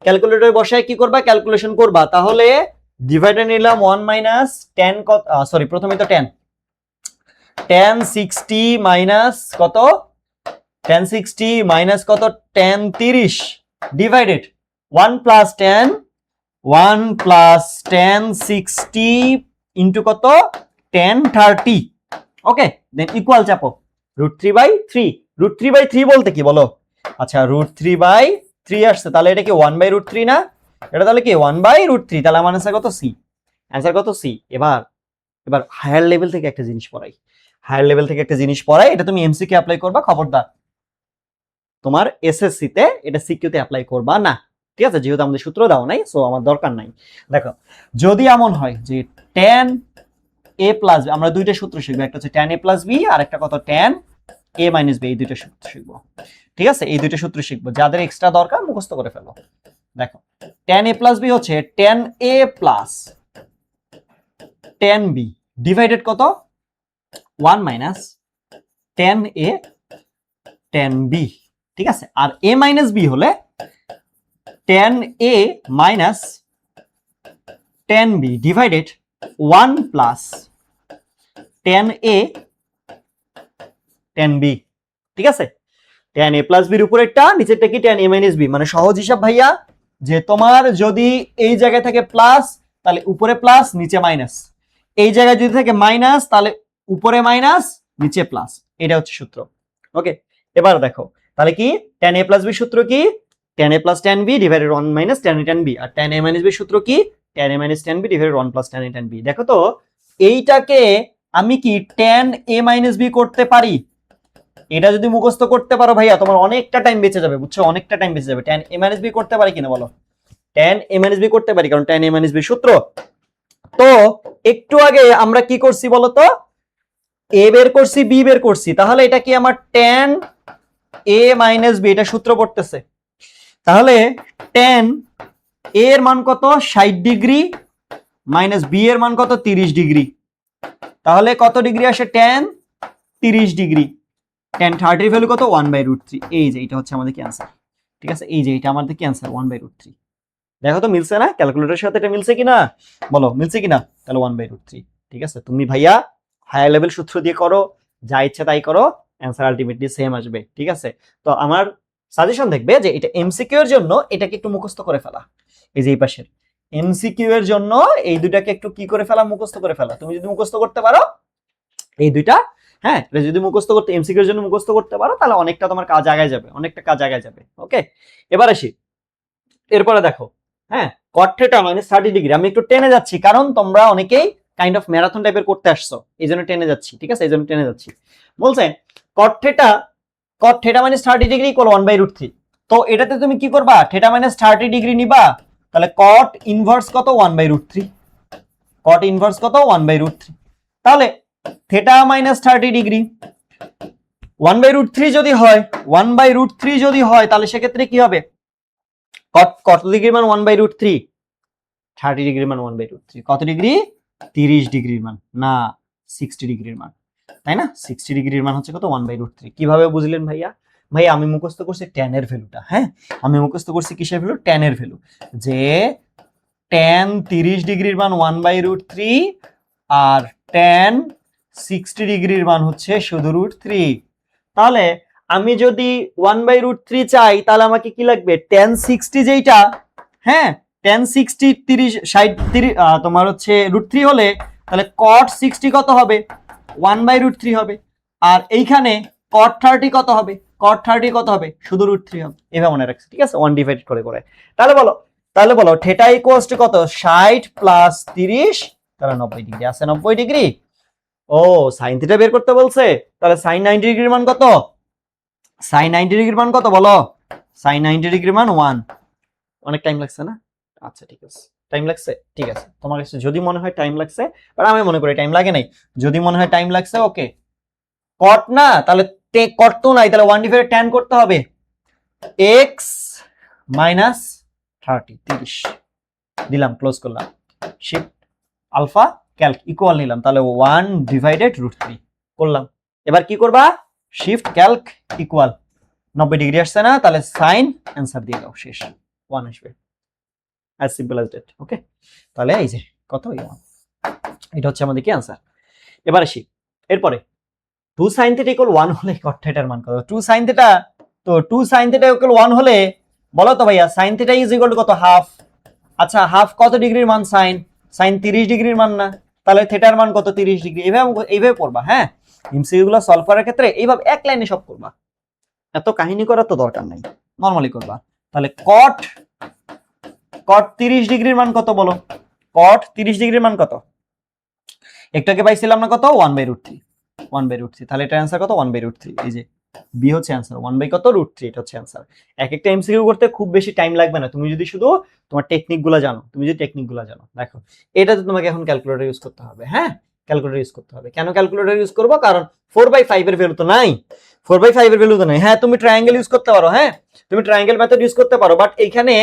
ক্যালকুলেটরে বসায় কি করবা? ক্যালকুলেশন করবা। তাহলে ডিভাইডে নিলাম 1 - tan কত, সরি প্রথমে তো tan 60 মাইনাস কত? tan 60 মাইনাস কত? tan 30 ডিভাইডেড 1 + tan 60 ইনটু কত? tan 30। ওকে, দেন ইকুয়াল চাপো √3/3। √3/3 বলতে কি বলো? আচ্ছা, √3/3 আসছে, তাহলে এটা কি 1/√3 না? এটা তাহলে কি 1/√3। তাহলে আমার आंसर কত? সি। आंसर কত? সি। এবার হায়ার লেভেল থেকে একটা জিনিস পড়াই, এটা তুমি এমসিকিউ অ্যাপ্লাই করবা, খবরদার তোমার এসএসসি তে এটা সিকিউ তে অ্যাপ্লাই করবা না, ঠিক আছে? যেহেতু আমাদের সূত্র দাও নাই, সো আমার দরকার নাই। দেখো, যদি এমন হয় যে tan a প্লাস, আমরা দুইটা সূত্র শিখবো, একটা হচ্ছে tan a প্লাস b আর একটা কত? tan a minus b। এই দুইটা সূত্র শিখবো, ঠিক আছে? এই দুইটা সূত্র শিখবো, যাদের এক্সট্রা দরকার মুখস্থ করে ফেলো। দেখো, tan a প্লাস b হচ্ছে tan a plus tan b divided কত? 1 minus tan a tan b, ঠিক আছে? আর a মাইনাস b হলে tan a minus tan b divided 1 plus tan a tan b, ঠিক আছে? tan a প্লাস b এর উপরেরটা, নিচেরটা কি? tan a minus b। মানে সহজ হিসাব ভাইয়া, যে তোমার যদি এই জায়গায় থাকে প্লাস তাহলে উপরে প্লাস নিচে মাইনাস, এই জায়গায় যদি থাকে মাইনাস তাহলে উপরে মাইনাস নিচে প্লাস। এটা হচ্ছে সূত্র। ওকে, এবার দেখো তাহলে কি tan a প্লাস b সূত্র কি? tan a plus tan b divided 1 minus tan a tan b। আর tan a মাইনাস b সূত্র কি? tan a minus tan b divided 1 plus tan a tan b। দেখো তো, এইটাকে আমি কি tan a মাইনাস b করতে পারি? এটা যদি মুখস্থ করতে পারো ভাইয়া, তোমার অনেকটা টাইম বেঁচে যাবে, বুঝছো? অনেকটা টাইম বেঁচে যাবে। tan a মাইনাস b করতে পারি কিনা বলো? tan a মাইনাস b করতে পারি, কারণ tan a মাইনাস b সূত্র। তো একটু আগে আমরা কি করছি বলো তো? a বের করছি, b বের করছি, তাহলে এটা কি আমার tan a মাইনাস b, এটা সূত্র পড়তেছে। তাহলে tan a এর মান কত? 60 ডিগ্রি মাইনাস b এর মান কত? 30 ডিগ্রি। তাহলে কত ডিগ্রি আসে? tan 30 degree. tan 30 ভ্যালু কত? 1/√3। এই যে এটা হচ্ছে আমাদের কি आंसर, ঠিক আছে? এই যে এটা আমাদের কি आंसर 1/√3। দেখো তো মিলছে না? ক্যালকুলেটরের সাথে এটা মিলছে কিনা বলো, মিলছে কিনা? তাহলে 1/√3, ঠিক আছে? তুমি ভাইয়া হায়ার লেভেল সূত্র দিয়ে করো, যা ইচ্ছা তাই করো, आंसर আলটিমেটলি সেম আসবে, ঠিক আছে? তো আমার সাজেশন দেখবে যে এটা এমসিকিউ এর জন্য এটাকে একটু মুখস্থ করে ফেলা। এই যে এই পাশের এমসিকিউ এর জন্য এই দুটাকে একটু কি করে ফেলা? মুখস্থ করে ফেলা। তুমি যদি মুখস্থ করতে পারো এই দুইটা, হ্যাঁ, এটা যদি মুখস্থ করতে, এমসিকিউ এর জন্য মুখস্থ করতে পারো, তাহলে অনেকটা তোমার কাজ আগায় যাবে, অনেকটা কাজ আগায় যাবে। ওকে, এবার আসি, এরপরে দেখো, হ্যাঁ, cot θ - 30 ডিগ্রি। আমি একটু টেনে যাচ্ছি, কারণ তোমরা অনেকেই কাইন্ড অফ ম্যারাথন টাইপের করতে আসছো, এই জন্য টেনে যাচ্ছি, ঠিক আছে? এই জন্য টেনে যাচ্ছি। বলছে cot θ - 30 ডিগ্রি ইকুয়াল 1/√3। তো এটাতে তুমি কি করবা? θ - 30 ডিগ্রি নিবা, তাহলে cot ইনভার্স কত? 1/√3। cot ইনভার্স কত? 1/√3। তাহলে θ - 30 ডিগ্রি 1/√3 যদি হয়, 1/√3 যদি হয়, তাহলে সেক্ষেত্রে কি হবে? কত ডিগ্রির মান 1/√3? 30 ডিগ্রির মান 1/√3 কত ডিগ্রি? 30 ডিগ্রির মান না, 60 ডিগ্রির মান, তাই না? 60 ডিগ্রির মান হচ্ছে কত? 1/√3। কিভাবে বুঝলেন ভাইয়া? ভাই আমি মুখস্থ করছি tan এর ভ্যালুটা, হ্যাঁ, আমি মুখস্থ করছি কিসের ভ্যালু? tan এর ভ্যালু, যে tan 30 ডিগ্রির মান 1/√3 আর tan 60 ডিগ্রির মান হচ্ছে শুধু √3। তাহলে আমি যদি 1/√3 চাই, তাহলে আমাকে কি লাগবে? tan 60 যেইটা, হ্যাঁ, tan 60 30 60 30 তোমার হচ্ছে √3 হলে, তাহলে cot 60 কত হবে? 1/√3 হবে। আর এইখানে cot 30 কত হবে? cot 30 কত হবে? শুধু √3 হবে। এভাবে মনে রাখছি, ঠিক আছে? 1 ডিভাইড করে করে। তাহলে বলো θ ইকুয়ালস টু কত? 60 + 30, তাহলে 90 ডিগ্রি আছে, 90 ডিগ্রি। ও সাইন থিটা বের করতে বলছে, তাহলে সাইন 90 ডিগ্রির মান কত? সাইন 90 ডিগ্রির মান কত বলো? সাইন 90 ডিগ্রির মান 1। অনেক টাইম লাগছে না? আচ্ছা ঠিক আছে, টাইম লাগছে, ঠিক আছে। তোমার কাছে যদি মনে হয় টাইম লাগছে, বাট আমি মনে করি টাইম লাগে নাই। যদি মনে হয় টাইম লাগছে, ওকে। কট না, তাহলে কট তো নাই, তাহলে 1 ডিভাইডেড tan করতে হবে। x মাইনাস 30 দিলাম, ক্লোজ করলাম, শিফট আলফা ক্যালক ইকুয়াল নিলাম, তাহলে 1 ডিভাইডেড √3 করলাম। এবার কি করবা? শিফট ক্যালক ইকুয়াল 90 ডিগ্রি আসছে না, তাহলে সাইন অ্যান্সার দিয়ে দাও, শেষ 1 আসবে। as simple as that, ওকে। তাহলে এই যে কত, এটা হচ্ছে আমাদের কি অ্যান্সার। এবার আসি এরপরে 2 sin θ = 1 হলে cot θ এর মান কত? 2 sin θ, তো 2 sin θ = 1 হলে বলো তো ভাইয়া sin θ = কত? হাফ। আচ্ছা হাফ কত ডিগ্রির মান? সাইন 30 ডিগ্রির মান না, তাহলে থিটার মান কত? 30 ডিগ্রি। এইভাবে পড়বা, হ্যাঁ। এমসিকিউ গুলো সলভ করার ক্ষেত্রে এইভাবে এক লাইনে সব করবা, এত কাহিনী করার তো দরকার নাই, নরমালি করবা। তাহলে cot 30 ডিগ্রির মান কত বলো? cot 30 ডিগ্রির মান কত? একটু আগে পাইছিলাম না কত? 1/√3। 1/√3, তাহলে এটা অ্যান্সার কত? 1/√3। এই যে বি হচ্ছে অ্যান্সার, 1/√3, এটা হচ্ছে অ্যান্সার। এক একটা এমসিকিউ করতে খুব বেশি টাইম লাগবে না, তুমি যদি শুধু তোমার টেকনিকগুলো জানো। দেখো এটাতে তোমাকে এখন ক্যালকুলেটর ইউজ করতে হবে, হ্যাঁ, ক্যালকুলেটর ইউজ করতে হবে। কেন ক্যালকুলেটর ইউজ করবো? কারণ 4/5 এর ভ্যালু তো নাই, 4/5 এর ভ্যালু তো নাই। হ্যাঁ তুমি ট্রায়াঙ্গেল ইউজ করতে পারো, হ্যাঁ তুমি ট্রায়াঙ্গেল মেথড ইউজ করতে পারো, বাট এইখানে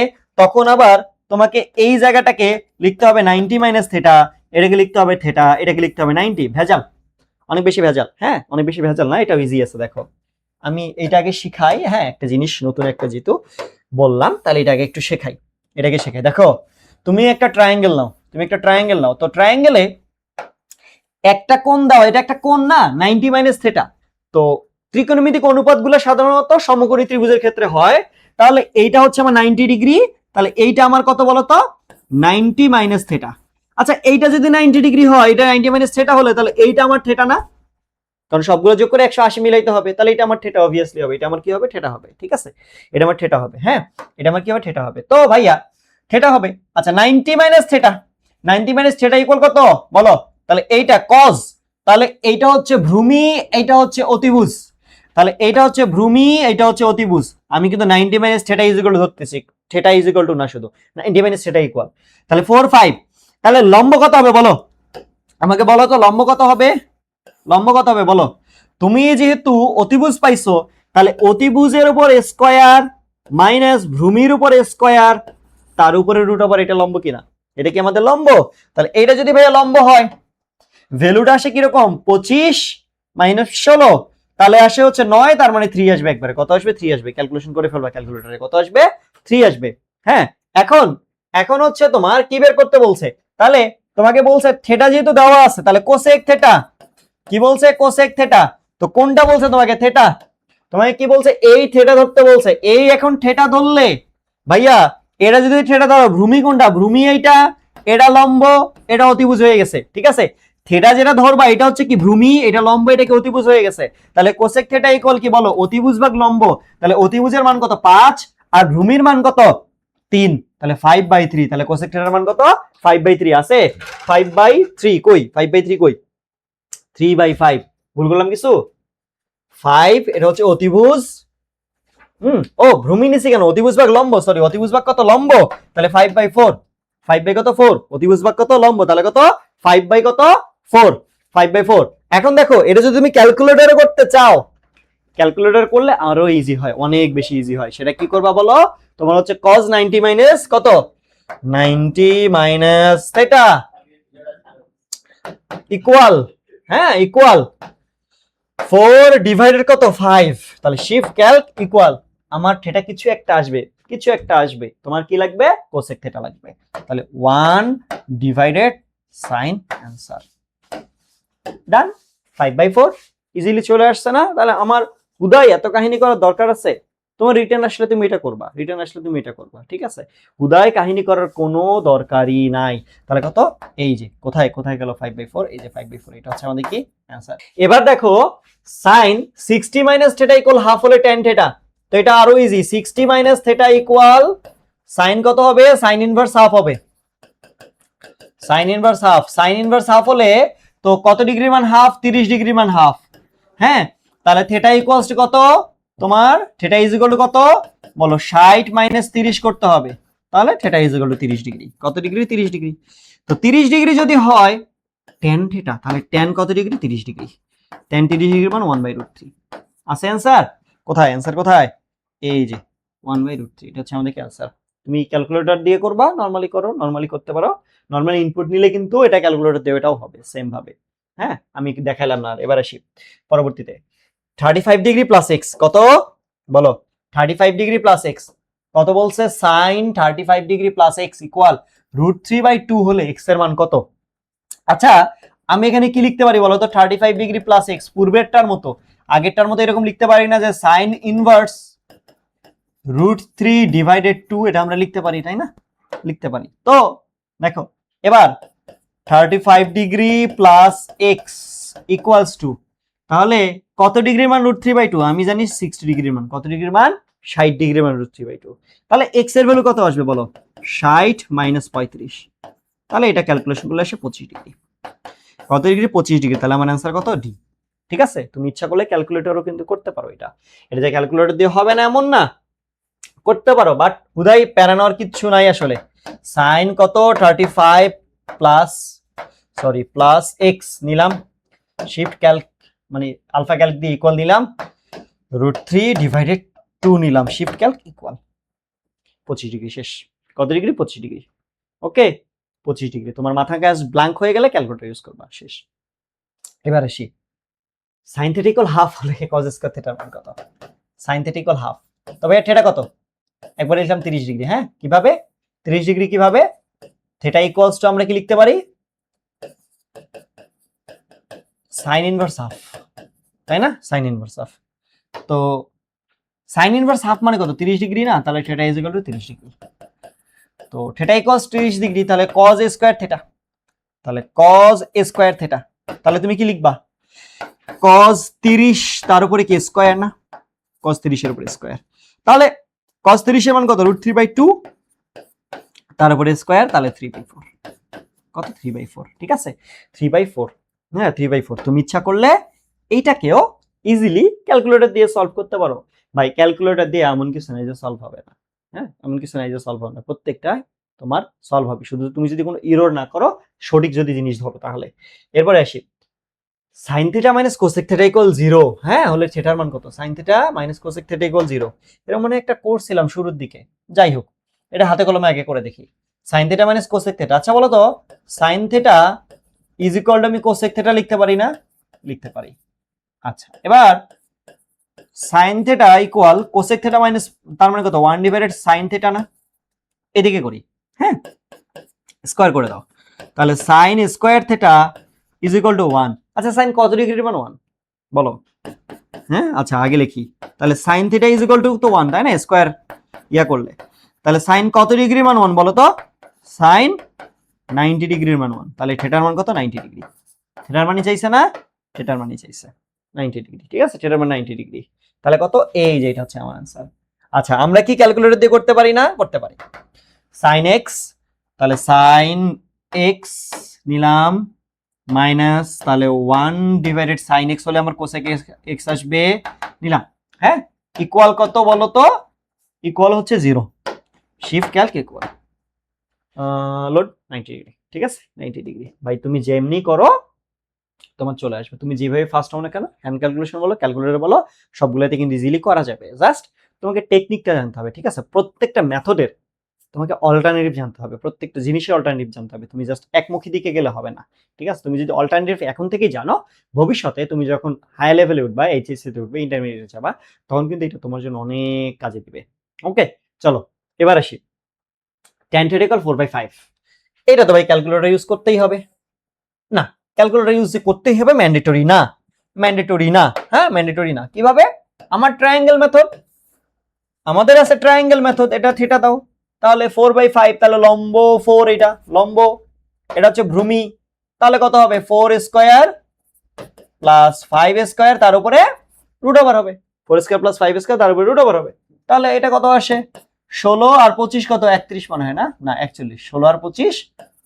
তখন আবার তোমাকে এই জায়গাটাকে লিখতে হবে 90 মাইনাস থেটা, এটাকে লিখতে হবে থেটা, এটাকে লিখতে হবে 90। ভেজাল, অনেক বেশি ভেজাল, হ্যাঁ অনেক বেশি ভেজাল না, এটা ইজি আছে। দেখো আমি এটাকে শিখাই, হ্যাঁ একটা জিনিস নতুন একটা যেহেতু বললাম, তাহলে এটাকে একটু শেখাই, এটাকে শেখাই। দেখো তুমি একটা ট্রায়াঙ্গেল নাও, তো ট্রায়াঙ্গেলে একটা কোণ দাও, এটা একটা কোণ না, 90 মাইনাস থেটা। তো ত্রিকোণমিতিক অনুপাতগুলো সাধারণত সমকোণী ত্রিভুজের ক্ষেত্রে হয়। তাহলে এইটা হচ্ছে আমার 90 ডিগ্রি, তাহলে এইটা আমার কত বলতো? 90 মাইনাস থেটা। আচ্ছা এইটা যদি 90 ডিগ্রি হয়, এটা 90 মাইনাস থেটা হলে তাহলে এইটা আমার থেটা না, কারণ সবগুলো যোগ করে 180 মিলাইতে হবে, তাহলে এটা আমার থেটা অবভিয়াসলি হবে, এটা আমার কি হবে? থেটা হবে, ঠিক আছে, এটা আমার থেটা হবে, হ্যাঁ এটা আমার কি হবে? থেটা হবে। তো ভাইয়া থেটা হবে। আচ্ছা 90 minus theta, 90 minus theta equal কত বলো? তাহলে এইটা কজ, তাহলে এইটা হচ্ছে ভূমি, এইটা হচ্ছে অতিভুজ, তাহলে এইটা হচ্ছে ভূমি, এইটা হচ্ছে অতিভুজ। আমি কিন্তু 90 minus theta is equal to ধরতেছি, থেটা ইজ ইকুয়াল টু না, শুধু 90 মাইনাস থেটা ইকুয়াল, তাহলে 4 5। তাহলে লম্ব কত হবে বলো? আমাকে বলো তো লম্ব কত হবে? লম্ব কত হবে বলো? তুমি যেহেতু অতিভুজ পাইছো, তাহলে অতিভুজের উপর স্কয়ার মাইনাস ভূমির উপর স্কয়ার, তার উপরে রুট ওভার, এটা লম্ব কিনা? এটা কি আমাদের লম্ব? তাহলে এটা যদি ভাইয়া লম্ব হয়, ভ্যালুটা আসে কিরকম? 25 মাইনাস 16, তাহলে আসে হচ্ছে 9, তার মানে 3 আসবে একবারে। কত আসবে? 3 আসবে। ক্যালকুলেশন করে ফেলবা ক্যালকুলেটরে, কত আসবে? 3 আসবে। হ্যাঁ এখন হচ্ছে তোমার কি বের করতে বলছে? তাহলে তোমাকে বলছে থেটা যেহেতু দেওয়া আছে, তাহলে কোসেক থেটা, কি বলছে? Cosec theta. তো কোনটা বলছে তোমাকে? থেটা। তোমাকে কি বলছে? এই থেটা ধরতে বলছে। এই এখন থেটা ধরলে ভাইয়া, এটা যদি থেটা ধরো, ভূমি কোনটা? ভূমি এইটা, এটা লম্ব, এটা অতিভুজ হয়ে গেছে, ঠিক আছে। থেটা যেটা ধরবা এটা হচ্ছে কি? ভূমি, এটা লম্ব, এটা কি অতিভুজ হয়ে গেছে। তাহলে কোসেক থেটা ইকুয়াল কি বলো? অতিভুজ ভাগ লম্ব। তাহলে অতিভুজের মান কত? 5, আর ভূমির মান কত? 3, তাহলে 5/3। তাহলে কোসেক থেটার মান কত? 5/3 আছে। 5/3 কই? 5/3 কই? 3/5। ভুল করলাম কিছু? 5 এটা হচ্ছে অতিভুজ, ও ভূমি নিছি কেন? অতিভুজ ভাগ লম্ব, সরি অতিভুজ ভাগ কত? লম্ব। তাহলে 5/4, 5 বাই কত? 4, অতিভুজ ভাগ কত? লম্ব, তাহলে কত? 5 বাই কত? 4, 5/4। এখন দেখো এটা যদি তুমি ক্যালকুলেটরে করতে চাও, ক্যালকুলেটর করলে আরো ইজি হয়, অনেক বেশি ইজি হয়। সেটা কি করবা বলো? তোমার হচ্ছে cos 90 মাইনাস কত? 90 মাইনাস থেটা ইকুয়াল, হ্যাঁ ইকুয়াল 4 ডিভাইডেড কত? 5। তাহলে শিফট ক্যালক ইকুয়াল, আমার থেটা কিছু একটা আসবে, তোমার কি লাগবে? কোসেক থেটা লাগবে। তাহলে 1 ডিভাইডেড সাইন অ্যান্সার, ডান। 5/4 ইজিলি চলে আসছে না? তাহলে আমার হুদাই এত কাহিনী করার দরকার আছে? তোমার রিটার্ন আসলে তুমি এটা করবা, ঠিক আছে। হুদাই কাহিনী করার কোনো দরকারই নাই। তাহলে কত? এই যে কোথায় গেল 5/4? এই যে 5/4, এটা হচ্ছে আমাদের কি অ্যান্সার। এবার দেখো sin 60 minus theta equal half হলে tan থেটা, তো এটা আরো easy. 60 minus theta equal sin কত হবে? sin ইনভার্স হাফ হবে। Sign inverse half, sign inverse half হলে তো কত ডিগ্রি মান হাফ, 30 ডিগ্রি মান হাফ। হ্যাঁ, তাহলে থিটা ইকুয়ালস টু কত তোমার, থিটা ইজ ইকুয়াল টু কত বলো, 60 মাইনাস 30 করতে হবে। তাহলে theta is equal two 30 degree. কত ডিগ্রি? 30 ডিগ্রি। তো 30 ডিগ্রি যদি হয় tan থিটা, তাহলে tan কত ডিগ্রি? 30 ডিগ্রি। tan 30 ডিগ্রি মান 1/√3। আছে অ্যান্সার? কোথায় অ্যান্সার কোথায়? এই যে 1/√3, এটা হচ্ছে আমাদের অ্যান্সার। তুমি ক্যালকুলেটর দিয়ে করবা, নরমালি করো, নরমালি করতে পারো। নরমালি ইনপুট নিলে কিন্তু এটা ক্যালকুলেটর দিয়ে এটাও হবে সেম ভাবে। হ্যাঁ, আমি দেখাইলাম না, এবার আসি পরবর্তীতে। 35 ডিগ্রি প্লাস এক্স কত বলো, 35 ডিগ্রি প্লাস এক্স কত বলছে, sine 35 degree plus x equal √3/2 হলে এক্স এর মান কত? আচ্ছা, আমি এখানে কি লিখতে পারি বলো তো, 35 ডিগ্রি প্লাস এক্স পূর্বেরটার মতো, আগেরটার মতো এরকম লিখতে পারি না যে সাইন ইনভার্স √3/2, এটা আমরা লিখতে পারি, তাই না? লিখতে পারি। তো দেখো এবার 35 degree plus x equals to, তাহলে কত ডিগ্রির মান √3/2? আমি জানি 60 ডিগ্রির মান। কত ডিগ্রির মান? 60 ডিগ্রির মান √3/2। তাহলে এক্স এর ভ্যালু কত আসবে বলো, 60 মাইনাস 35। তাহলে এটা ক্যালকুলেশন করলে আসে 25 ডিগ্রি। কত ডিগ্রি? 25 ডিগ্রি। তাহলে আমার অ্যান্সার কত? ডি। ঠিক আছে, তুমি ইচ্ছা করলে ক্যালকুলেটরও কিন্তু করতে পারো। এটা যে ক্যালকুলেটর দিয়ে হবে না এমন না, করতে পারো, বাট হুদাই প্যারা নেওয়ার কিচ্ছু নাই আসলে। সাইন কত 35 প্লাস এক্স নিলাম, শিফট ক্যালক মানে আলফা ক্যালক দিয়ে ইকুয়াল নিলাম, √3/2 নিলাম, শিফট ক্যালক ইকুয়াল 25 ডিগ্রি। শেষ। কত ডিগ্রি? 25 ডিগ্রি। ওকে, 25 ডিগ্রি। তোমার মাথা গ্যাস ব্ল্যাঙ্ক হয়ে গেলে ক্যালকুলেটর ইউজ করবা। শেষ। এবার আসি, সাইন থিটা ইকুয়াল হাফ হলে কজ স্কয়ার থিটার মান কত? সাইন থিটা ইকুয়াল হাফ, তবে থিটা কত? একবার লিখলাম 30 ডিগ্রি। হ্যাঁ, কিভাবে 30 ডিগ্রি? কিভাবে? থিটা ইকুয়ালস টু আমরা কি লিখতে পারি, সাইন ইনভার্স হাফ, তাই না? Sign inverse half. তো সাইন ইনভার্স হাফ মানে কত? 30 ডিগ্রি না? তাহলে theta is equal two 30 degree. তো থিটা ইকুয়ালস 30 ডিগ্রি, তাহলে cos a স্কয়ার থিটা, তাহলে cos a স্কয়ার থিটা। তাহলে তুমি কি লিখবা, cos 30 তার উপরে কি স্কয়ার না, cos 30 এর উপরে স্কয়ার। তাহলে cos 30 এর মান কত? √3/2 তার উপরে স্কয়ার, তাহলে 3/4। কত? 3/4। ঠিক আছে, 3/4। হ্যাঁ, 3/4। তুমি ইচ্ছা করলে এইটাকেও ইজিলি ক্যালকুলেটর দিয়ে সলভ করতে পারো। ভাই ক্যালকুলেটর দিয়ে এমন কিছু নাই যে সলভ হবে না। হ্যাঁ, এমন কিছু নাই যে সলভ হবে না, প্রত্যেকটা তোমার সলভ হবে, শুধু তুমি যদি কোনো এরর না করো, সঠিক যদি জিনিস ধরো তাহলে। এরপরে আসি, sine theta minus cosec theta equal 0, হ্যাঁ, হলে থিটার মান কত? Sine theta minus cosec theta equal 0। এরকম মানে একটা কোর্স ছিলাম শুরুর দিকে, যাই হোক, এটা হাতে কলমে আগে করে দেখি। Sine theta minus cosec theta, আচ্ছা বলো তো, sine theta is equal two আমি কোসেক থিটা লিখতে পারি না? লিখতে পারি। আচ্ছা, এবার sine theta equal cosec theta minus, তার মানে কত? 1/sin থিটা না? এদিকে করি, হ্যাঁ, স্কয়ার করে দাও। তাহলে sine square theta is equal to 1। আচ্ছা, সাইন কত ডিগ্রির মান? 1 বলো। হ্যাঁ, আচ্ছা আগে লিখি, তাহলে sine theta is equal to 1, তাই না? স্কয়ার ইয়া করলে, তাহলে সাইন কত ডিগ্রির মান 1 বলো তো? সাইন 90 ডিগ্রির মান 1। তাহলে থিটার মান কত? 90 ডিগ্রি। থিটার মানই চাইছে না? থিটার মানই চাইছে 90 ডিগ্রি। ঠিক আছে, থিটার মান 90 ডিগ্রি। তাহলে কত? এই যে এটা হচ্ছে আমার आंसर। আচ্ছা, আমরা কি ক্যালকুলেটর দিয়ে করতে পারি না? করতে পারি। sin x, তাহলে sin x নিলাম মাইনাস, তাহলে 1/sin x হলে আমার cosec x আসবে, নিলাম। হ্যাঁ, ইকুয়াল কত বলো তো? ইকুয়াল হচ্ছে 0। Shift Calc equal load 90 degree. ঠিক আছে, 90 ডিগ্রি। ভাই তুমি যেমনি করো তোমার চলে আসবে, তুমি যেভাবে ফার্স্ট হও না কেন, হ্যান্ড ক্যালকুলেশন বলো, ক্যালকুলেটর বলো, সবগুলোতে কিন্তু ইজিলি করা যাবে। জাস্ট তোমাকে টেকনিকটা জানতে হবে। ঠিক আছে, প্রত্যেকটা মেথডের তোমাকে অল্টারনেটিভ জানতে হবে, প্রত্যেকটা জিনিসের অল্টারনেটিভ জানতে হবে। তুমি জাস্ট একমুখী দিকে গেলে হবে না। ঠিক আছে, তুমি যদি অল্টারনেটিভ এখন থেকেই জানো, ভবিষ্যতে তুমি যখন হাই লেভেলে উঠবা, এইচএসসি তে উঠবে, ইন্টারমিডিয়েটে যাবা, তখন কিন্তু এটা তোমার জন্য অনেক কাজে দিবে। ওকে, চলো এবার আসি, tan θ = 4/5। এটা তো ভাই ক্যালকুলেটর ইউজ করতেই হবে না? ক্যালকুলেটর ইউজ করতেই হবে ম্যান্ডেটরি না, ম্যান্ডেটরি না। হ্যাঁ, ম্যান্ডেটরি না। কিভাবে? আমার ট্রায়াঙ্গেল মেথড, আমাদের আছে ট্রায়াঙ্গেল মেথড। এটা থিটা দাও, তাহলে 4/5, তাহলে লম্ব 4, এটা লম্ব, এটা হচ্ছে ভূমি, তাহলে কত হবে? 4 স্কয়ার প্লাস 5 স্কয়ার তার উপরে রুট ওভার হবে, 4 স্কয়ার প্লাস 5 স্কয়ার তার উপরে রুট ওভার হবে। তাহলে এটা কত আসে? 16 আর 25 কত? 31 মনে হয় না? না 41। 16 আর 25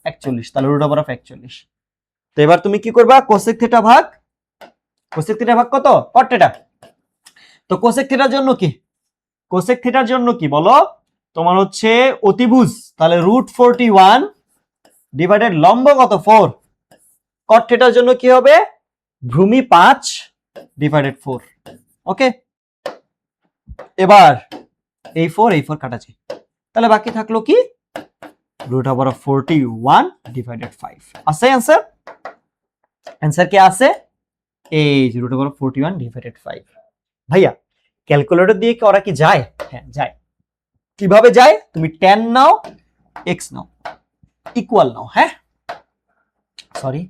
41, তাহলে রুট ওভার অফ 41। তো এবার তুমি কি করবা, কোসেক থিটা ভাগ কত, কট থিটা। তো কোসেক থিটার জন্য কি, কোসেক থিটার জন্য কি বলো, তোমার হচ্ছে অতিভুজ, তাহলে রুট 41 ডিভাইডেড লম্ব কত 4, কট থিটার জন্য কি হবে, ভূমি 5 ডিভাইডেড 4। ওকে, এবার এই 4 কাটা যায়, তাহলে বাকি থাকলো কি, রুট ওভার অফ 41 ডিভাইডেড 5। আছে অ্যান্সার, অ্যান্সার কি আছে, এই রুট ওভার অফ 41 ডিভাইডেড 5। ভাইয়া ক্যালকুলেটর দিয়ে কি ওরা কি যায়, হ্যাঁ যায়। কিভাবে যায়, তুমি tan নাও, x নাও, ইকুয়াল নাও, হ্যাঁ সরি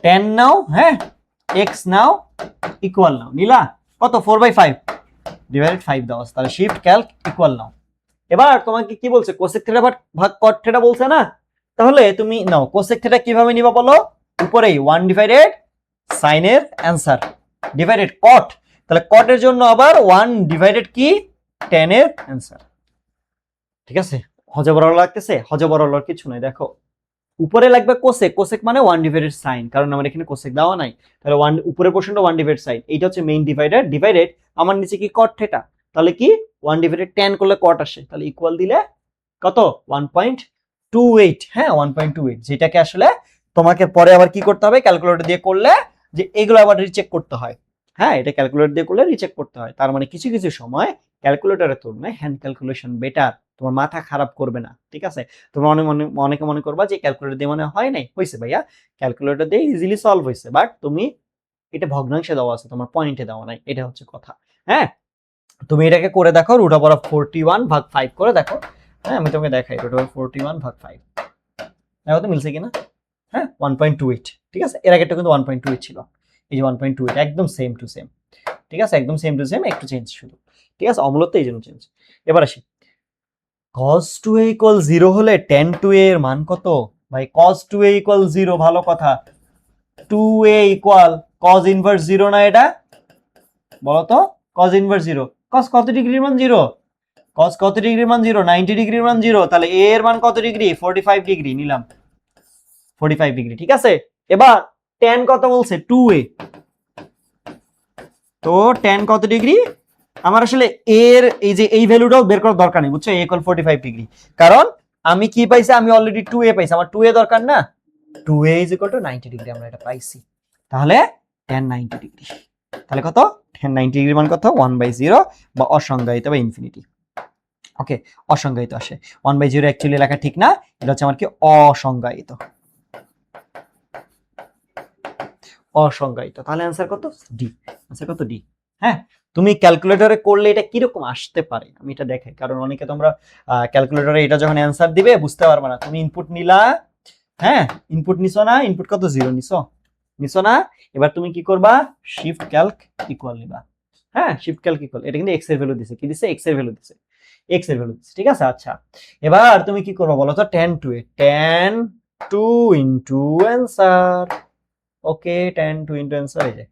tan নাও, হ্যাঁ x নাও, ইকুয়াল নাও, নিলা কত 4/5 ডিভাইডেড 5 দাও, তাহলে শিফট ক্যালক ইকুয়াল নাও। এবার তোমাকে কি বলছে, কোসেক থিটা ভাগ কট থিটা বলছে না, তাহলে তুমি নাও কোসেক থিটা কিভাবে নিবা বলো, উপরেই 1 ডিভাইডেড সাইনের অ্যান্সার ডিভাইডেড কট, তাহলে কটের জন্য আবার 1 ডিভাইডেড কি tan এর অ্যান্সার। ঠিক আছে, হজবরল লাগতেছে, হজবরল কিছু নাই, দেখো উপরে লাগবে কোসেক, কোসেক মানে 1 ডিভাইডেড সাইন, কারণ আমার এখানে কোসেক দেওয়া নাই, তাহলে 1 উপরের পোরশনটা 1 ডিভাইডেড সাইন, এইটা হচ্ছে মেইন ডিভাইডার ডিভাইডেড আমার নিচে কি কট থিটা, তাহলে কি 1 ডিভাইডেড tan করলে কট আসে, তাহলে ইকুয়াল দিলে কত 1.28, হ্যাঁ 1.28, যেটাকে আসলে তোমাকে পরে আবার কি করতে হবে, ক্যালকুলেটর দিয়ে করলে যে এগুলো আবার রিচেক করতে হয়, হ্যাঁ এটা ক্যালকুলেটর দিয়ে করলে রিচেক করতে হয়, তার মানে কিছু কিছু সময় ক্যালকুলেটরের তুলনায় হ্যান্ড ক্যালকুলেশন বেটার, তোমার মাথা খারাপ করবে না। ঠিক আছে, তোমরা অনেকে মনে করবা যে ক্যালকুলেটর দিয়ে মনে হয় নাই, হয়েছে ভাইয়া ক্যালকুলেটর দিয়ে ইজিলি সলভ হয়েছে, বাট তুমি এটা ভগ্নাংশে দেওয়া আছে, তোমার পয়েন্টে দেওয়া নাই, এটা হচ্ছে কথা। হ্যাঁ তুমি এটাকে করে দেখো, রুট ওভার অফ 41 ভাগ 5 করে দেখো, হ্যাঁ আমি তোমাকে দেখাই, রুট ওভার 41 ভাগ 5 দেখো তো মিলছে কিনা, হ্যাঁ 1.28। ঠিক আছে, এর আগেরটা কিন্তু 1.28 ছিল, এই যে 1.28 একদম সেম টু সেম। ঠিক আছে, একদম সেম টু সেম, একটু চেঞ্জ শুধু। ঠিক আছে, অমূলত এই জন্য চেঞ্জ। এবার আসি, cos 2a ইকুয়াল 0 হলে tan 2a এর মান কত, ভাই cos 2a ইকুয়াল 0, ভালো কথা, 2a ইকুয়াল cos ইনভার্স 0 না, এটা বলো তো, cos ইনভার্স 0, cos কত ডিগ্রির মান 0, cos কত ডিগ্রির মান 0, 90 ডিগ্রির মান 0, তাহলে a এর মান কত ডিগ্রি, 45 ডিগ্রি নিলাম, 45 ডিগ্রি। ঠিক আছে, এবার tan কত বলছে 2a, তো tan কত ডিগ্রি, আমার আসলে এর এই যে এই ভ্যালুটাও বের করার দরকার নেই, বুঝছো, a ইকুয়াল 45 ডিগ্রি, কারণ আমি কি পাইছি, আমি অলরেডি 2a পাইছি, আমার 2a দরকার না, 2a is equal two 90 degree আমরা এটা পাইছি, তাহলে tan 90 ডিগ্রি, তাহলে কত tan 90 ডিগ্রি মান কত 1/0 বা অসংজ্ঞায়িত বা ইনফিনিটি। ওকে, অসংজ্ঞায়িত আসে, 1/0 অ্যাকচুয়ালি লেখা ঠিক না, এটা হচ্ছে আমার কি অসংজ্ঞায়িত, অসংজ্ঞায়িত, তাহলে অ্যান্সার কত ডি, অ্যান্সার কত ডি। হ্যাঁ তুমি ক্যালকুলেটরে করলে এটা কিরকম আসতে পারে আমি এটা দেখাই, কারণ অনেকে তোমরা ক্যালকুলেটরে এটা যখন অ্যান্সার দিবে বুঝতে পারবে না, তুমি ইনপুট নিলা, হ্যাঁ ইনপুট নিছো না, ইনপুট কত 0 নিছো না, এবার তুমি কি করবা, শিফট ক্যালক ইকুয়াল নিবা, হ্যাঁ শিফট ক্যালক ইকুয়াল, এটা কিন্তু এক্স এর ভ্যালু দিছে, কি দিছে এক্স এর ভ্যালু দিছে, এক্স এর ভ্যালু দিছে। ঠিক আছে, আচ্ছা এবার তুমি কি করবা বলো তো, tan 2a, tan 2 into answer, okay tan 2 into answer, এই যে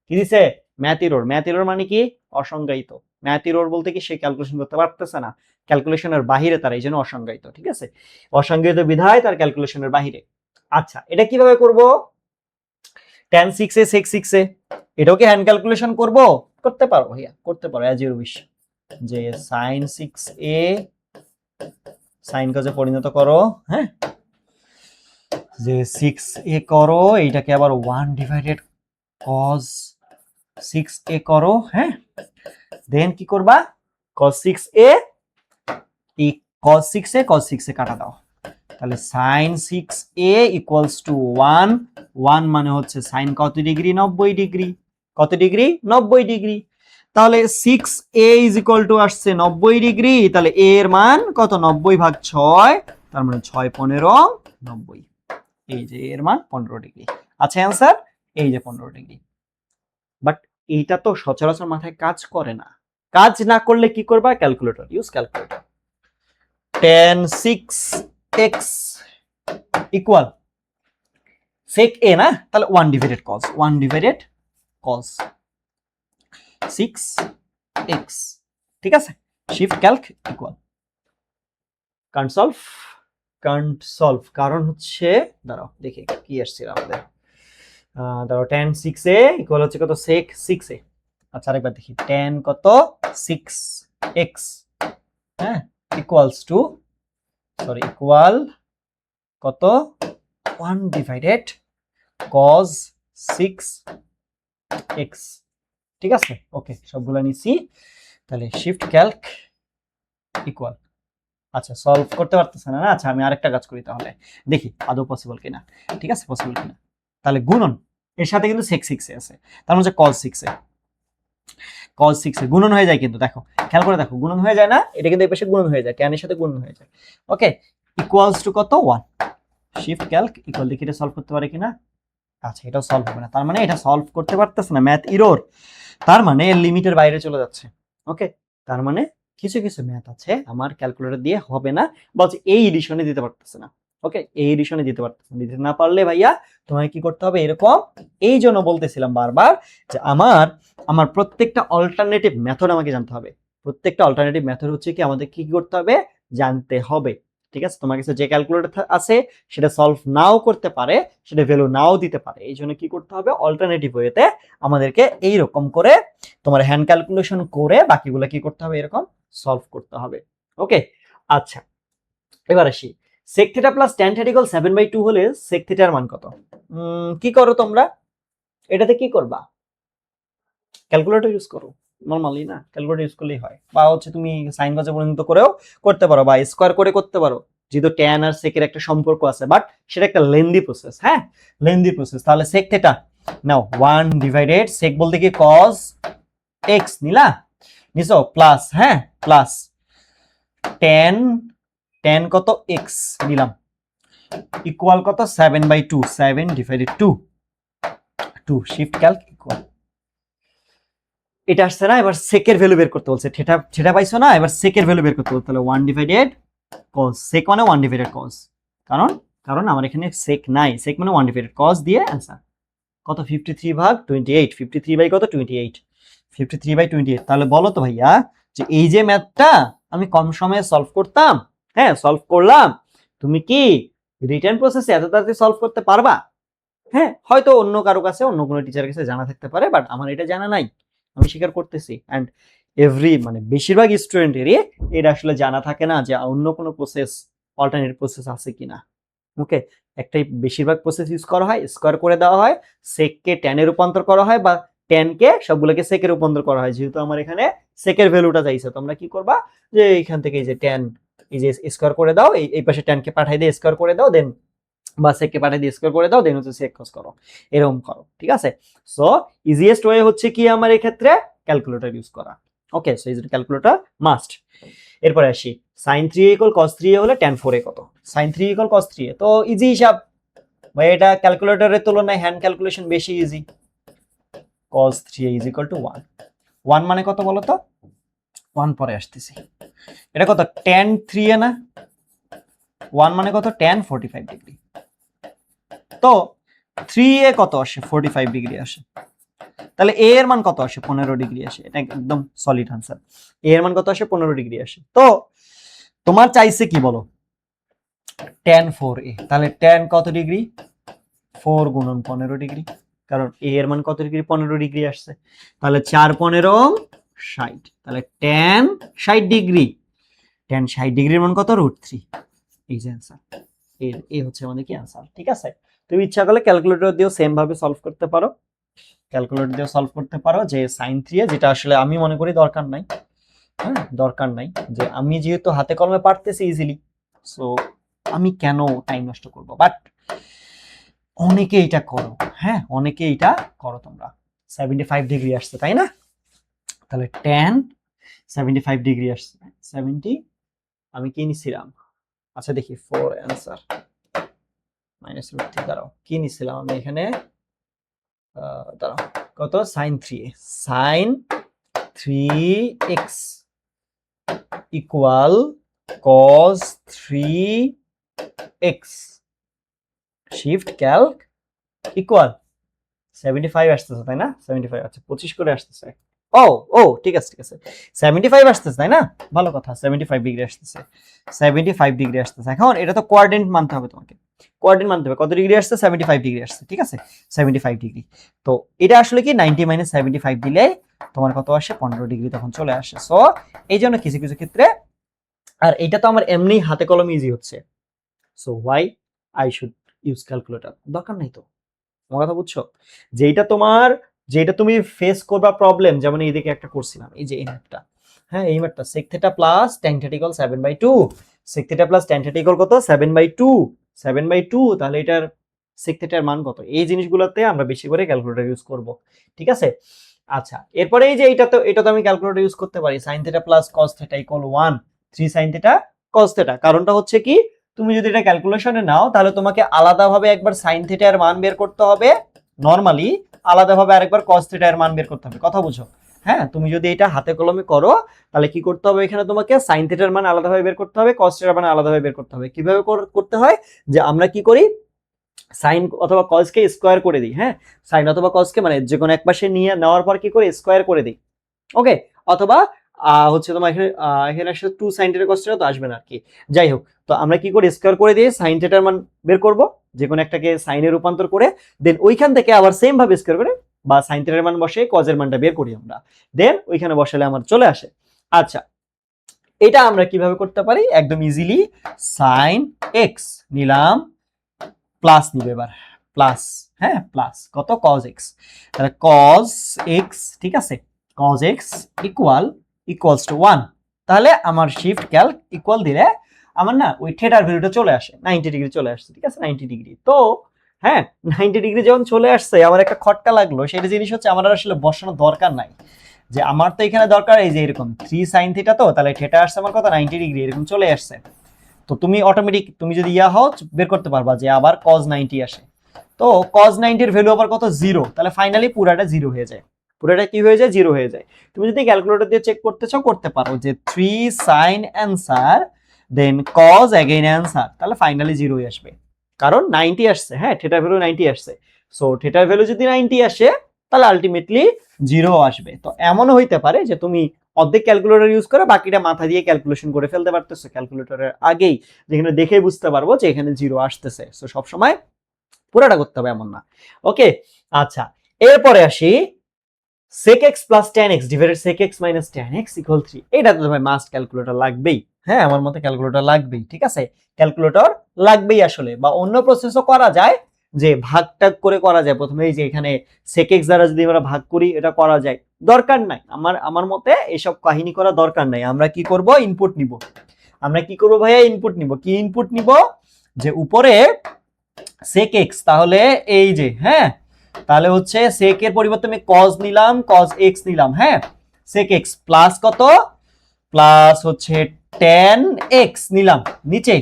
কি দিছে ম্যাথ এরর, ম্যাথ এরর মানে কি অসংজ্ঞায়িত, ম্যাথ এরর বলতে কি সে ক্যালকুলেশন করতে পারতেছে না, ক্যালকুলেশনের বাহিরে তার, এই জন্য অসংজ্ঞায়িত। ঠিক আছে, অসংজ্ঞায়িত বিধায় তার ক্যালকুলেশনের বাহিরে। আচ্ছা এটা কিভাবে করব, tan 6a sec 6a, এটাও কি হ্যান্ড ক্যালকুলেশন করব, করতে পারো ভাইয়া, করতে পারো অ্যাজ ইউর উইশ, যে sin 6a sin cos এ পরিণত করো, হ্যাঁ যে 6a করো, এইটাকে আবার 1 ডিভাইডেড cos 6a করো, হ্যাঁ দেন কি করবা, cos 6a এই cos 6a cos 6a কাটা দাও, তাহলে sin 6a ইকুয়ালস টু 1, 1 মানে হচ্ছে sin কত ডিগ্রি 90 ডিগ্রি, কত ডিগ্রি 90 ডিগ্রি, তাহলে 6a ইজ ইকুয়াল টু আসছে 90 ডিগ্রি, তাহলে a এর মান কত 90 ভাগ 6, তার মানে 6 15 90, এই যে এর মান 15 ডিগ্রি। আচ্ছা অ্যান্সার এই যে 15 ডিগ্রি, বাট এইটা তো সচরাচর মাথায় কাজ করে না, কাজ না করলে কি করবা, calculator use calculator, tan 6x equal sec a না, তাহলে 1 divided cos, 1 divided cos 6x, ঠিক আছে, shift Calc equal, Kant solve, কারণ হচ্ছে দাঁড়াও দেখি কি আসছিল আমাদের, দাঁড়াও tan 6a ইকুয়াল হচ্ছে কত sec 6a। আচ্ছা আরেকবার দেখি tan কত 6x, হ্যাঁ, ইকুয়ালস টু ইকুয়াল কত 1 ডিভাইডেড cos 6x। ঠিক আছে, ওকে সবগুলা নিছি। তাহলে শিফট ক্যালক ইকুয়াল, আচ্ছা সলভ করতে পারতেছে না, আচ্ছা আমি আরেকটা কাজ করি, তাহলে দেখি আদৌ পসিবল কিনা। ঠিক আছে, পসিবল কিনা। তাহলে গুণন, এর সাথে কিন্তু sec 6 আছে, তার মানে cos 6 cos 6 গুণন হয়ে যায়, কিন্তু দেখো খেয়াল করে দেখো গুণন হয়ে যায় না, এটা কিন্তু এই পাশে গুণন হয়ে যায়, tan এর সাথে গুণন হয়ে যায়। ওকে, ইকুয়ালস টু কত 1, শিফট ক্যালক ইকুয়াল, দেখি এটা সলভ করতে পারে কিনা। আচ্ছা এটাও সলভ হবে না, তার মানে এটা সলভ করতে পারতেছে না, ম্যাথ এরর, তার মানে এর লিমিটের বাইরে চলে যাচ্ছে। ওকে, তার মানে কিছু কিছু ম্যাথ আছে আমার ক্যালকুলেটর দিয়ে হবে না, বলছে এই এডিশনে দিতে পারতেছে না। ওকে, এই এডিশনে দিতে পারতেছে না, দিতে না পারলে ভাইয়া তোমাকে কি করতে হবে এরকম। এই জন্য বলতেছিলাম বারবার যে আমার আমার প্রত্যেকটা অল্টারনেটিভ মেথড আমাকে জানতে হবে, প্রত্যেকটা অল্টারনেটিভ মেথড হচ্ছে কি আমাদের কি করতে হবে, জানতে হবে। ঠিক আছে, তোমার কাছে যে ক্যালকুলেটর আছে সেটা সলভ নাও করতে পারে, সেটা ভ্যালু নাও দিতে পারে, এই জন্য কি করতে হবে অল্টারনেটিভ ওয়েতে আমাদেরকে এইরকম করে তোমার হ্যান্ড ক্যালকুলেশন করে বাকিগুলো কি করতে হবে এরকম সলভ করতে হবে। ওকে, আচ্ছা এবার আসি sec theta plus tan theta equal 7/2 হলে sec থিটার মান কত। কি করো তোমরা, এটাতে কি করবা, ক্যালকুলেটর ইউজ করো, নরমালি না ক্যালকুলেটর ইউজ করলেই হয়, বা হচ্ছে তুমি সাইন কজে পরিণত করেও করতে পারো, বা স্কয়ার করে করতে পারো, যেহেতু tan আর sec এর একটা সম্পর্ক আছে, বাট সেটা একটা লেন্দি প্রসেস। হ্যাঁ, লেন্দি প্রসেস। তাহলে sec থিটা নাও 1 ডিভাইডেড sec বলতে কি cos x নিলা, নিছো প্লাস, হ্যাঁ প্লাস tan tan কত x নিলাম, ইকুয়াল কত 7/2, 7 ডিভাইডেড 2, 2 শিফট ক্যালক ইকুয়াল, এটা আসছে না, এবার সেকের ভ্যালু বের করতে বলছে, থিটা থিটা পাইছো না, এবার সেকের ভ্যালু বের করতে বলতে, তাহলে 1 ডিভাইডেড cos, sec মানে 1 ডিভাইডেড cos, কারণ কারণ আমার এখানে sec নাই, sec মানে 1 ডিভাইডেড cos দিয়ে आंसर কত 53 ভাগ 28, 53 বাই কত 28, 53/28। তাহলে বলো তো ভাইয়া যে এই যে ম্যাথটা আমি কম সময়ে সলভ করতাম, হ্যাঁ সলভ করলাম, তুমি কি রিটেন প্রসেসে এত তাড়াতাড়ি সলভ করতে পারবা? হ্যাঁ, হয়তো অন্য কারো কাছে অন্য কোনো টিচারের কাছে জানা থাকতে পারে, বাট আমার এটা জানা নাই, আমি স্বীকার করতেছি। অ্যান্ড এভরি মানে বেশিরভাগ স্টুডেন্টেরই এটা আসলে জানা থাকে না যে অন্য কোনো প্রসেস, অল্টারনেটিভ প্রসেস আছে কিনা। ওকে, একটাই বেশিরভাগ প্রসেস ইউজ করা হয়, স্কোয়ার করে দেওয়া হয়, সেককে ট্যানে রূপান্তর করা হয়, বা ট্যানকে সবগুলোকে সেকে রূপান্তর করা হয়। যেহেতু আমার এখানে সেকের ভ্যালুটা চাইছে, তোমরা কি করবা যে এইখান থেকে এই যে ট্যান, এই যে স্কোয়ার করে দাও, এই পাশে ট্যানকে পাঠাই দিয়ে স্কোয়ার করে দাও, দেন বা সেককে পাঠিয়ে দিয়ে স্কোয়ার করে দাও, দেন হচ্ছে সেক কস করো, এরকম করো। ঠিক আছে, সো ইজিয়েস্ট ওয়ে হচ্ছে কি আমার এই ক্ষেত্রে ক্যালকুলেটর ইউজ করা। ওকে, সো ইজ ক্যালকুলেটর মাস্ট। এরপরে আসি sin 3a equal cos 3a হলে tan 4a কত। sin 3 ইকুয়াল cos 3a তো ইজি হিসাব ভাই, এটা ক্যালকুলেটরের তুলনায় হ্যান্ড ক্যালকুলেশন বেশি easy. cos 3a is equal to 1, 1 মানে কত বলো তো, 1 পরে আসতেছি, এটা কত tan 3a না, 1 মানে কত tan 45 ডিগ্রি, তো 3a কত আসে 45 ডিগ্রি আসে, তাহলে a এর মান কত আসে 15 ডিগ্রি আসে, এটা একদম সলিড আনসার, a এর মান কত আসে 15 ডিগ্রি আসে। তো তোমার চাইছে কি বলো tan 4a, তাহলে tan কত ডিগ্রি 4 গুণন 15 ডিগ্রি, কারণ a এর মান কত ডিগ্রি 15 ডিগ্রি আসছে, তাহলে 4 15 60, তাহলে tan 60 ডিগ্রি, tan 60 ডিগ্রির মান কত √3, এই যে आंसर, এই হচ্ছে আমাদের কি आंसर। ঠিক আছে, তুমি ইচ্ছা করলে ক্যালকুলেটর দিয়েও সেম ভাবে সলভ করতে পারো, ক্যালকুলেটর দিয়ে সলভ করতে পারো যে sin 3a, যেটা আসলে আমি মনে করি দরকার নাই, হ্যাঁ দরকার নাই, যে আমি যেহেতু হাতে কলমে পারতেছি ইজিলি, সো আমি কেন টাইম নষ্ট করব, বাট অনেকে এটা করো, হ্যাঁ অনেকে এটা করো তোমরা। 75 ডিগ্রি আসছে তাই না, তাহলে tan 75 ডিগ্রি আসছে, 70 আমি কি নিছিলাম, আচ্ছা দেখি 4 অ্যান্সার মাইনাস √3, দাঁড়াও কি নিছিলাম আমি এখানে, দাঁড়াও কত sin 3a, sin 3x equal cos 3x, shift Calc equal 75 আসতেছে তাই না, 75 আচ্ছা 25 করে আসতেছে। ও ও ঠিক আছে ঠিক আছে, 75 আসতেছে তাই না, ভালো কথা, 75 ডিগ্রি আসতেছে, 75 ডিগ্রি আসতেছে। এখন এটা তো কোঅর্ডিনেট মানতে হবে তোমাকে, কোঅর্ডিনেট মানতে হবে, কত ডিগ্রি আসছে, 75 ডিগ্রি আসছে, ঠিক আছে 75 ডিগ্রি। তো এটা আসলে কি 90 মাইনাস 75 দিলে তোমার কত আসে, 15 ডিগ্রি তখন চলে আসে। সো এই জন্য কিছু কিছু ক্ষেত্রে, আর এটা তো আমার এমনি হাতে কলমে ইজি হচ্ছে, so why I should use calculator, দরকার নাই তো, তোমার কথা বুঝছো, যেটা তোমার, যেটা তুমি ফেস করবা প্রবলেম, যেমন এইদিকে একটা করছিলাম, এই যে এই ম্যাথটা, হ্যাঁ এই ম্যাথটা sec theta plus tan theta equal 7/2, sec theta plus tan theta equal কত 7/2, 7/2, তাহলে এটার sec থিটার মান কত, এই জিনিসগুলোতে আমরা বেশি করে ক্যালকুলেটর ইউজ করব, ঠিক আছে। আচ্ছা এরপরে এই যে এটা তো আমি ক্যালকুলেটর ইউজ করতে পারি, sin theta plus cos theta equal 1, 3 sin theta cos theta, কারণটা হচ্ছে কি, তুমি যদি এটা ক্যালকুলেশনে নাও তাহলে তোমাকে আলাদাভাবে একবার sin থিটা এর মান বের করতে হবে, নরমালি আলাদাভাবে আরেকবার cos থিটা এর মান বের করতে হবে, কথা বুঝো। হ্যাঁ তুমি যদি এটা হাতে কলমে করো তাহলে কি করতে হবে, এখানে তোমাকে sin থিটার মান আলাদাভাবে বের করতে হবে, cos থিটার মান আলাদাভাবে বের করতে হবে। কিভাবে করতে হয়, যে আমরা কি করি, সাইন অথবা কজ কে স্কোয়ার করে দিই, হ্যাঁ সাইন অথবা কজ কে মানে যে কোনো এক পাশে নিয়ে নেওয়ার পর কি করে স্কোয়ার করে দিই, ওকে, অথবা হচ্ছে তোমার এখানে এখানে আসলে 2 sin থিটা cos থিটা তো আসবে না আর কি, যাই হোক, তো আমরা কি করি স্কোয়ার করে দিয়ে sin থিটার মান বের করব, যে কোনো একটাকে সাইনে রূপান্তর করে, দেন ওইখান থেকে আবার সেম ভাবে স্কোয়ার করে বা sin থিটার মান বসে cos এর মানটা বের করি আমরা, দেন ওইখানে বসালে আমার চলে আসে। আচ্ছা এটা আমরা কিভাবে করতে পারি, একদম ইজিলি, sin x নিলাম, প্লাস নিবে এবার, প্লাস, হ্যাঁ প্লাস কত cos x, তাহলে cos x, ঠিক আছে cos x ইকুয়ালস টু 1, তাহলে আমার শিফট ক্যালক ইকুয়াল দিলে আমার না ওই থিটার ভ্যালুটা চলে আসে, 90 ডিগ্রি চলে আসছে, ঠিক আছে 90 ডিগ্রি। তো হ্যাঁ 90 ডিগ্রি যখন চলে আসছে আমার একটা খটকা লাগলো, সেটা জিনিস হচ্ছে আমার আসলে বসানোর দরকার নাই, যে আমার তো এখানে দরকার এই যে এরকম 3 sin থিটা, তো তাহলে থিটা আসছে আমার কত 90 ডিগ্রি এরকম চলে আসছে, তো তুমি অটোমেটিক তুমি যদি ইয়া হও বের করতে পারবা যে আবার cos 90 আসে, তো cos 90 এর ভ্যালু আবার কত 0, তাহলে ফাইনালি পুরাটা 0 হয়ে যায়, পুরাটা কি হয়ে যায় 0 হয়ে যায়। তুমি যদি ক্যালকুলেটর দিয়ে চেক করতে চাও করতে পারো যে 3 sin অ্যানসার দেন cos अगेन অ্যানসার, তাহলে ফাইনালি 0 আসবে, কারণ 90 আসছে, হ্যাঁ থিটার ভ্যালু 90 আসছে, সো থিটার ভ্যালু যদি 90 আসে তাহলে আলটিমেটলি 0 আসবে। তো এমনও হইতে পারে যে তুমি অর্ধেক ক্যালকুলেটর ইউজ করে বাকিটা মাথা দিয়ে ক্যালকুলেশন করে ফেলতে পারতেছো ক্যালকুলেটরের আগেই, যেখানে দেখেই বুঝতে পারবো যে এখানে 0 আসতেছে, সো সব সময় পুরোটা করতে হবে এমন না, ওকে। আচ্ছা এরপরে আসি sec x plus tan x divided sec x minus tan x equal 3, এটা তো ভাই মাস্ট ক্যালকুলেটর লাগবেই, হ্যাঁ আমার মতে ক্যালকুলেটর লাগবেই, ঠিক আছে ক্যালকুলেটর লাগবেই আসলে, বা অন্য প্রসেসও করা যায়, যে ভাগটাগ করে করা যায়, প্রথমে এই যে এখানে sec x দ্বারা যদি আমরা ভাগ করি এটা করা যায়, দরকার নাই, আমার মতে এসব কাহিনী করা দরকার নাই। আমরা কি করব, ইনপুট নিব, আমরা কি করব ভাইয়া, ইনপুট নিব, কি ইনপুট নিব, যে উপরে sec x, তাহলে এই যে হ্যাঁ, তাহলে হচ্ছে sec এর পরিবর্তে আমি cos নিলাম, cos x নিলাম, হ্যাঁ sec x প্লাস কত, প্লাস হচ্ছে tan x নিলাম, নিচে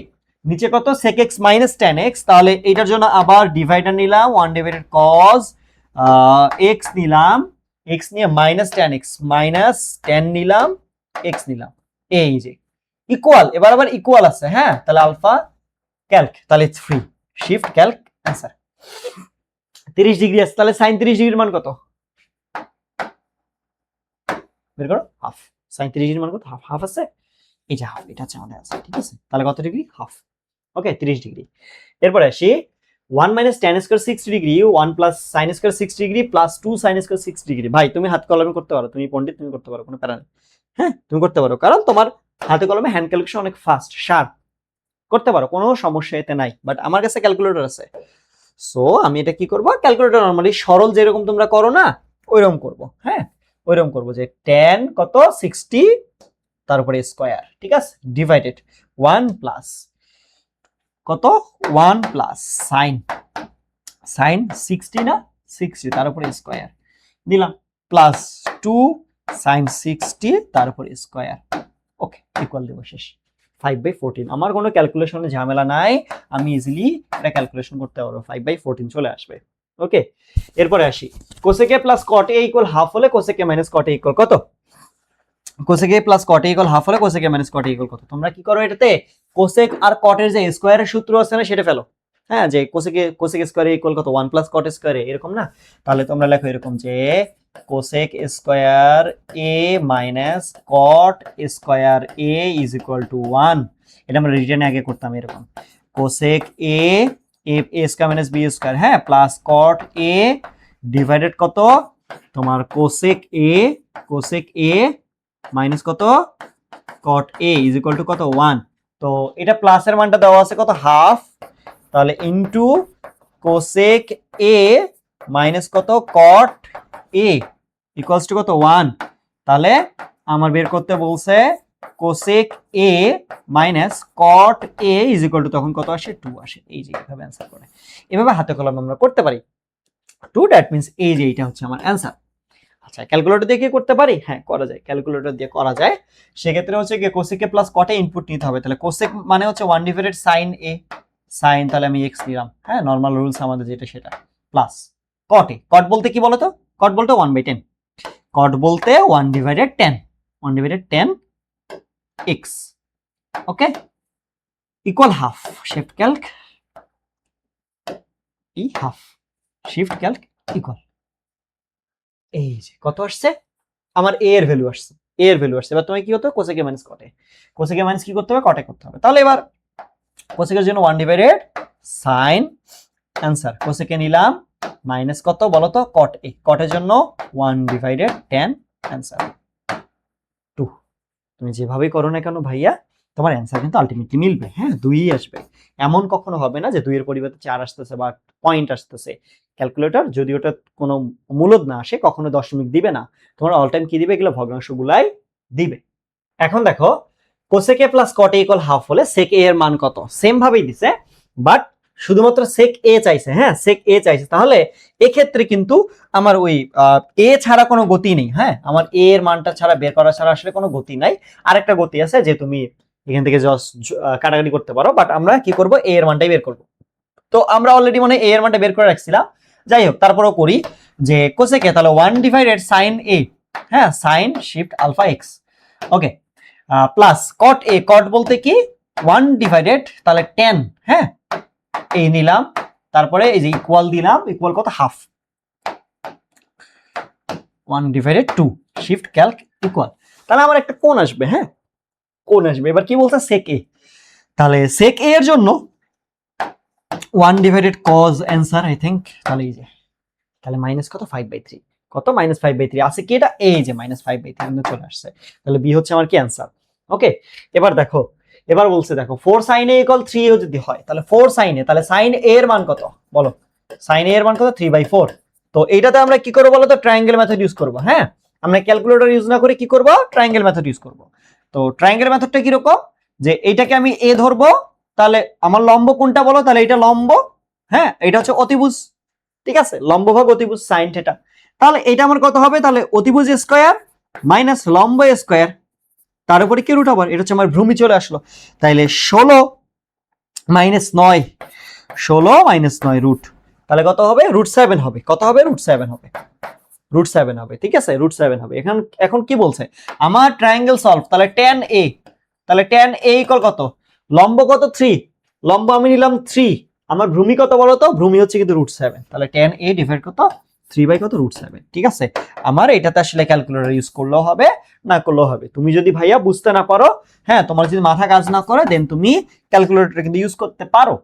নিচে কত sec x minus tan x, তাহলে এটার জন্য আবার ডিভাইডার নিলাম 1 ডিভাইডেড cos x নিলাম, x নিয়ে minus tan x minus tan নিলাম, x নিলাম, এই যে ইকুয়াল, এবার আবার ইকুয়াল আছে, হ্যাঁ তাহলে আলফা ক্যালক, তাহলে it's free, shift Calc answer 30 degree আছে, তাহলে sin 30 ডিগ্রির মান কত বের করো, হাফ, sin 30 ডিগ্রির মান কত, হাফ, হাফ আছে, এই যে হাফ, এটা হচ্ছে আমাদের আছে, ঠিক আছে তাহলে কত ডিগ্রি, হাফ, ওকে 30 ডিগ্রি। এরপরে আসি 1 minus tan square 60 degree, 1 plus sin square 60 degree plus 2 sin square 60 degree, ভাই তুমি হাত কলমে করতে পারো, তুমি পণ্ডিত তুমি করতে পারো, কোনো প্যারা নেই, হ্যাঁ তুমি করতে পারো, কারণ তোমার হাতে কলমে হ্যান্ড ক্যালকুলেশন অনেক ফাস্ট শার্প, করতে পারো কোনো সমস্যা এতে নাই, বাট আমার কাছে ক্যালকুলেটর আছে, সো আমি এটা কি করব, ক্যালকুলেটর নরমালি সরল যেরকম তোমরা করো না ওইরকম করব, হ্যাঁ ওইরকম করব, যে tan কত 60 তারপরে স্কয়ার, ঠিক আছে ডিভাইডেড 1 প্লাস কত 1 প্লাস sin, sin 60 না 60 তার উপরে স্কয়ার দিলাম, প্লাস 2 sin 60 তার উপরে স্কয়ার, ওকে ইকুয়াল দেব শেষ, 5/14, আমার কোনো ক্যালকুলেশনে ঝামেলা নাই, আমি ইজিলি এটা ক্যালকুলেশন করতে পারবো, 5/14 চলে আসবে, ওকে। এরপরে আসি cosec a plus cot a equal half হলে cosec a minus cot a equal কত, cosec a plus cot a equal half হলে cosec a minus cot a equal কত, তোমরা কি করো এটাতে cosec আর cot এর যে স্কয়ারের সূত্র আছে না সেটা ফেলো, হ্যাঁ যে cosec স্কয়ার ইকুয়াল কত 1 প্লাস cot স্কয়ার এরকম না, তাহলে তোমরা লেখো এরকম যে cosec square a minus cot square a is equal to 1। এটা আমরা রিটেনে আগে করতাম এরকম, cosec a square minus b square, হ্যাঁ, প্লাস কট এ ডিভাইডেড কত তোমার কোসেক এ মাইনাস কত cot a is equal to কত 1। তো এটা প্লাসের মানটা দেওয়া আছে কত হাফ, তাহলে ইনটু কোসেক এ মাইনাস কত কট এ ইকুয়ালস টু কত 1। তাহলে আমার বের করতে বলছে cosec a minus caught a is equal two তখন কত আসে 2 আসে। এই যে এইভাবে অ্যান্সার করে, এভাবে হাতে কলমে আমরা করতে পারি 2, দ্যাট মিন্স এই যে এইটা হচ্ছে আমার অ্যান্সার। আচ্ছা, ক্যালকুলেটর দিয়ে কি করতে পারি? হ্যাঁ, করা যায়, ক্যালকুলেটর দিয়ে করা যায়। সেক্ষেত্রে হচ্ছে কি কোসেকে প্লাস কটে ইনপুট নিতে হবে, তাহলে কোসেক মানে হচ্ছে 1 ডিভাইডেড সাইন এ, সাইন তাহলে আমি এক্স নিলাম, হ্যাঁ, নর্মাল রুলস আমাদের যেটা সেটা, প্লাস কটে, কট বলতে কি বলতো, কট বলতে 1/10, কট বলতে 1 ডিভাইডেড 10 এক্স, ওকে, ইকুয়াল হাফ, শিফট ক্যালক ই হাফ, শিফট ক্যালক ইকুয়াল, এই যে কত আসছে আমার এ এর ভ্যালু আসছে, এ এর ভ্যালু আসছে। এবার তুমি কি হতো কোসেকে মাইনাস কটে, কোসেকে মাইনাস কি করতে হবে কটে করতে হবে। তাহলে এবার কোসেকের জন্য 1 ডিভাইডেড সাইন অ্যান্সার, কোসেকে নিলাম মাইনাস কত বলো তো কট এ, কটের জন্য 1 ডিভাইডেড 10 অ্যান্সার 2। তুমি যেভাবেই করো না কেন ভাইয়া তোমার অ্যান্সার কিন্তু আলটিমেটলি মিলবে, হ্যাঁ, 2ই আসবে। এমন কখনো হবে না যে 2 এর পরিবর্তে 4 আসতেছে বা পয়েন্ট আসতেছে। ক্যালকুলেটর যদি ওটা কোনো মূলদ না আসে কখনো দশমিক দিবে না, তোমার অল টাইম কি দিবে, এগুলো ভগ্নাংশগুলাই দিবে। এখন দেখো কোসেকে প্লাস কটে ইকুয়াল হাফ হলে সেক এ এর মান কত, সেম ভাবেই দিছে, বাট শুধুমাত্র সেক এ চাইছে, হ্যাঁ, সেক এ চাইছে। তাহলে এক্ষেত্রে কিন্তু আমার ওই এ ছাড়া কোনো গতি নেই, হ্যাঁ, আমার এ এর মানটা ছাড়া বের করা ছাড়া আসলে কোনো গতি নাই। আরেকটা গতি আছে যে তুমি এখান থেকে জাস্ট কাটাকাটি করতে পারো, বাট আমরা কি করব, এ এর মানটাই বের করব। তো আমরা অলরেডি মানে এ এর মানটা বের করে রাখছিলাম, যাই হোক তারপরেও করি যে কোসেকে তাহলে 1 ডিভাইডেড সাইন এ, হ্যাঁ, সাইন শিফট আলফা এক্স, ওকে, প্লাস কট এ, কট বলতে কি 1 ডিভাইডেড তাহলে 10, হ্যাঁ, এই নিলাম, তারপরে এই যে ইকুয়াল দিলাম, ইকুয়াল কত half, 1 divided 2 shift Calc equal, তাহলে আমার একটা কোণ আসবে, হ্যাঁ, কোণ আসবে। এবার কি বলছে সেক এ, তাহলে সেক এ এর জন্য 1 divided cause answer I think, তাহলে এই যে তাহলে মাইনাস কত 5/3, কত মাইনাস 5/3 আছে কি এটা, এই যে মাইনাস 5/3 কিন্তু চলে আসছে, তাহলে বি হচ্ছে আমার কি অ্যান্সার, ওকে। এবার দেখো, এবার বলছে দেখো 4 sin a = 3 যদি হয় তাহলে 4 sin a, তাহলে sin a এর মান কত বলো, sin a এর মান কত 3/4। তো এইটাতে আমরা কি করব বলো তো, ট্রায়াঙ্গেল মেথড ইউজ করব, হ্যাঁ, আমরা ক্যালকুলেটর ইউজ না করে কি করব, ট্রায়াঙ্গেল মেথড ইউজ করব। তো ট্রায়াঙ্গেল মেথডটা কি রকম, যে এইটাকে আমি a ধরবো, তাহলে আমার লম্ব কোনটা বলো, তাহলে এটা লম্ব, হ্যাঁ, এটা হচ্ছে অতিভুজ, ঠিক আছে, লম্ব ভাগ অতিভুজ sin θ, তাহলে এটা আমার কত হবে, তাহলে অতিভুজ স্কয়ার মাইনাস লম্ব স্কয়ার, তার উপরে কি রুট আবার, এটা হচ্ছে আমার ভূমি চলে আসলো, তাইলে 16 মাইনাস 9, 16 মাইনাস 9 রুট, তাহলে কত হবে √7 হবে, কত হবে √7 হবে, √7 হবে, ঠিক আছে, √7 হবে। এখন কি বলছে আমার ট্রায়াঙ্গেল সলভ, তাহলে tan a, তাহলে tan a ইকুয়াল কত, লম্ব কত 3, লম্ব আমি নিলাম 3, আমার ভূমি কত বলো তো, ভূমি হচ্ছে কিন্তু √7, তাহলে tan a ডিভাইড কত 3 কত √7, ঠিক আছে। আমার এটাতে আসলে ক্যালকুলেটর ইউজ করলেও হবে না করলেও হবে, তুমি যদি ভাইয়া বুঝতে না পারো, হ্যাঁ, তোমার যদি মাথা কাজ না করে দেন তুমি ক্যালকুলেটর কিন্তু ইউজ করতে পারো,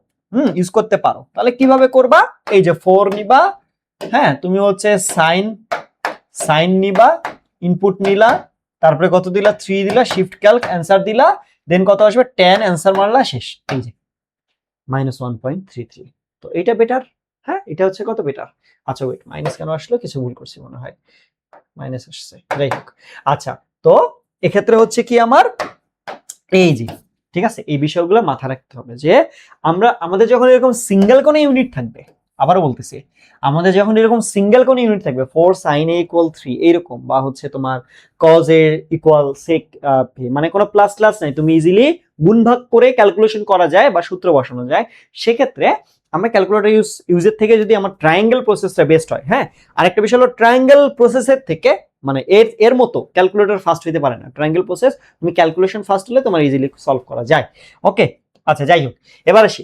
ইউজ করতে পারো। তাহলে কিভাবে করবা, এই যে 4 নিবা, হ্যাঁ, তুমি হচ্ছে সাইন নিবা, ইনপুট নিলা, তারপরে কত দিলা 3 দিলা, শিফট ক্যালক অ্যান্সার দিলা, দেন কত আসবে tan অ্যান্সার মারলা, শেষ, এই যে -1.33। তো এটা বেটার, হ্যাঁ, এটা হচ্ছে কত বেটার। আচ্ছা ওয়েট, মাইনাস কেন আসলো, কিছু ভুল করছি মনে হয়, মাইনাস আসছে, যাই হোক। আচ্ছা, তো এক্ষেত্রে হচ্ছে কি আমার এই যে, ঠিক আছে, এই বিষয়গুলো মাথায় রাখতে হবে যে আমাদের যখন এরকম সিঙ্গেল কোন ইউনিট থাকবে, আবারও বলতেছি, আমাদের যখন এরকম সিঙ্গেল কোন ইউনিট থাকবে 4 sin a = 3 এইরকম, বা হচ্ছে তোমার cos a = sec মানে কোনো প্লাস ক্লাস নাই, তুমি ইজিলি গুণ ভাগ করে ক্যালকুলেশন করা যায় বা সূত্র বসানো যায়, সেক্ষেত্রে আমরা ক্যালকুলেটর ইউজের থেকে যদি আমার ট্রায়াঙ্গেল প্রসেসটা বেস্ট হয়, হ্যাঁ। আরেকটা বিষয় হলো ট্রায়াঙ্গেল প্রসেসের থেকে মানে এর মতো ক্যালকুলেটর ফাস্ট হইতে পারে না, ট্রায়াঙ্গেল প্রসেস তুমি ক্যালকুলেশন ফাস্ট হলে তোমার ইজিলি সলভ করা যায়, ওকে। আচ্ছা যাই হোক, এবার আসি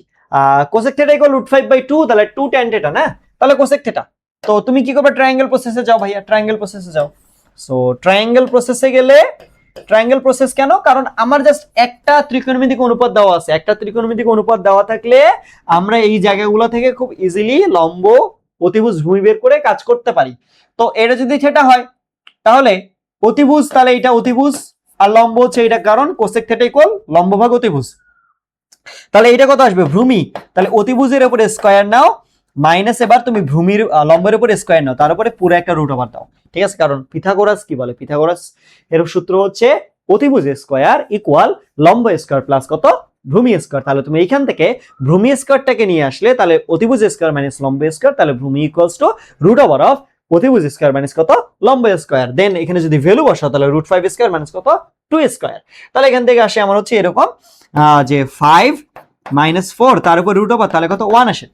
কোসেক থিটা = √5/2, তাহলে 2 tan θ না, তাহলে কোসেক থিটা তো তুমি কি করবে, ট্রায়াঙ্গেল প্রসেসে যাও ভাইয়া, ট্রায়াঙ্গেল প্রসেসে যাও। সো ট্রায়াঙ্গেল প্রসেসে গেলে, ট্রায়াঙ্গেল প্রসেস কেন, কারণ আমার জাস্ট একটা ত্রিকোণমিতিক অনুপাত দেওয়া আছে, একটা ত্রিকোণমিতিক অনুপাত দেওয়া থাকলে আমরা এই জায়গাগুলো থেকে খুব ইজিলি লম্ব অতিভুজ ভূমি বের করে কাজ করতে পারি। তো এটা যদি থিটা হয় তাহলে অতিভুজ, তাহলে এটা অতিভুজ আর লম্ব হচ্ছে এটা, কারণ কোসেক থিটা ইকুয়াল লম্ব ভাগ অতিভুজ। তাহলে এটা কত আসবে, ভূমি, তাহলে অতিভুজের উপরে স্কয়ার নাও মাইনাস এবার তুমি ভূমির লম্বের উপরে স্কয়ার নাও, তার উপরে পুরো একটা রুট ওভার দাও, ঠিক আছে। কারণ পিথাগোরাস কি বলে, পিথাগোরাস এর সূত্র হচ্ছে অতিভুজ স্কয়ার ইকুয়াল লম্ব স্কয়ার প্লাস কত, ভূমি স্কয়ার। তাহলে তুমি এইখান থেকে ভূমি স্কয়ারটাকে নিয়ে আসলে, তাহলে অতিভুজ স্কয়ার মাইনাস লম্ব স্কয়ার, তাহলে ভূমি equals to root over of অতিভুজ স্কয়ার মাইনাস কত, লম্ব স্কয়ার। দেন এখানে যদি ভ্যালু বসাও তাহলে রুট 5 স্কয়ার মাইনাস কত, 2 স্কয়ার। তাহলে এখান থেকে আসে আমার হচ্ছে এরকম যে 5 মাইনাস 4 তার উপর রুট ওভার, তাহলে কত, 1 আসে,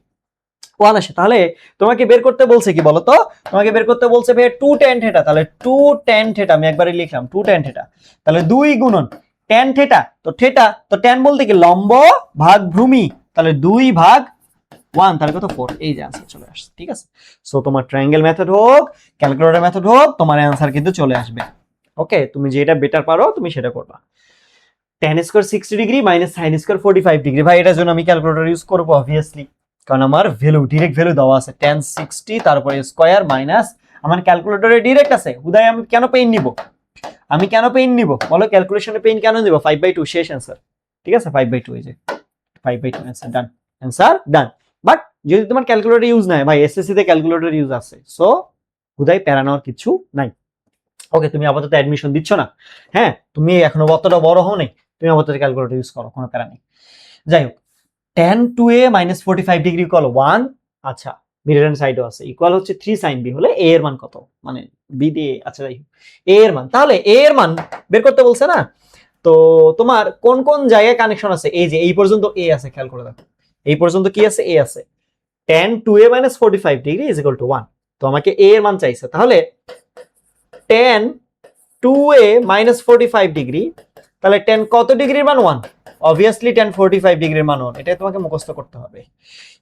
1 আসে। তাহলে তোমাকে বের করতে বলছে কি বলতো, তোমাকে বের করতে বলছে ভাই 2 tan থিটা, তাহলে 2 tan থিটা আমি একবারে লিখলাম 2 tan থিটা, তাহলে 2 গুণন tan থিটা, তো থিটা তো tan বলতে কি লম্ব ভাগ ভূমি, তাহলে 2 ভাগ 1, তাহলে কত 4, এই যে आंसर চলে আসছে, ঠিক আছে। সো তোমার ট্রায়াঙ্গেল মেথড হোক, ক্যালকুলেটর মেথড হোক, তোমার आंसर কিন্তু চলে আসবে। ওকে, তুমি যেটা বেটার পারো তুমি সেটা করবা। tan square 60 degree minus sin square 45 degree, ভাই এটার জন্য আমি ক্যালকুলেটর ইউজ করব অবভিয়াসলি, কারণ আমার ভ্যালু ডাইরেক্ট ভ্যালু দেওয়া আছে tan 60 তারপরে স্কয়ার মাইনাস, আমার ক্যালকুলেটরে ডাইরেক্ট আছে, হুদাই আমি কেন পেইন নিব, আমি কেন পেইন নিব বলো, ক্যালকুলেশনে পেইন কেন নিব, 5/2 শেষ आंसर, ঠিক আছে, 5/2 এই যে 5/2 answer done, answer done. But যদি তোমার ক্যালকুলেটর ইউজ নাই ভাই, এসএসসি তে ক্যালকুলেটর ইউজ আছে, সো হুদাই প্যারা নেওয়ার কিছু নাই। ওকে, তুমি আপাতত অ্যাডমিশন দিচ্ছ না, হ্যাঁ তুমি এখনো অতটা বড় হও নাই, তুমি আপাতত ক্যালকুলেটর ইউজ করো, কোনো প্যারা নেই। যাই হোক, tan 2a minus 45 degree equal 1, আচ্ছা মিডল হ্যান্ড সাইডও আছে, ইকুয়াল হচ্ছে 3 sin b হলে a এর মান কত, মানে b দিয়ে, আচ্ছা যাই হোক a এর মান, তাহলে a এর মান বের করতে বলছে না। তো তোমার কোন কোন জায়গায় কানেকশন আছে, এই যে এই পর্যন্ত a আছে, খেয়াল করে দেখো এই পর্যন্ত কি আছে, a আছে, tan 2a minus 45 degree is equal to 1, তো আমাকে a এর মান চাইছে, তাহলে tan 2a minus 45 ডিগ্রি, তাহলে tan কত ডিগ্রির মান 1, অবভিয়াসলি tan 45 ডিগ্রির মান 1, এটা তোমাকে মুখস্থ করতে হবে,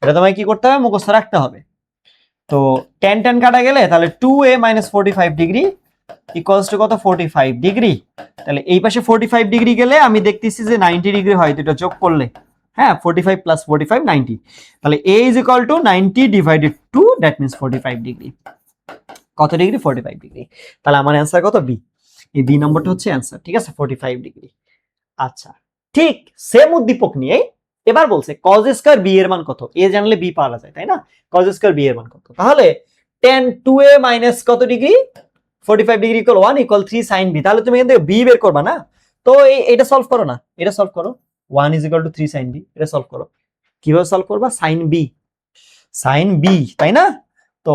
এটা তোমাকে কি করতে হবে, মুখস্থ রাখতে হবে। তো tan tan কাটা গেলে তাহলে 2a minus 45 degree equals to কত, 45 ডিগ্রি, তাহলে এই পাশে 45 ডিগ্রি গেলে আমি দেখতেছি যে 90 ডিগ্রি হয়, তো এটা যোগ করলে, হ্যাঁ 45 প্লাস 45 90, তাহলে a is equal to 90 divided 2, that means 45 degree, কত ডিগ্রি, 45 ডিগ্রি, তাহলে আমার অ্যান্সার কত, বি, এই বি নম্বরটা হচ্ছে অ্যান্সার, ঠিক আছে, 45 ডিগ্রি। আচ্ছা, ঠিক সেম উদ্দীপক নিয়ে এবার বলছে cos স্কয়ার বি এর মান কত, এ জানলে বি পাওয়া যায় তাই না, cos স্কয়ার বি এর মান কত, তাহলে tan 2a মাইনাস কত degree, 45 degree equal 1 equal 3 sin b, তাহলে তুমি এখান থেকে b বের করবা না, তো এটা সলভ করো না, এটা সলভ করো, 1 is equal to 3 sin b, এটা সলভ করো, কিভাবে সলভ করবা, sin b, তাই না, তো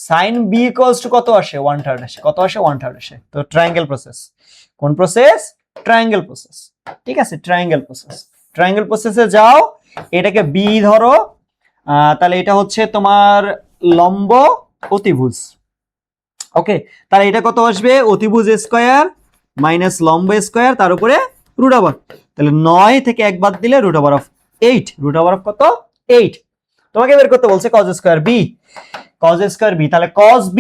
sin b ইকুয়ালস টু কত আসে, 1/3 আসে, কত আসে, 1/3 আসে। তো ট্রায়াঙ্গেল প্রসেস, কোন প্রসেস, ট্রায়াঙ্গেল প্রসেস, ঠিক আছে, ট্রায়াঙ্গেল প্রসেস, ট্রায়াঙ্গেল প্রসেসে যাও, এটাকে বি ধরো, তাহলে এটা হচ্ছে তোমার লম্ব অতিভুজ, ওকে, তাহলে এটা কত আসবে, অতিভুজ স্কয়ার মাইনাস লম্ব স্কয়ার তার উপরে রুট ওভার, তাহলে 9 থেকে 1 বাদ দিলে root over of 8, root over of কত, 8, তোমাকে বের করতে বলছে cos square b, cos square b, তাহলে cos b,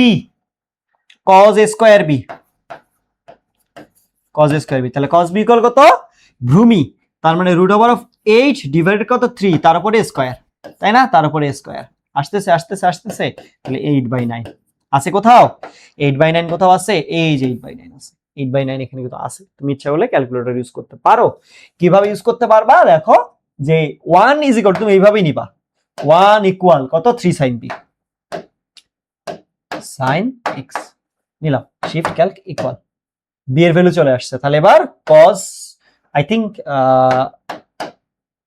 cos square b, cos square b, তাহলে cos b ইকুয়াল কত, ভূমি, তার মানে রুট ওভার অফ 8 ডিভাইডেড কত, 3 তার উপরে স্কয়ার, তাই না, তার উপরে স্কয়ার, আসতেছে আসতেছে আসতেছে, তাহলে 8/9 আছে কোথাও, 8/9 কোথাও আছে, এই যে 8/9 আছে, 8/9 এখানে কিন্তু আছে, তুমি ইচ্ছা করলে ক্যালকুলেটর ইউজ করতে পারো, কিভাবে ইউজ করতে পারবা, দেখো যে 1 ইজ ইকুয়াল, তুমি এইভাবেই নিবা, 1 ইকুয়াল কত, 3 sin b, sin x নিলাম, শিফট ক্যালক ইকুয়াল, b এর ভ্যালু চলে আসছে, তাহলে এবার cos আই থিংক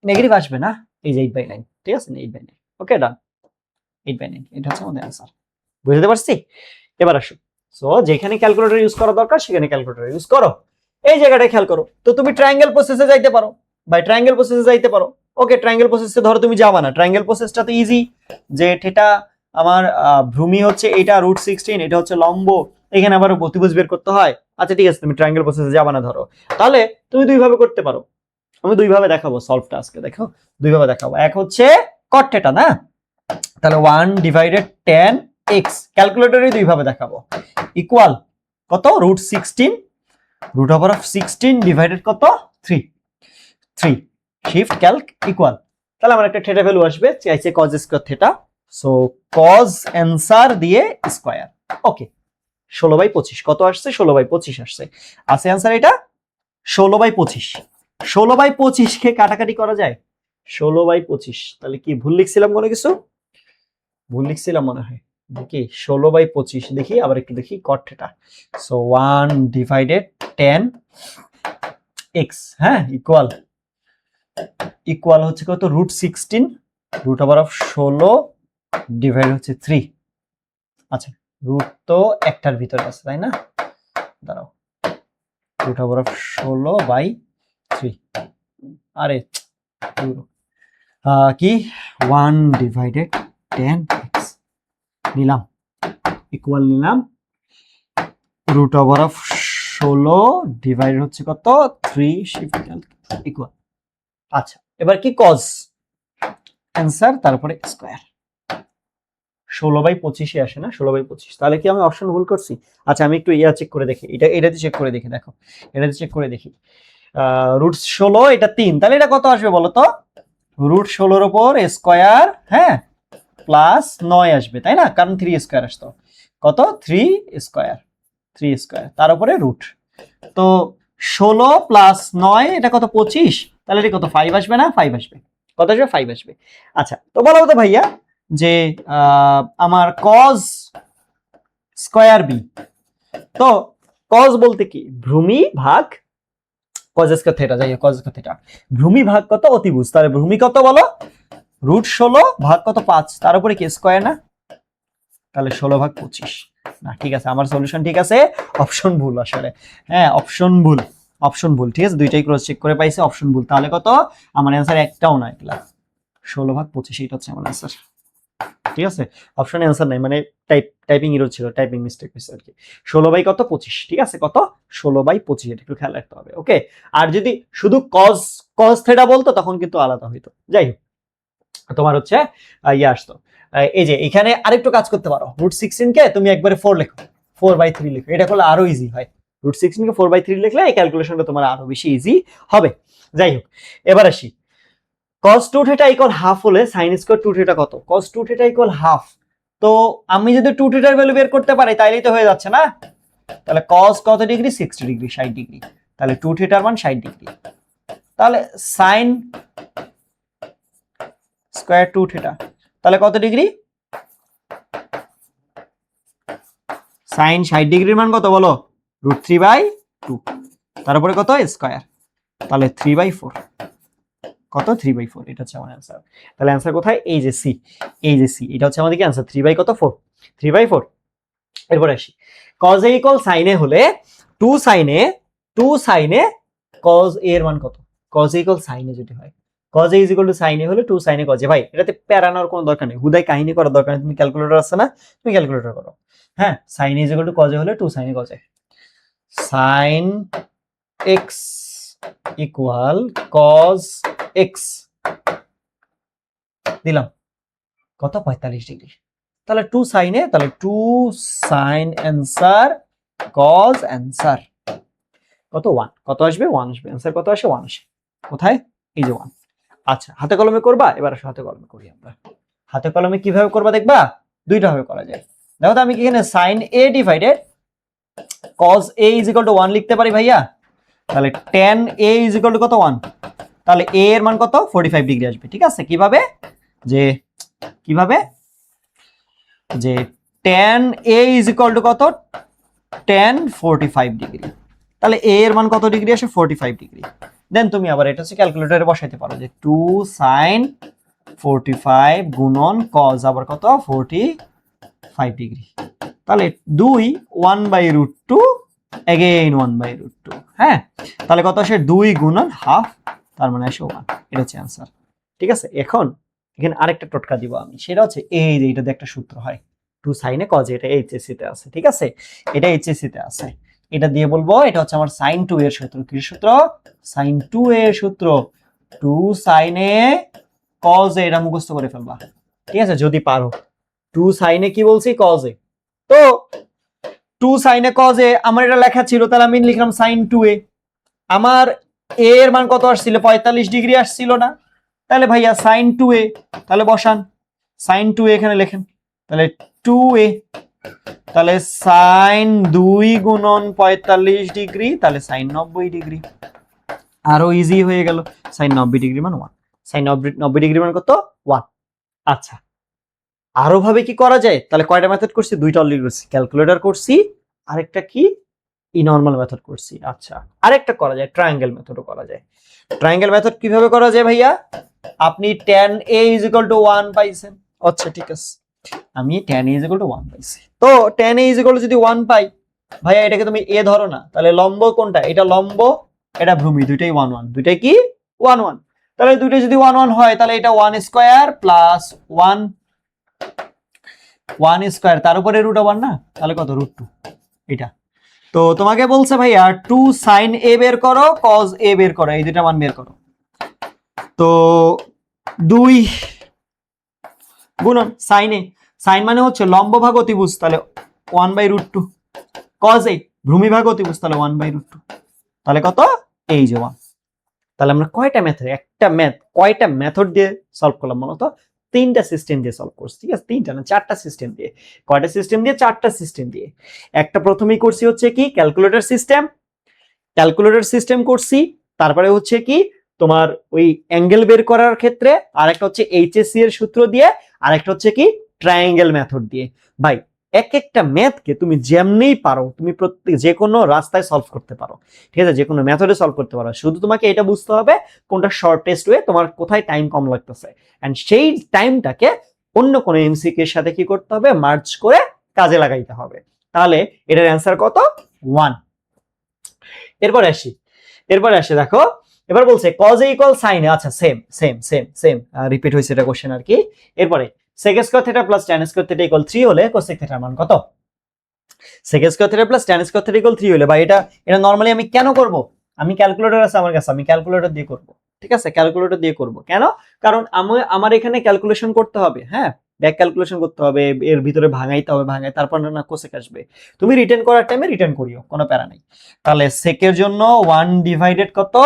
নেগেটিভ আসবে না, এই যে 8/9, ঠিক আছে, 8/9, ওকে ডান, 8/9 এটা হচ্ছে আমাদের आंसर, বুঝতে পারছি। এবার আসো, সো যেখানে ক্যালকুলেটর ইউজ করা দরকার সেখানে ক্যালকুলেটর ইউজ করো, এই জায়গাটা খেয়াল করো, তো তুমি ট্রায়াঙ্গেল প্রসেসে যাইতে পারো, বাই ট্রায়াঙ্গেল প্রসেসে যাইতে পারো, ওকে, ট্রায়াঙ্গেল প্রসেসে ধরো তুমি যাবা না, ট্রায়াঙ্গেল প্রসেসটা তো ইজি, যে থিটা আমার ভূমি হচ্ছে এটা √16, এটা হচ্ছে লম্ব, এখানে আবার অতিভুজ বের করতে হয়, আচ্ছা ঠিক আছে, তুমি ট্রায়াঙ্গেল প্রসেসে যাবা না ধরো, তাহলে তুমি দুইভাবে করতে পারো, আমি দুইভাবে দেখাবো সলভটা আজকে, দেখো দুইভাবে দেখাবো, এক হচ্ছে cot থিটা না, তাহলে 1 ডিভাইডেড tan এক্স, ক্যালকুলেটরে দুই ভাবে দেখাবো, ইকুয়াল কত root 16 root over of 16 divided কত 3 3 শিফট ক্যালক ইকুয়াল, তাহলে আমার একটা থিটা ভ্যালু আসবে, চাইছে cos square theta, so cos answer দিয়ে স্কয়ার। ওকে 16/25 কত আসছে 16/25 আসছে, আছে অ্যানসার এটা 16/25। 16/25 কে কাটাকাটি করা যায় 16/25, তাহলে কি ভুল লিখছিলাম কোনো কিছু, ভুল লিখছিলাম মনে হয়, দেখি 16/25 দেখি আবার একটু দেখি cot theta, so 1 divided 10 x, হ্যাঁ ইকুয়াল ইকুয়াল হচ্ছে কত root 16 root over of 16 divide হচ্ছে 3। আচ্ছা রুট তো একটার ভিতরে আছে তাই না, দাঁড়াও, রুট ওভার অফ 16/3, আরে কি 1 ডিভাইডেড 10x নিলাম ইকুয়াল নিলাম রুট ওভার অফ 16 ডিভাইড হচ্ছে কত 3 শিফট ইকুয়াল। আচ্ছা এবার কি cos অ্যানসার তারপরে স্কয়ার 16/25 আসে না 16/25, তাহলে কি আমি অপশন ভুল করছি? আচ্ছা আমি একটু চেক করে দেখি, এটাতে চেক করে দেখি, দেখো এটাতে চেক করে দেখি, রুট 16 এটা 3, তাহলে এটা কত আসবে বলো তো, রুট 16 এর উপর স্কয়ার, হ্যাঁ প্লাস 9 আসবে তাই না, কারণ 3 স্কয়ার আসতো, কত 3 স্কয়ার, 3 স্কয়ার তার উপরে রুট, তো 16 প্লাস 9 এটা কত 25, তাহলে এটা কত 5 আসবে না, 5 আসবে, কত আসবে 5 আসবে। আচ্ছা তো বলো তো ভাইয়া যে আমার cos স্কয়ার বি, তো cos বলতে কি ভূমি ভাগ cos স্কয়ার থিটা, যাই হোক cos স্কয়ার থিটা, ভূমি ভাগ কত অতিভুজ, তাহলে ভূমি কত বলো রুট 16 ভাগ কত 5, তার উপরে কি স্কয়ার না, তাহলে 16/25 না, ঠিক আছে আমার সলিউশন ঠিক আছে, অপশন ভুল আসলে, হ্যাঁ অপশন ভুল, অপশন ভুল, ঠিক আছে দুইটাই ক্রস চেক করে পাইছে অপশন ভুল, তাহলে কত আমার অ্যানসার একটাও না, এগুলা 16/25 এটা হচ্ছে আমার অ্যানসার, ঠিক আছে অপশনে অ্যানসার নাই, মানে টাইপিং এরর ছিল, টাইপিং মিস্টেক হয়েছে আর কি, 16/25, ঠিক আছে কত 16/25, এটা একটু খেয়াল রাখতে হবে, ওকে। আর যদি শুধু cos থিটা বলতো তখন কিন্তু আলাদা হইতো, যাই হোক তোমার হচ্ছে আসতো, এই যে এখানে আরেকটু কাজ করতে পারো, রুট 16 কে তুমি একবারে 4 লেখো, 4/3 লেখো, এটা করলে আরো ইজি হয়, রুট 16 কে 4/3 লিখলে এই ক্যালকুলেশনটা তোমার আরো বেশি ইজি হবে। যাই হোক এবার আসি, cos 2 থিটা ইকুয়াল হাফ হলে sin স্কয়ার 2 থিটা কত, cos 2 থিটা ইকুয়াল হাফ, তো আমি যদি 2 থিটার ভ্যালু বের করতে পারি তাইলেই তো হয়ে যাচ্ছে না, তাহলে cos কত ডিগ্রি 60 ডিগ্রি 60 ডিগ্রি, তাহলে 2 থিটার মান 60 ডিগ্রি, তাহলে sin স্কয়ার 2 থিটা তাহলে কত ডিগ্রি, sin 60 ডিগ্রির মান কত বলো রুট 3/2, তারপরে কত স্কয়ার, তাহলে 3/4, কত 3/4, এটা হচ্ছে আমার অ্যানসার, তাহলে অ্যানসার কোথায় এই যে সি, এই যে সি এটা হচ্ছে আমাদের কি অ্যানসার 3/4, 3/4। এরপর আসি cos a equal sin a হলে 2 sin a cos a এর মান কত, cos a equal sin a যদি হয়, cos a equal to sin a হলে 2 sin a cos a, ভাই এটাতে প্যারানোর কোনো দরকার নেই, হুদাই কাহিনী করার দরকার নেই, তুমি ক্যালকুলেটর আছে না তুমি ক্যালকুলেটর করো, হ্যাঁ sin a equal to cos a হলে 2 sin a cos a, sin x equal cos x দিলাম কত 45 ডিগ্রি, তাহলে 2 sin a, তাহলে 2 sin অ্যানসার cos অ্যানসার কত 1, কত আসবে 1 আসবে, অ্যানসার কত আসে 1 আসে, কোথায় এই যে 1। আচ্ছা হাতে কলমে করবা, এবার আসো হাতে কলমে করি আমরা, হাতে কলমে কিভাবে করবা দেখবা, দুইটা ভাবে করা যায়, দেখো তো আমি কি এখানে sin a divided cos a is equal to 1 লিখতে পারি ভাইয়া, তাহলে tan a is equal to কত 1, তাহলে a এর মান কত 45 ডিগ্রি আসবে, ঠিক আছে কিভাবে যে কিভাবে যে tan a is equal to কত tan 45 ডিগ্রি, তাহলে a এর মান কত ডিগ্রি আসে 45 ডিগ্রি, দেন তুমি আবার এটা হচ্ছে ক্যালকুলেটরে বসাইতে পারো যে 2 sin 45 গুণন cos আবার কত 45 ডিগ্রি, তাহলে 2 1/√2 again 1/√2, হ্যাঁ তাহলে কত আসে 2 গুণন হাফ, তার মানে আসে 1, এটা হচ্ছে অ্যানসার, ঠিক আছে। এখন এখানে আরেকটা টোটকা দিব আমি, সেটা হচ্ছে এই যে এটা দিয়ে একটা সূত্র হয় 2 sin a cos a, এটা এইচএসসি তে আছে, ঠিক আছে এটা এইচএসসি তে আছে, এটা দিয়ে বলবো এটা হচ্ছে আমার sin 2 এর সূত্র, কি সূত্র sin 2 এর সূত্র, 2 sin a cos a, এটা মুখস্থ করে ফেলবা, ঠিক আছে যদি পারো, টু সাইনে কি বলছি কজ এ, তো টু সাইনে কজ এ আমার এটা লেখা ছিল, তাহলে আমি লিখলাম সাইন 2a। আমার এ এর মান কত আসছিল, 45 ডিগ্রি আসছিল না, তাহলে ভাইয়া সাইন 2a, তাহলে বসান সাইন 2a এখানে লেখেন, তাহলে 2a, তাহলে সাইন 2 গুণন 45 ডিগ্রি, তাহলে সাইন 90 ডিগ্রি। আরো ইজি হয়ে গেল, সাইন 90 ডিগ্রি মান 1, সাইন 90 ডিগ্রি মান কত 1। আচ্ছা, আরো ভাবে কি করা যায়, তাহলে কয়টা মেথড করছি, দুইটা অলরেডি করছি, ক্যালকুলেটর করছি, আরেকটা কি নরমাল মেথড করছি। আচ্ছা, আরেকটা করা যায়, ট্রায়াঙ্গেল মেথডও করা যায়। ট্রায়াঙ্গেল মেথড কিভাবে করা যায় ভাইয়া, আপনি tan a = 1 পাইছেন, আচ্ছা ঠিক আছে, আমি tan a = 1 পাইছি, তো tan a যদি 1 পাই ভাইয়া, এটাকে তুমি a ধরো না, তাহলে লম্ব কোনটা, এটা লম্ব, এটা ভূমি, দুইটাই 1 1, দুইটাই কি 1 1, তাহলে দুইটা যদি 1 1 হয়, তাহলে এটা 1 স্কয়ার প্লাস 1 স্কয়ার, তার উপরে √1 না, তাহলে কত √2 এটা। তো তোমাকে বলছে ভাইয়া 2 sin a বের করো, cos a বের করো, এই দুইটা মান বের করো। তো 2 গুণন sin a, sin মানে হচ্ছে লম্ব ভাগ অতিভুজ, তাহলে 1/√2, cos a ভূমি ভাগ অতিভুজ, তাহলে 1/√2, তাহলে কত এই যে 1। তাহলে আমরা কয়টা মেথড, একটা ম্যাথ কয়টা মেথড দিয়ে সলভ করলাম বলতো, তিনটা সিস্টেম দিয়ে সলভ করছি, ঠিক আছে, তিনটা না চারটা সিস্টেম দিয়ে। কয়টা সিস্টেম দিয়ে, চারটা সিস্টেম দিয়ে। একটা প্রথমেই করছি হচ্ছে কি ক্যালকুলেটর সিস্টেম করছি, তারপরে হচ্ছে কি তোমার ওই অ্যাঙ্গেল বের করার ক্ষেত্রে, আর একটা হচ্ছে এইচএসসি এর সূত্র দিয়ে, আর একটা হচ্ছে কি ট্রায়াঙ্গেল মেথড দিয়ে। ভাই এক একটা ম্যাথকে তুমি যেমনিই পারো, তুমি প্রত্যেক যে কোনো রাস্তায় সলভ করতে পারো, ঠিক আছে, যে কোনো মেথডে সলভ করতে পারো, শুধু তোমাকে এটা বুঝতে হবে কোনটা শর্টেস্ট ওয়ে, তোমার কোথায় টাইম কম লাগতেছে, এন্ড সেই টাইমটাকে অন্য কোনো এমসিকিউ এর সাথে কি করতে হবে, মার্জ করে কাজে লাগাইতে হবে। তাহলে এটার অ্যান্সার কত 1। এরপরে আসি দেখো, এবার বলছে cos a = sin a, আচ্ছা সেম রিপিট হয়েছে এটা কোশ্চেন আর কি। এরপরে sec square theta plus tan square theta = 3 হলে cosec থিটার মান কত, sec square theta plus tan square theta = 3 হলে, বা এটা নরমালি আমি কেন করব, আমি ক্যালকুলেটর আছে আমার কাছে, আমি ক্যালকুলেটর দিয়ে করব, ঠিক আছে, ক্যালকুলেটর দিয়ে করব কেন, কারণ আমার এখানে ক্যালকুলেশন করতে হবে, হ্যাঁ ব্যাক ক্যালকুলেশন করতে হবে, এর ভিতরে ভাঙাইতে হবে, তারপর না কোসেক আসবে, তুমি রিটার্ন করার টাইমে রিটার্ন করিও, কোনো প্যারা নাই। তাহলে সেকের জন্য 1 কত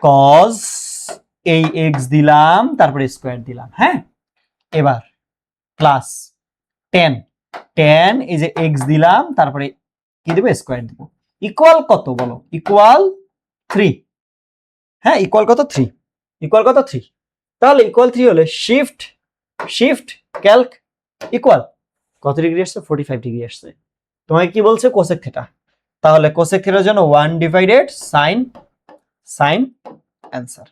cos এই x দিলাম, তারপরে স্কয়ার দিলাম, হ্যাঁ, এবার প্লাস tan এই যে x দিলাম, তারপরে কি দেব স্কয়ার দেব, ইকুয়াল কত বলো, ইকুয়াল 3, হ্যাঁ ইকুয়াল কত 3, তাহলে ইকুয়াল 3 হলে শিফট ক্যালক ইকুয়াল কত ডিগ্রি আসছে, 45 ডিগ্রি আসছে। তোমাকে কি বলছে কোসেক থিটা, তাহলে কোসেক থিটার জন্য 1/sin অ্যান্সার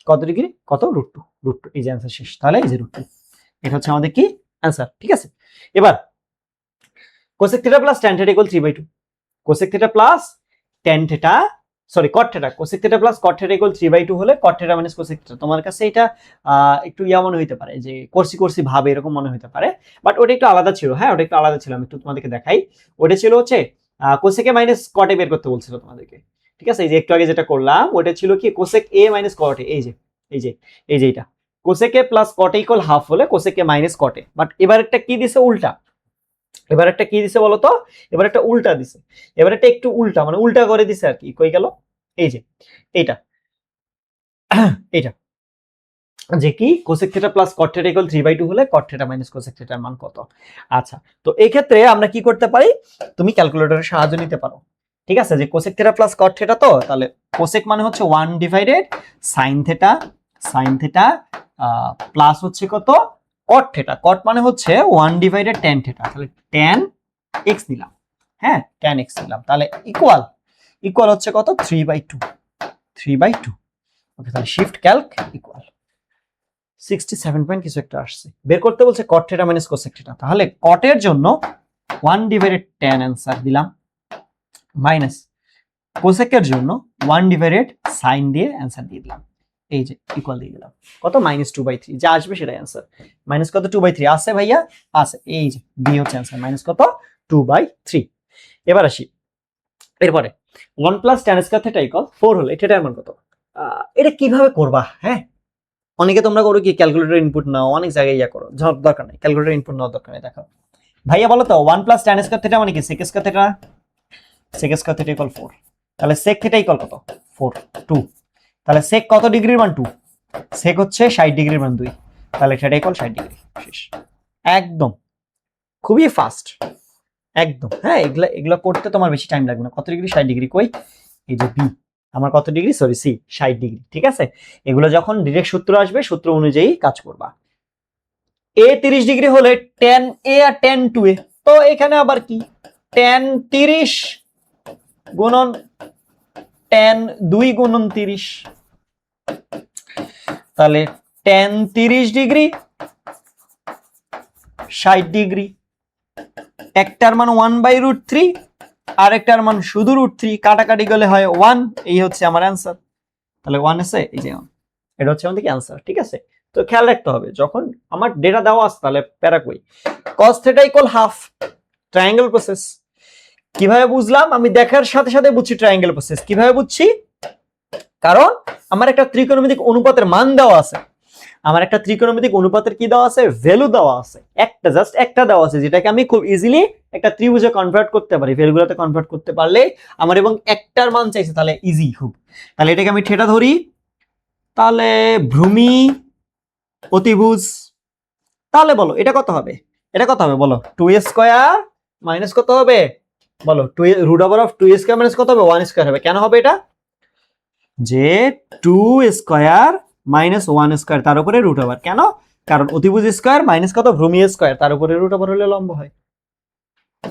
কত ডিগ্রি, কত √2, এই যে অ্যান্সার শেষ, তাহলে এই যে √2, এটা হচ্ছে আমাদের কি অ্যান্সার, ঠিক আছে। এবার cosec theta plus tan theta = 3/2, cosec theta plus tan theta cot theta, cosec theta plus cot theta = 3/2 হলে cot theta minus cosec theta, তোমার কাছে এটা একটু মনে হইতে পারে যে করছি ভাবে এরকম মনে হইতে পারে, বাট ওটা একটু আলাদা ছিল, হ্যাঁ ওটা একটু আলাদা ছিল, আমি একটু তোমাদেরকে দেখাই। ওটা ছিল হচ্ছে কোসেকে মাইনাস কটে বের করতে বলছিল তোমাদেরকে, ঠিক আছে, এই যে একটু আগে যেটা করলাম ওটা ছিল কি cosec a minus caught a, এই যে এটা কোসেকে প্লাস কটে = হাফ হলে কোসেকে মাইনাস কটে, বাট এবার একটা কি দিছে উল্টা, এবার একটা কি দিছে বলতো, এবার একটা উল্টা দিছে, এবার একটা একটু উল্টা মানে উল্টা করে দিছে আর কি, কই গেল এই যে এইটা এইটা যে কি cosec theta plus cot theta = 3/2 হলে কট থিটা মাইনাস কোসেক থিটার মান কত। আচ্ছা, তো এই ক্ষেত্রে আমরা কি করতে পারি, তুমি ক্যালকুলেটরের সাহায্য নিতে পারো, ঠিক আছে, যে cosec theta plus cot theta, তো তাহলে কোসেক মানে হচ্ছে 1/sin থিটা প্লাস হচ্ছে কত কট থিটা, কট মানে হচ্ছে 1/tan থিটা, তাহলে tan x নিলাম, হ্যাঁ tan x নিলাম, তাহলে ইকুয়াল হচ্ছে কত 3/2, ওকে, তাহলে শিফট ক্যালক ইকুয়াল 67 পয়েন্ট কিছু একটা আসছে, বের করতে বলছে cot theta minus cosec theta, তাহলে cot এর জন্য 1/tan অ্যান্সার দিলাম, মাইনাস কোসেকের জন্য 1/sin দিয়ে অ্যান্সার দিয়ে দিলাম, এই যে ইকুয়াল দিয়ে দিলাম কত -2/3, যা আসবে সেটাই অ্যান্সার, মাইনাস কত 2/3 আছে ভাইয়া, আছে, এই যে বি হচ্ছে অ্যান্সার, মাইনাস কত 2/3। এবার আসি, এরপরে 1 + tan² θ = 4 হলে এটার মান কত, এটা কিভাবে করবা, হ্যাঁ অনেকে তোমরা করো কি ক্যালকুলেটর ইনপুট নাও, অনেক জায়গায় ইয়া করো, দরকার নেই ক্যালকুলেটর ইনপুট নেওয়ার দরকার নেই। দেখো ভাইয়া বলো তো 1 + tan স্কয়ার থিটা মানে কি? sec square theta, sec square theta = 4, তাহলে sec থিটা = কত? 4 2, তাহলে sec কত ডিগ্রির মান? 2, sec হচ্ছে 60 ডিগ্রির মান 2, তাহলে থিটা = 60 ডিগ্রি। শেষ, একদম খুবই ফাস্ট একদম। হ্যাঁ, এগুলা এগুলা করতে তোমার বেশি টাইম লাগবে না। কত ডিগ্রি? 60 ডিগ্রি। কই? এই যে বি, আমার কত ডিগ্রি? Sorry C, 60 degree. ঠিক আছে, এগুলো যখন ডিরেক্ট সূত্র আসবে সূত্র অনুযায়ী কাজ করবা। এ 30 ডিগ্রি হলে tan এ আর tan 2a, তো এখানে আবার কি tan 30 গুণন tan 2 গুণন 30, তাহলে tan 30 ডিগ্রি 60 ডিগ্রি। একটার মান 1/√3, আরেকটার মান শুধু √3, কাটাকাটি গেলে হয় 1। এই হচ্ছে আমার অ্যান্সার। তাহলে 1 আছে, এই যে 1, এটা হচ্ছে আমাদের অ্যান্সার। ঠিক আছে, তো খেয়াল রাখতে হবে যখন আমার ডেটা দেওয়া আছে তাহলে প্যারা কই cos θ = হাফ ট্রায়াঙ্গেল প্রসেস। কিভাবে বুঝলাম? আমি দেখার সাথে সাথে বুঝছি ট্রায়াঙ্গেল প্রসেস। কিভাবে বুঝছি? কারণ আমার একটা ত্রিকোণমিতিক অনুপাতের মান দেওয়া আছে, আমার একটা ত্রিকোণমিতিক অনুপাতের কি দেওয়া আছে? ভ্যালু দেওয়া আছে, একটা জাস্ট একটা দেওয়া আছে, যেটাকে আমি খুব ইজিলি একটা ত্রিভুজে কনভার্ট করতে পারি। ভ্যালুগুলোতে কনভার্ট করতে পারলে আমার, এবং একটার মান চাইছে, তাহলে ইজি খুব। তাহলে এটাকে আমি থিটা ধরি, তাহলে ভূমি অতিভুজ, তাহলে বলো এটা কত হবে? এটা কত হবে বলো? 2a² মাইনাস কত হবে বলো? 2 √2a² মাইনাস কত হবে? 1² হবে। কেন হবে এটা? যে 2² মাইনাস 1² তার উপরে √, কেন? কারণ অতিভুজ স্কয়ার মাইনাস কত? ভূমি স্কয়ার, তার উপরে √, হলে লম্ব হয়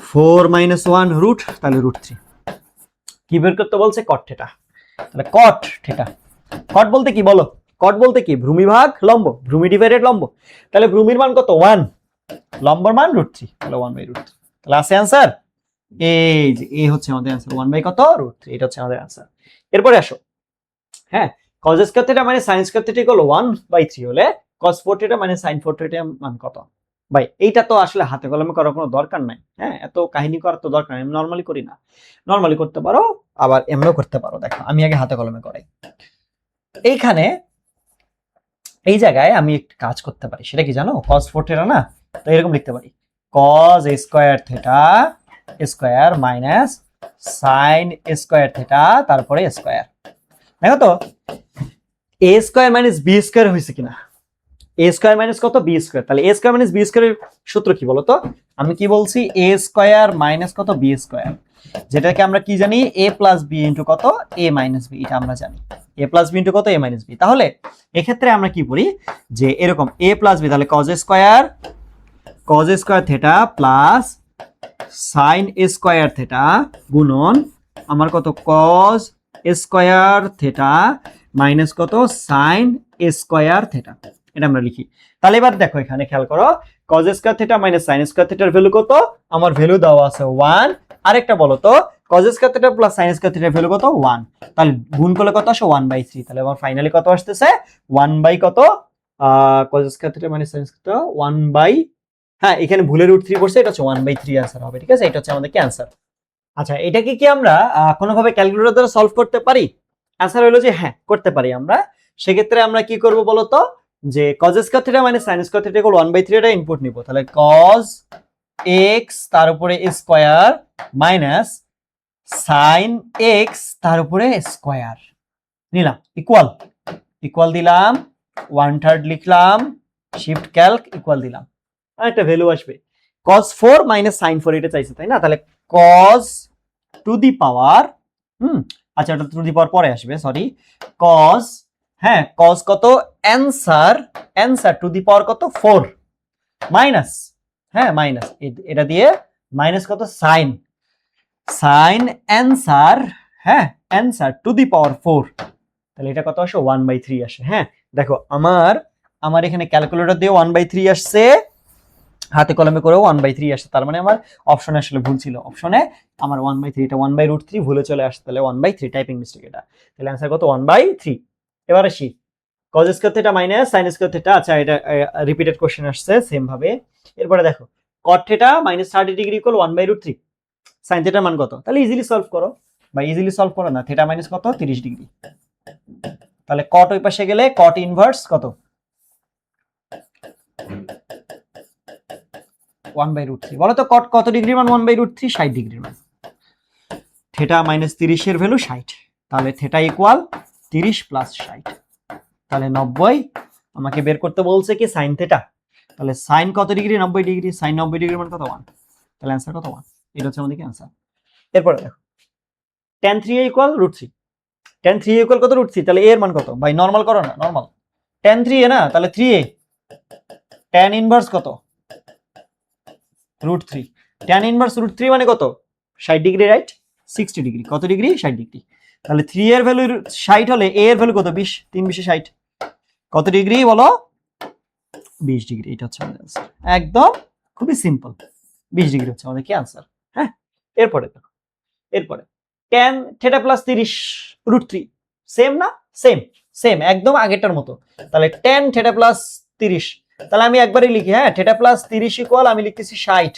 4 - 1 √, তাহলে √3। কি বের করতে বলছে? cot θ। তাহলে cot θ, cot বলতে কি বলো? cot বলতে কি? ভূমি ভাগ লম্ব, ভূমি ডিভাইডেড লম্ব। তাহলে ভূমির মান কত? 1, লম্বর মান √3, তাহলে 1/√3। তাহলে আছে অ্যান্সার। এই যে এই হচ্ছে আমাদের অ্যান্সার, 1/কত? √3। এটা হচ্ছে আমাদের অ্যান্সার। এরপরে আসো, হ্যাঁ, cos স্কয়ার থিটা মানে sin স্কয়ার থিটা = 1/3 হলে cos 4 থিটা মানে sin 4 থিটা মান কত? ভাই এইটা তো আসলে হাতে কলমে করার কোনো দরকার নাই। হ্যাঁ, এত কাহিনী করার তো দরকার নেই, আমি নরমালি করি না। নরমালি করতে পারো, আবার এমনিও করতে পারো। দেখো আমি আগে হাতে কলমে করাই। এইখানে এই জায়গায় আমি একটা কাজ করতে পারি, সেটা কি জানো? cos 4 থিটা না, তো এরকম লিখতে পারি cos square theta square minus sin square theta তারপরে স্কয়ার। দেখো তো a² - b² হয়েছে কিনা? a² মাইনাস কত? b²। তাহলে a² - b² এর সূত্র কি বলতো? আমি কি বলছি? a² মাইনাস কত? b², যেটাকে আমরা কি জানি? a + b ইনটু কত? a - b, এটা আমরা জানি। a + b ইনটু কত? a - b। তাহলে এক্ষেত্রে আমরা কি করি? যে এরকম a + b, তাহলে cos square theta plus sin square theta গুণন আমার কত? cos স্কয়ার থিটা মাইনাস কত? sin square theta. এটা আমরা লিখি। তাহলে এবার দেখো এখানে খেয়াল করো, cos square theta minus sin square থিটার ভ্যালু কত? আমার ভ্যালু দেওয়া আছে 1। আরেকটা বলো তো, cos square theta plus sin square থিটার ভ্যালু কত? 1। তাহলে গুণ করলে কত আসে? 1/3। তাহলে আমার ফাইনালি কত আসতেছে? 1 কত? cos square theta minus sin square theta 1, হ্যাঁ এখানে ভুলে √3 পড়ছে, এটা হচ্ছে 1/3 অ্যান্সার হবে। ঠিক আছে, এটা হচ্ছে আমাদের অ্যান্সার। আচ্ছা, এটাকে কি আমরা কোনোভাবে ক্যালকুলেটর দ্বারা সলভ করতে পারি? অ্যান্সার হলো যে হ্যাঁ, করতে পারি আমরা। সেক্ষেত্রে আমরা কি করব বলতো? যে cos square theta minus sin square theta = 1/3, এটা ইনপুট নিব। তাহলে cos x তার উপরে স্কয়ার মাইনাস sin x তার উপরে স্কয়ার নিলাম, ইকুয়াল দিলাম, 1/3 লিখলাম, শিফট ক্যালক ইকুয়াল দিলাম, আর একটা ভ্যালু আসবে cos 4 - sin 4, এটা চাইছে তাই না? তাহলে cos টু দি পাওয়ার, আচ্ছা এটা টু দি পাওয়ার পরে আসবে, সরি, cos, হ্যাঁ cos কত? অ্যান্সার টু দি পাওয়ার কত? 4 মাইনাস, হ্যাঁ মাইনাস, এটা দিয়ে মাইনাস কত? sin অ্যান্সার, হ্যাঁ অ্যান্সার টু দি পাওয়ার 4, তাহলে এটা কত আসে? 1/3 আসে। হ্যাঁ দেখো আমার এখানে ক্যালকুলেটর দিয়ে 1/3 আসছে, হাতে কলমে করেও 1/3 আসে। তার মানে আমার অপশনে আসলে ভুল ছিল, অপশনে আমার 1/3, এটা 1/√3 ভুলে চলে আসছে, তাহলে 1/3 টাইপিং মিস্টেক এটা। তাহলে অ্যান্সার কত? 1/3। এবার আসি cos square theta minus sin square theta, আচ্ছা এটা রিপিটেড কোশ্চেন আসছে সেম ভাবে। এরপরে দেখো cot theta minus 30 degree = 1/√3, sin থিটার মান কত? তাহলে ইজিলি সলভ করো, বা ইজিলি সলভ করো না, থিটা মাইনাস কত? 30 ডিগ্রি। তাহলে cot ওই পাশে গেলে cot ইনভার্স কত? 1/√3। বলো তো কট কত ডিগ্রি মান 1/√3? 60 ডিগ্রি মান। থেটা মাইনাস 30 এর ভ্যালু 60, তাহলে থেটা ইকুয়াল 30 প্লাস 60, তাহলে 90। আমাকে বের করতে বলছে কি সাইন থেটা, তাহলে সাইন কত ডিগ্রি? 90 ডিগ্রি। সাইন 90 ডিগ্রি মান কত? 1, তাহলে অ্যান্সার কত? 1। এটা হচ্ছে আমাদের অ্যান্সার। এরপরে দেখো tan 3a equal √3। tan 3a equal কত? √3। তাহলে a এর মান কত? ভাই নরমাল করো না, নরমাল। tan 3a না, তাহলে 3a। tan ইনভার্স কত? √3। tan ইনভার্স √3 মানে কত? 60 ডিগ্রি, রাইট? 60 ডিগ্রি। কত ডিগ্রি? 60 ডিগ্রি। তাহলে 3 এর ভ্যালু 60 হলে a এর ভ্যালু কত? 20। 3 20 60 কত ডিগ্রি বলো? 20 ডিগ্রি। এটা হচ্ছে আমাদের आंसर। একদম খুবই সিম্পল। 20 ডিগ্রি হচ্ছে আমাদের কি आंसर। হ্যাঁ, এরপরে দেখো, এরপরে tan থিটা প্লাস 30 √3 সেম না? সেম সেম একদম আগেরটার মতো। তাহলে tan থিটা প্লাস 30, তাহলে আমি একবারই লিখি। হ্যাঁ, থিটা প্লাস 30 ইকুয়াল আমি লিখতেছি 60,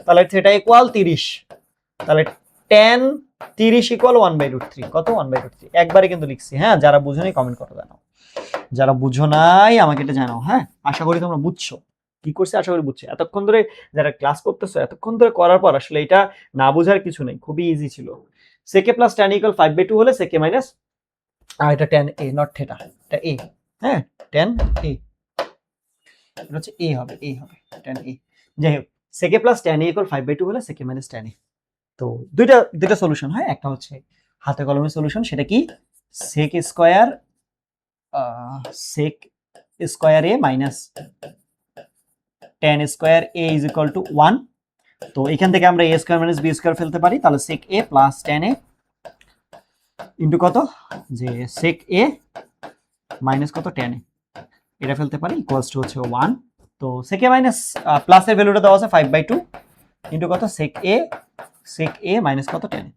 তাহলে থিটা ইকুয়াল 30, তাহলে tan 30 ইকুয়াল 1/√3। কত? 1/√3। একবারে কিন্তু লিখছি। হ্যাঁ, যারা বুঝো নাই কমেন্ট করে জানাও, যারা বুঝো নাই আমাকে এটা জানাও। হ্যাঁ, আশা করি তোমরা বুঝছো কি করছে, আশা করি বুঝছো। এতক্ষণ ধরে যারা ক্লাস করতেছো, এতক্ষণ ধরে করার পর আসলে এটা না বোঝার কিছু নেই, খুবই ইজি ছিল। sec a plus tan equal 5/2 হলে sec a মাইনাস, আর এটা tan a নট থিটা, এটা a। হ্যাঁ, tan a, এটা হচ্ছে a হবে, a হবে tan a। যাই হোক, sec a plus tan a equal 5/2 হলে sec a minus tan a। তো দুইটা সলিউশন হয়। একটা হচ্ছে হাতে কলমে সলিউশন, সেটা কি sec square sec square a minus tan square a is equal to 1। তো এখান থেকে আমরা a square minus b square ফেলতে পারি, তাহলে sec a plus tan a into কত, যে sec a মাইনাস কত tan a, এটা ফেলতে পারি, ইকুয়ালস টু হচ্ছে 1। তো sec a মাইনাস প্লাসের ভ্যালুটা দেওয়া আছে 5/2 ইনটু কত sec a মাইনাস কত tan a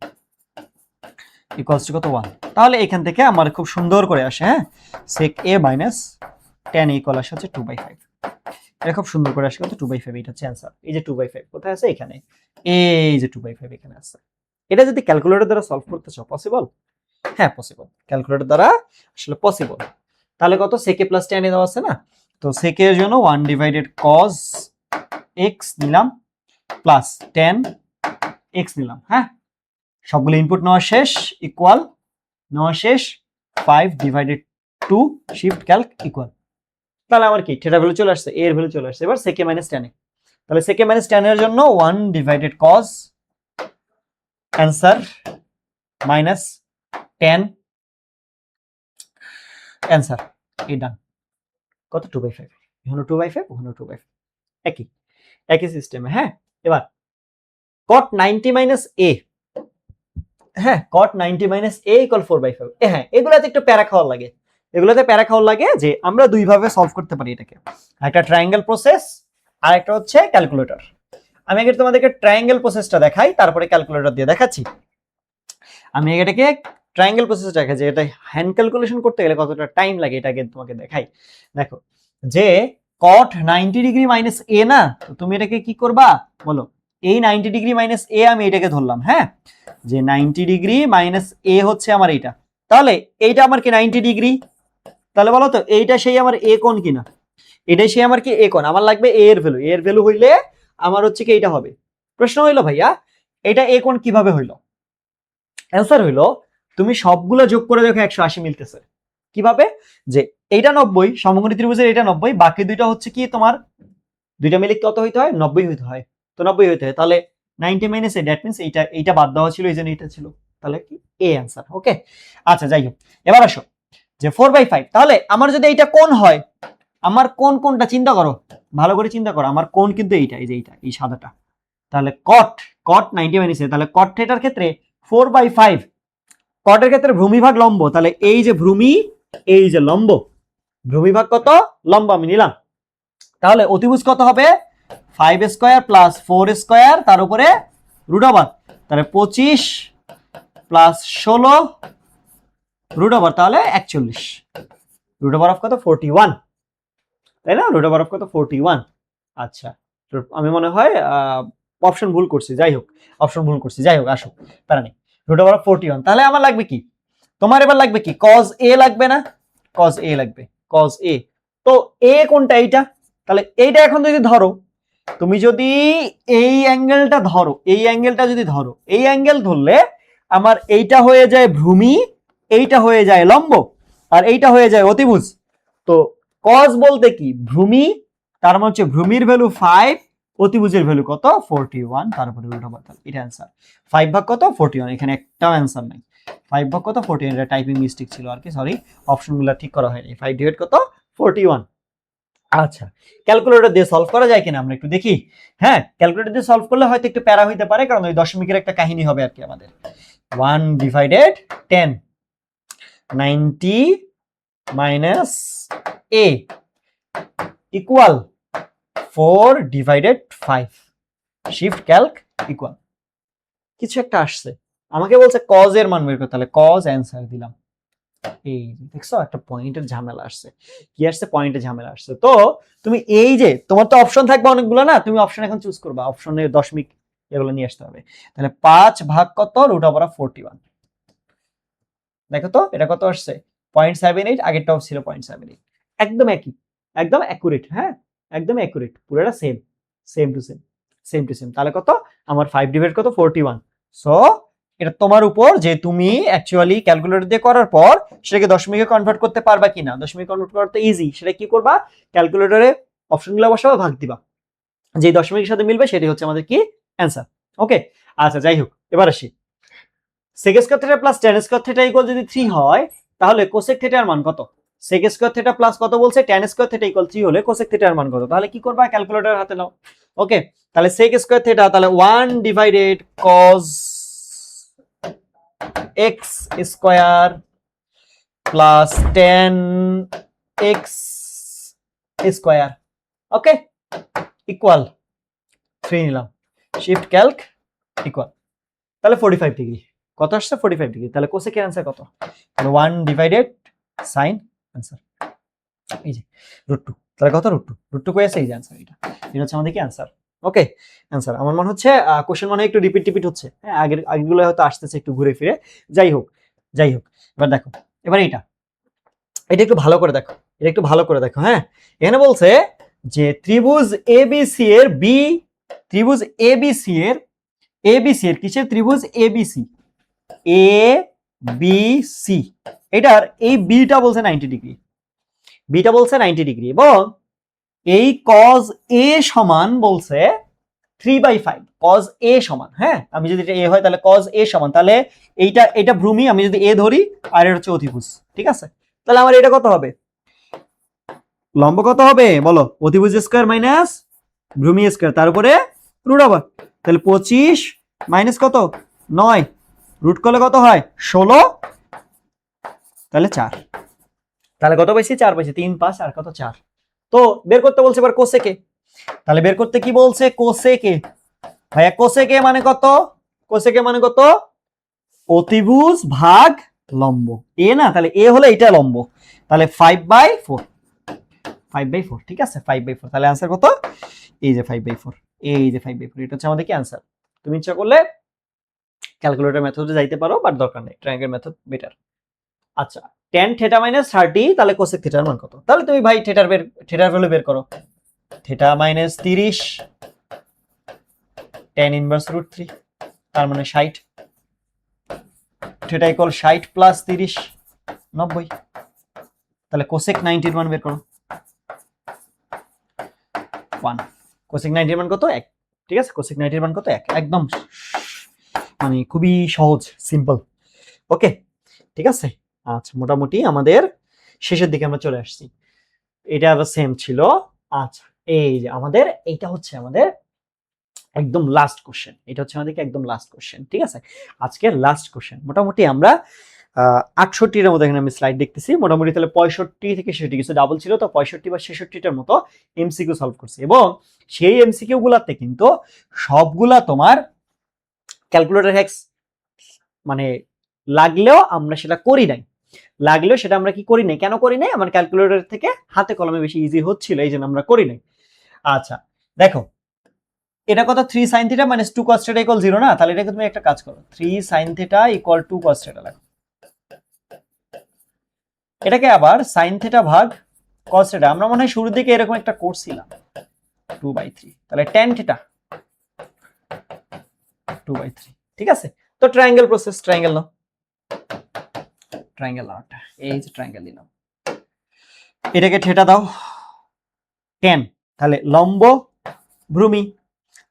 ইকুয়ালস টু কত 1। তাহলে এখান থেকে আমার খুব সুন্দর করে আসে। হ্যাঁ, sec a minus tan a equal আসে হচ্ছে 2/5। এটা খুব সুন্দর করে আসে কত? 2/5। এটা হচ্ছে অ্যান্সার। এই যে 2/5 কোথায় আছে? এখানে। এই যে 2/5 এখানে আছে। এটা যদি ক্যালকুলেটর দ্বারা সলভ করতে চাও পসিবল? হ্যাঁ, পসিবল। ক্যালকুলেটর দ্বারা আসলে পসিবল। তাহলে কত? sec a plus tan a দেওয়া আছে না, তো sec a এর জন্য 1 cos x নিলাম প্লাস tan x নিলাম। হ্যাঁ, সবগুলো ইনপুট নেওয়া শেষ, ইকুয়াল নেওয়া শেষ, 5/2 শিফট ক্যালক ইকুয়াল। তাহলে আমার কি থিটা ভ্যালু চলে আসছে, a এর ভ্যালু চলে আসছে। এবার sec a minus tan a, তাহলে sec a minus tan a এর জন্য 1 cos answer minus tan answer, এই ডান। কত? 2/5। এখানে 2/5, ওখানে 2/5, একই একই সিস্টেমে। হ্যাঁ, এবার cot 90 মাইনাস a, হ্যাঁ cot 90 মাইনাস a ইকুয়াল 4/5। হ্যাঁ, এগুলাতে একটু প্যারা খাওয়ার লাগে, এগুলোতে প্যারা খাওয়ার লাগে যে আমরা দুইভাবে সলভ করতে পারি এটাকে। একটা ট্রায়াঙ্গেল প্রসেস আর একটা হচ্ছে ক্যালকুলেটর। আমি আগে তোমাদেরকে ট্রায়াঙ্গেল প্রসেসটা দেখাই, তারপরে ক্যালকুলেটর দিয়ে দেখাচ্ছি। আমি এটাকে ট্রায়াঙ্গেল প্রসেস দেখাই যে এটা হ্যান্ড ক্যালকুলেশন করতে গেলে কতটা টাইম লাগে, এটা আগে তোমাকে দেখাই। দেখো, যে cot 90 ডিগ্রি মাইনাস a না, তো তুমি এটাকে কি করবা বলো? এই 90 ডিগ্রি মাইনাস a আমি এটাকে ধরলাম। হ্যাঁ, যে 90 ডিগ্রি মাইনাস a হচ্ছে আমার এইটা, তাহলে এইটা আমার কি 90 ডিগ্রি, তাহলে বলো তো এইটা সেই আমার a কোণ কিনা, এটাই সেই আমার কি a কোণ। আমার লাগবে a এর ভ্যালু, a এর ভ্যালু হইলে আমার হচ্ছে কি এইটা হবে। প্রশ্ন হইলো ভাইয়া এটা a কোণ কিভাবে হইলো? অ্যান্সার হইলো তুমি সবগুলো যোগ করে দেখো 180 মিলতেছে। কিভাবে? যে এইটা 90, সমকোণী ত্রিভুজের এটা 90, বাকি দুইটা হচ্ছে কি তোমার দুইটা মিলে কত হইতে হয়? 90 হইতে হয়। তো 90 হইতে হয়, তাহলে 90 মাইনাস a, দ্যাট মিন্স এইটা বাদ দেওয়া ছিল, এই জন্য এটা ছিল, তাহলে কি a অ্যান্সার। ওকে, আচ্ছা যাই হোক, এবার আসো যে 4/5, তাহলে আমার যদি এইটা কোণ হয়, আমার কোনটা চিন্তা করো, ভালো করে চিন্তা করো। আমার কোণ কিন্তু এইটা, এই যে এইটা, এই সাদাটা, তাহলে cot 90 মাইনাস a, তাহলে cot থিটার ক্ষেত্রে 4/5, কটের ক্ষেত্রে ভূমিভাগ লম্ব, তাহলে এই যে ভূমি, এই যে লম্ব, ভূমিভাগ কত? লম্ব আমি নিলাম। তাহলে অতিভুজ কত হবে? 5 স্কয়ার প্লাস 4 স্কয়ার তার উপরে রুট ওভার, তাহলে 25 প্লাস 16 রুট ওভার, তাহলে 41, রুট ওভার অফ কত? 41, তাই না? রুট ওভার অফ কত? 41। আচ্ছা, আমি মনে হয় অপশন ভুল করছি, যাই হোক অপশন ভুল করছি, যাই হোক আসো তারা নেই, রুট ওভার অফ 41। তাহলে আমার লাগবে কি? তোমার এবার লাগবে কি? cos a লাগবে না? cos a লাগবে, cos a। তো a কোনটা? এইটা, তাহলে এইটা এখন যদি ধরো, তুমি যদি এই অ্যাঙ্গেলটা ধরো, এই অ্যাঙ্গেলটা যদি ধরো, এই অ্যাঙ্গেল ধরলে আমার এইটা হয়ে যায় ভূমি, এইটা হয়ে যায় লম্ব, আর এইটা হয়ে যায় অতিভুজ। তো কজ বলতে কি ভূমি, তার মানে হচ্ছে ভূমির ভ্যালু 5, অতিভুজের ভ্যালু কত 41, তারপরে রুট ওভার, এটা অ্যান্সার। 5 ভাগ কত 41, এখানে একটাও অ্যান্সার নাই। 5 ভাগ কত 41, এটা টাইপিং মিস্টেক ছিল আর কি, সরি, অপশনগুলো ঠিক করা হয়নি। 5 ডিভাইড কত 41। আচ্ছা, ক্যালকুলেটর দিয়ে সলভ করা যায় কিনা আমরা একটু দেখি। হ্যাঁ, ক্যালকুলেটর দিয়ে সলভ করলে হয়তো একটু প্যারা হইতে পারে, কারণ ওই দশমিকের একটা কাহিনী হবে আর কি আমাদের। 1 divided 10, 90 minus a equal 4 divided 5, shift Calc equal কিছু একটা আসছে, আমাকে বলছে কজ এর মান বের করতে, তাহলে কজ অ্যান্সার দিলাম। এই দেখছো একটা পয়েন্টের ঝামেলা আসছে, কি আসছে, পয়েন্টের ঝামেলা আসছে। তো তুমি এই যে তোমার তো অপশন থাকবে অনেকগুলো না, তুমি অপশন এখন চুজ করবা, অপশনের দশমিক এগুলো নিয়ে আসতে হবে। তাহলে 5 ভাগ কত রুট ওভার 41, দেখো তো এটা কত আসছে 0.78, আগেরটাও ছিল 0.78, একদম একই, একদম অ্যাকুরেট। হ্যাঁ, একদম অ্যাকুরেট, পুরোটা same, same to same, same to same. তাহলে কত আমার 5 ডিভাইড কত 41। সো এটা তোমার উপর যে তুমি অ্যাকচুয়ালি ক্যালকুলেটর দিয়ে করার পর সেটাকে দশমিকে কনভার্ট করতে পারবা কিনা। দশমিকে কনভার্ট করা তো ইজি, সেটা কি করবা, ক্যালকুলেটরে অপশনগুলো বসাবা, ভাগ দিবা, যে দশমিকের সাথে মিলবে সেটাই হচ্ছে আমাদের কি অ্যান্সার। ওকে, আচ্ছা যাই হোক, এবার আসি। sec square theta plus tan square theta equal যদি 3 হয়, তাহলে কোসেক থিটার মান কত? sec স্কয়ার থিটা প্লাস কত বলছে, tan স্কয়ার থিটা ইকুয়াল 3 হলে কোসেক থিটার মান কত? তাহলে কি করবা, ক্যালকুলেটর হাতে নাও। ওকে, তাহলে sec স্কয়ার থিটা, তাহলে 1 divided cos x square plus tan x square, okay, equal 3 নিলাম, শিফট ক্যালক ইকুয়াল, তাহলে 45 ডিগ্রি। কত আসছে 45 ডিগ্রি। তাহলে কোসেকের অ্যান্সার কত, তাহলে 1 ডিভাইডেড sin অ্যান্সার এই যে √2, তাহলে কত √2 কই আছে, এই যে অ্যান্সার, এটা হচ্ছে আমাদের কি অ্যান্সার। ওকে, অ্যান্সার। আমার মনে হচ্ছে কোশ্চেন মনে একটু রিপিট হচ্ছে, হ্যাঁ আগেরগুলো হয়তো আসতেছে একটু ঘুরে ফিরে, যাই হোক যাই হোক। এবার দেখো, এবার এটা একটু ভালো করে দেখো, এটা একটু ভালো করে দেখো। হ্যাঁ, এখানে বলছে যে ত্রিভুজ এবিসি এর বি, ত্রিভুজ এবিসি এর, এবিসি এর কিসের, ত্রিভুজ এবিসি, এ বি সি, এটার এই বিটা বলছে 90 ডিগ্রি, বিটা বলছে 90 ডিগ্রি, এবং এই cos a সমান বলছে 3/5, cos a সমান, হ্যাঁ আমি যদি এটা a হয় তাহলে cos a সমান, তাহলে এটা ভূমি, আমি যদি a ধরি আর এটা হচ্ছে অতিভুজ, ঠিক আছে। তাহলে আমার এটা কত হবে, লম্ব কত হবে বলো, অতিভুজ স্কয়ার মাইনাস ভূমি স্কয়ার, তার উপরে রুট ওভার, তাহলে 25 মাইনাস কত 9, রুট করলে কত হয় 16, তাহলে 4, তাহলে কত পাইছি 4 পাইছি, 3 5 আর কত 4। তো বের করতে বলছে এবার কোসেকে, তাহলে বের করতে কি বলছে, কোসেকে, ভাইয়া কোসেকে মানে কত, কোসেকে মানে কত, অতিভুজ ভাগ লম্ব, এ না, তাহলে এ হলে এটা লম্ব, তাহলে 5/4, 5/4, ঠিক আছে 5/4, তাহলে आंसर কত, এই যে 5/4, এই যে 5/4, এটা হচ্ছে আমাদের কি आंसर। তুমি ইচ্ছা করলে ক্যালকুলেটর মেথডে যাইতে পারো, বাট দরকার নেই, ট্রায়াঙ্গেল মেথড বেটার। আচ্ছা, tan θ - 30, তাহলে কোসেক থিটার মান কত, তাহলে তুমি ভাই থিটার ভ্যালু বের করো, θ - 30 tan ইনভার্স √3, তার মানে 60, θ ইকুয়াল 60 প্লাস 30 90, তাহলে কোসেক 90 এর মান বের করো, 1, কোসেক 90 এর মান কত 1, ঠিক আছে, কোসেক 90 এর মান কত 1, একদম মানে খুবই সহজ, সিম্পল। ওকে, ঠিক আছে। আচ্ছা, মোটামুটি আমাদের শেষের দিকে আমরা চলে আসছি, এটা আবার সেম ছিল। আচ্ছা, এই যে আমাদের এইটা হচ্ছে আমাদের একদম লাস্ট কোশ্চেন, এটা হচ্ছে আমাদের একদম লাস্ট কোশ্চেন, ঠিক আছে, আজকের লাস্ট কোশ্চেন। মোটামুটি আমরা 68টার মতো এখানে আমি স্লাইড দেখতেছি, মোটামুটি তাহলে 65 থেকে 66, কিছু ডাবল ছিল তো 65 বা 66টার মতো এমসিকিউ সলভ করছি, এবং সেই এমসিকিউ গুলাতে কিন্তু সবগুলা তোমার ক্যালকুলেটর হ্যাক্স মানে লাগলেও আমরা সেটা করি নাই, লাগলেও সেটা আমরা কি করি নাই, কেন করি নাই, আমার ক্যালকুলেটর থেকে হাতে কলমে বেশি ইজি হচ্ছিল, এই জন্য আমরা করি নাই। আচ্ছা দেখো, এটা কত 3 sin θ - 2 cos θ = 0 না, তাহলে এটাকে তুমি একটা কাজ করো, 3 sin θ = 2 cos θ লাগো, এটাকে আবার sin θ ভাগ cos θ আমরা মনে হয় শুরুর দিকে এরকম একটা করছিলাম 2/3, তাহলে tan θ 2/3, ঠিক আছে। তো ট্রায়াঙ্গেল প্রসেস, ট্রায়াঙ্গেল নাও, ট্রায়াঙ্গেল নাও একটা, এই যে ট্রায়াঙ্গেল দিলাম, এটাকে থেটা দাও tan, তাহলে লম্ব ভূমি,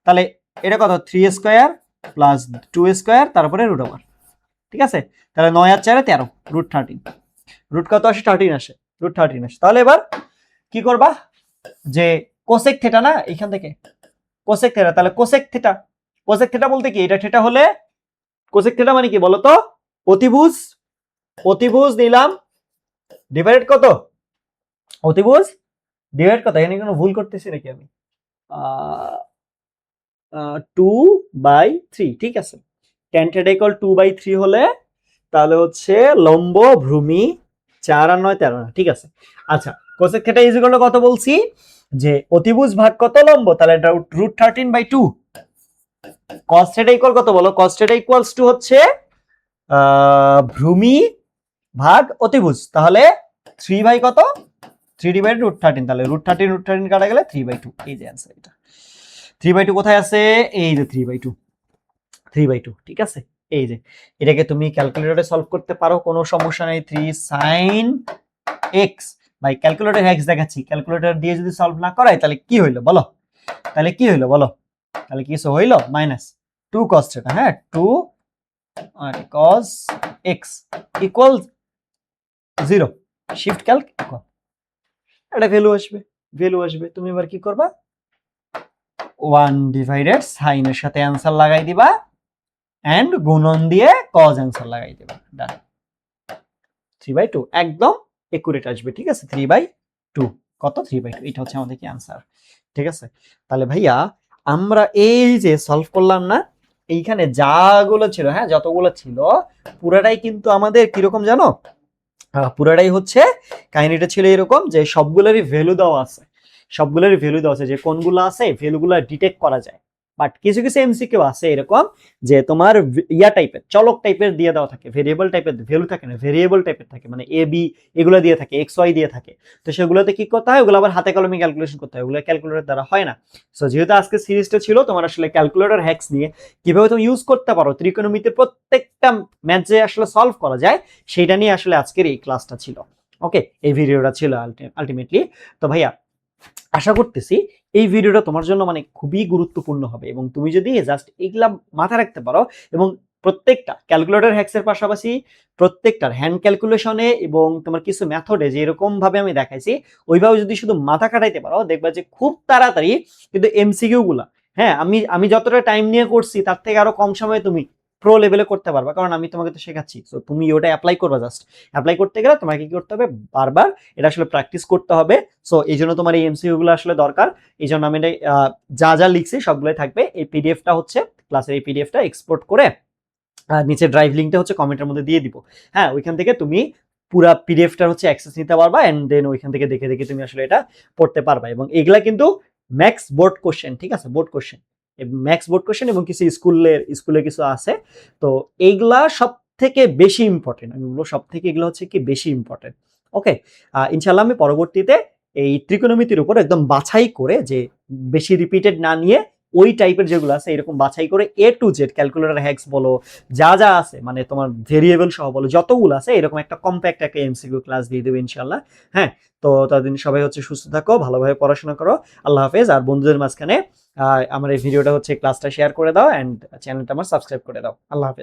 তাহলে এটা কত 3 স্কয়ার প্লাস 2 স্কয়ার তারপরে রুট ওভার, ঠিক আছে। তাহলে 9 আর 4 13, রুট 13, রুট কত আসে 13 আসে, রুট 13 আসে। তাহলে এবার কি করবা, যে কোসেক থেটা না এখান থেকে কোসেক থেটা, তাহলে কোসেক থেটা, কোসেক থেটা বলতে কি, এটা থেটা হলে কোসেক থেটা মানে কি বলতো, অতিভুজ, অতিভুজ নিলাম ডিভাইডেড কত, অতিভুজ ডিভাইড কত, এখানে কোনো ভুল করতেছি নাকি আমি, 2/3, ঠিক আছে। tan θ = 2/3 হলে তাহলে হচ্ছে লম্ব ভূমি 4 আর 9 13, ঠিক আছে। আচ্ছা cosec theta is equal to কত বলছি, যে অতিভুজ ভাগ কত লম্ব, তাহলে এটা রুট 13/2। cos θ ইকুয়াল কত বলো, cos θ ইকুয়ালস টু হচ্ছে ভূমি ভাগ অতিভুজ, তাহলে 3 বাই কত, 3 ডিভাইডেড রুট 13, তাহলে রুট 13 কাটা গেলে 3/2, এই যে অ্যান্সার। এটা 3/2 কোথায় আছে, এই যে 3/2, 3/2, ঠিক আছে। এই যে এটাকে তুমি ক্যালকুলেটরে সলভ করতে পারো, কোনো সমস্যা নেই। 3 sin x, ভাই ক্যালকুলেটর x দেখাচ্ছি, ক্যালকুলেটর দিয়ে যদি সলভ না করাই তাহলে কি হইলো বলো, তাহলে কি হইলো বলো, তাহলে কিছু হইলো মাইনাস 2 cos θ, হ্যাঁ 2 cos x equal 0, shift Calc equal, এটা ভ্যালু আসবে, ভ্যালু আসবে। তুমি এবার কি করবা, 1 ডিভাইডেড sin এর সাথে অ্যান্সার লাগাই দিবা এন্ড গুণন দিয়ে cos অ্যান্সার লাগাই দেবা, ডান। 3/2 একদম একুরেট আসবে, ঠিক আছে। 3/2 কত, 3/2, এটা হচ্ছে আমাদের কি অ্যান্সার, ঠিক আছে। তাহলে ভাইয়া আমরা এই যে সলভ করলাম না, এইখানে যাগুলো ছিল, হ্যাঁ যতগুলো ছিল পুরাটাই কিন্তু আমাদের কিরকম জানো, পুরাটাই হচ্ছে কাহিনীটা ছিল এরকম যে সবগুলোরই ভ্যালু দেওয়া আছে, সবগুলোরই ভ্যালু দেওয়া আছে, যে কোনগুলো আছে ভ্যালুগুলো ডিটেক্ট করা যায়। বাট কিছু কিছু এমসিকিউ আছে এরকম যে তোমার ইয়া টাইপের, চলক টাইপের দিয়ে দেওয়া থাকে, ভেরিয়েবল টাইপের ভ্যালু থাকে না, ভেরিয়েবল টাইপের থাকে, মানে এ বি এগুলো দিয়ে থাকে, এক্স ওয়াই দিয়ে থাকে। তো সেগুলোতে কি করতে হয়, ওগুলো আবার হাতে কলমে ক্যালকুলেশন করতে হয়, ওগুলো ক্যালকুলেটর দ্বারা হয় না। সো যেহেতু আজকে সিরিজটা ছিল তোমার আসলে ক্যালকুলেটর হ্যাক্স নিয়ে কিভাবে তুমি ইউজ করতে পারো ত্রিকোণমিতিতে প্রত্যেকটা ম্যাথ যে আসলে সলভ করা যায়, সেটা নিয়ে আসলে আজকের এই ক্লাসটা ছিল। ওকে, এই ভিডিওটা ছিল আলটিমেটলি। তো ভাইয়া আশা করতেছি এই ভিডিওটা তোমার জন্য মানে খুবই গুরুত্বপূর্ণ হবে, এবং তুমি যদি জাস্ট এগুলা মাথায় রাখতে পারো, এবং প্রত্যেকটা ক্যালকুলেটর হ্যাক্সের পাশাপাশি প্রত্যেকটার হ্যান্ড ক্যালকুলেশনে এবং তোমার কিছু মেথডে যে এরকম ভাবে আমি দেখাইছি ওইভাবে যদি শুধু মাথা খাটাইতে পারো, দেখবা যে খুব তাড়াতাড়ি কিন্তু এমসিকিউ গুলা, হ্যাঁ আমি যতটা টাইম নিয়ে করছি তার থেকে আরো কম সময়ে তুমি প্রো লেভেলে করতে পারবা, কারণ আমি তোমাকে তো শেখাচ্ছি। তো তুমি ওটা অ্যাপ্লাই করবা, জাস্ট অ্যাপ্লাই করতে গেলে তোমাকে কি করতে হবে, বারবার এটা আসলে প্র্যাকটিস করতে হবে। সো এই জন্য তোমার এই এমসিকিউ গুলো আসলে দরকার। এই জন্য আমি যা যা লিখছি সবগুলোই থাকবে। এই পিডিএফটা হচ্ছে ক্লাসের, এই পিডিএফটা এক্সপোর্ট করে নিচে ড্রাইভ লিঙ্কটা হচ্ছে কমেন্টের মধ্যে দিয়ে দিব, হ্যাঁ ওইখান থেকে তুমি পুরা পিডিএফটার হচ্ছে অ্যাক্সেস নিতে পারবা, এন্ড দেন ওইখান থেকে দেখে দেখে তুমি আসলে এটা পড়তে পারবা। এবং এগুলা কিন্তু ম্যাক্স বোর্ড কোশ্চেন, ঠিক আছে, board question, max board question, এবং কিছু স্কুলে কিছু আছে। তো এইগুলা সব থেকে বেশি ইম্পর্টেন্ট, আমি বলবো সব থেকে এগুলো হচ্ছে কি বেশি ইম্পর্টেন্ট। ওকে, ইনশাল্লাহ আমি পরবর্তীতে এই ত্রিকোণমিতির উপর একদম বাছাই করে, যে বেশি রিপিটেড না নিয়ে ওই টাইপের যেগুলো আছে এরকম বাছাই করে A to Z calculator hacks বলো, যা যা আছে মানে তোমার ভেরিয়েবল সহ বলো, যতগুলো আছে এরকম একটা কম্প্যাক্ট একটা এমসিকিউ ক্লাস দিয়ে দেবে ইনশাল্লাহ। হ্যাঁ, তো ততদিন সবাই হচ্ছে সুস্থ থাকো, ভালোভাবে পড়াশোনা করো, আল্লাহ হাফেজ। আর বন্ধুদের মাঝখানে আমার এই ভিডিওটা হচ্ছে ক্লাসটা শেয়ার করে দাও, এন্ড চ্যানেলটা আমার সাবস্ক্রাইব করে দাও। আল্লাহ হাফেজ।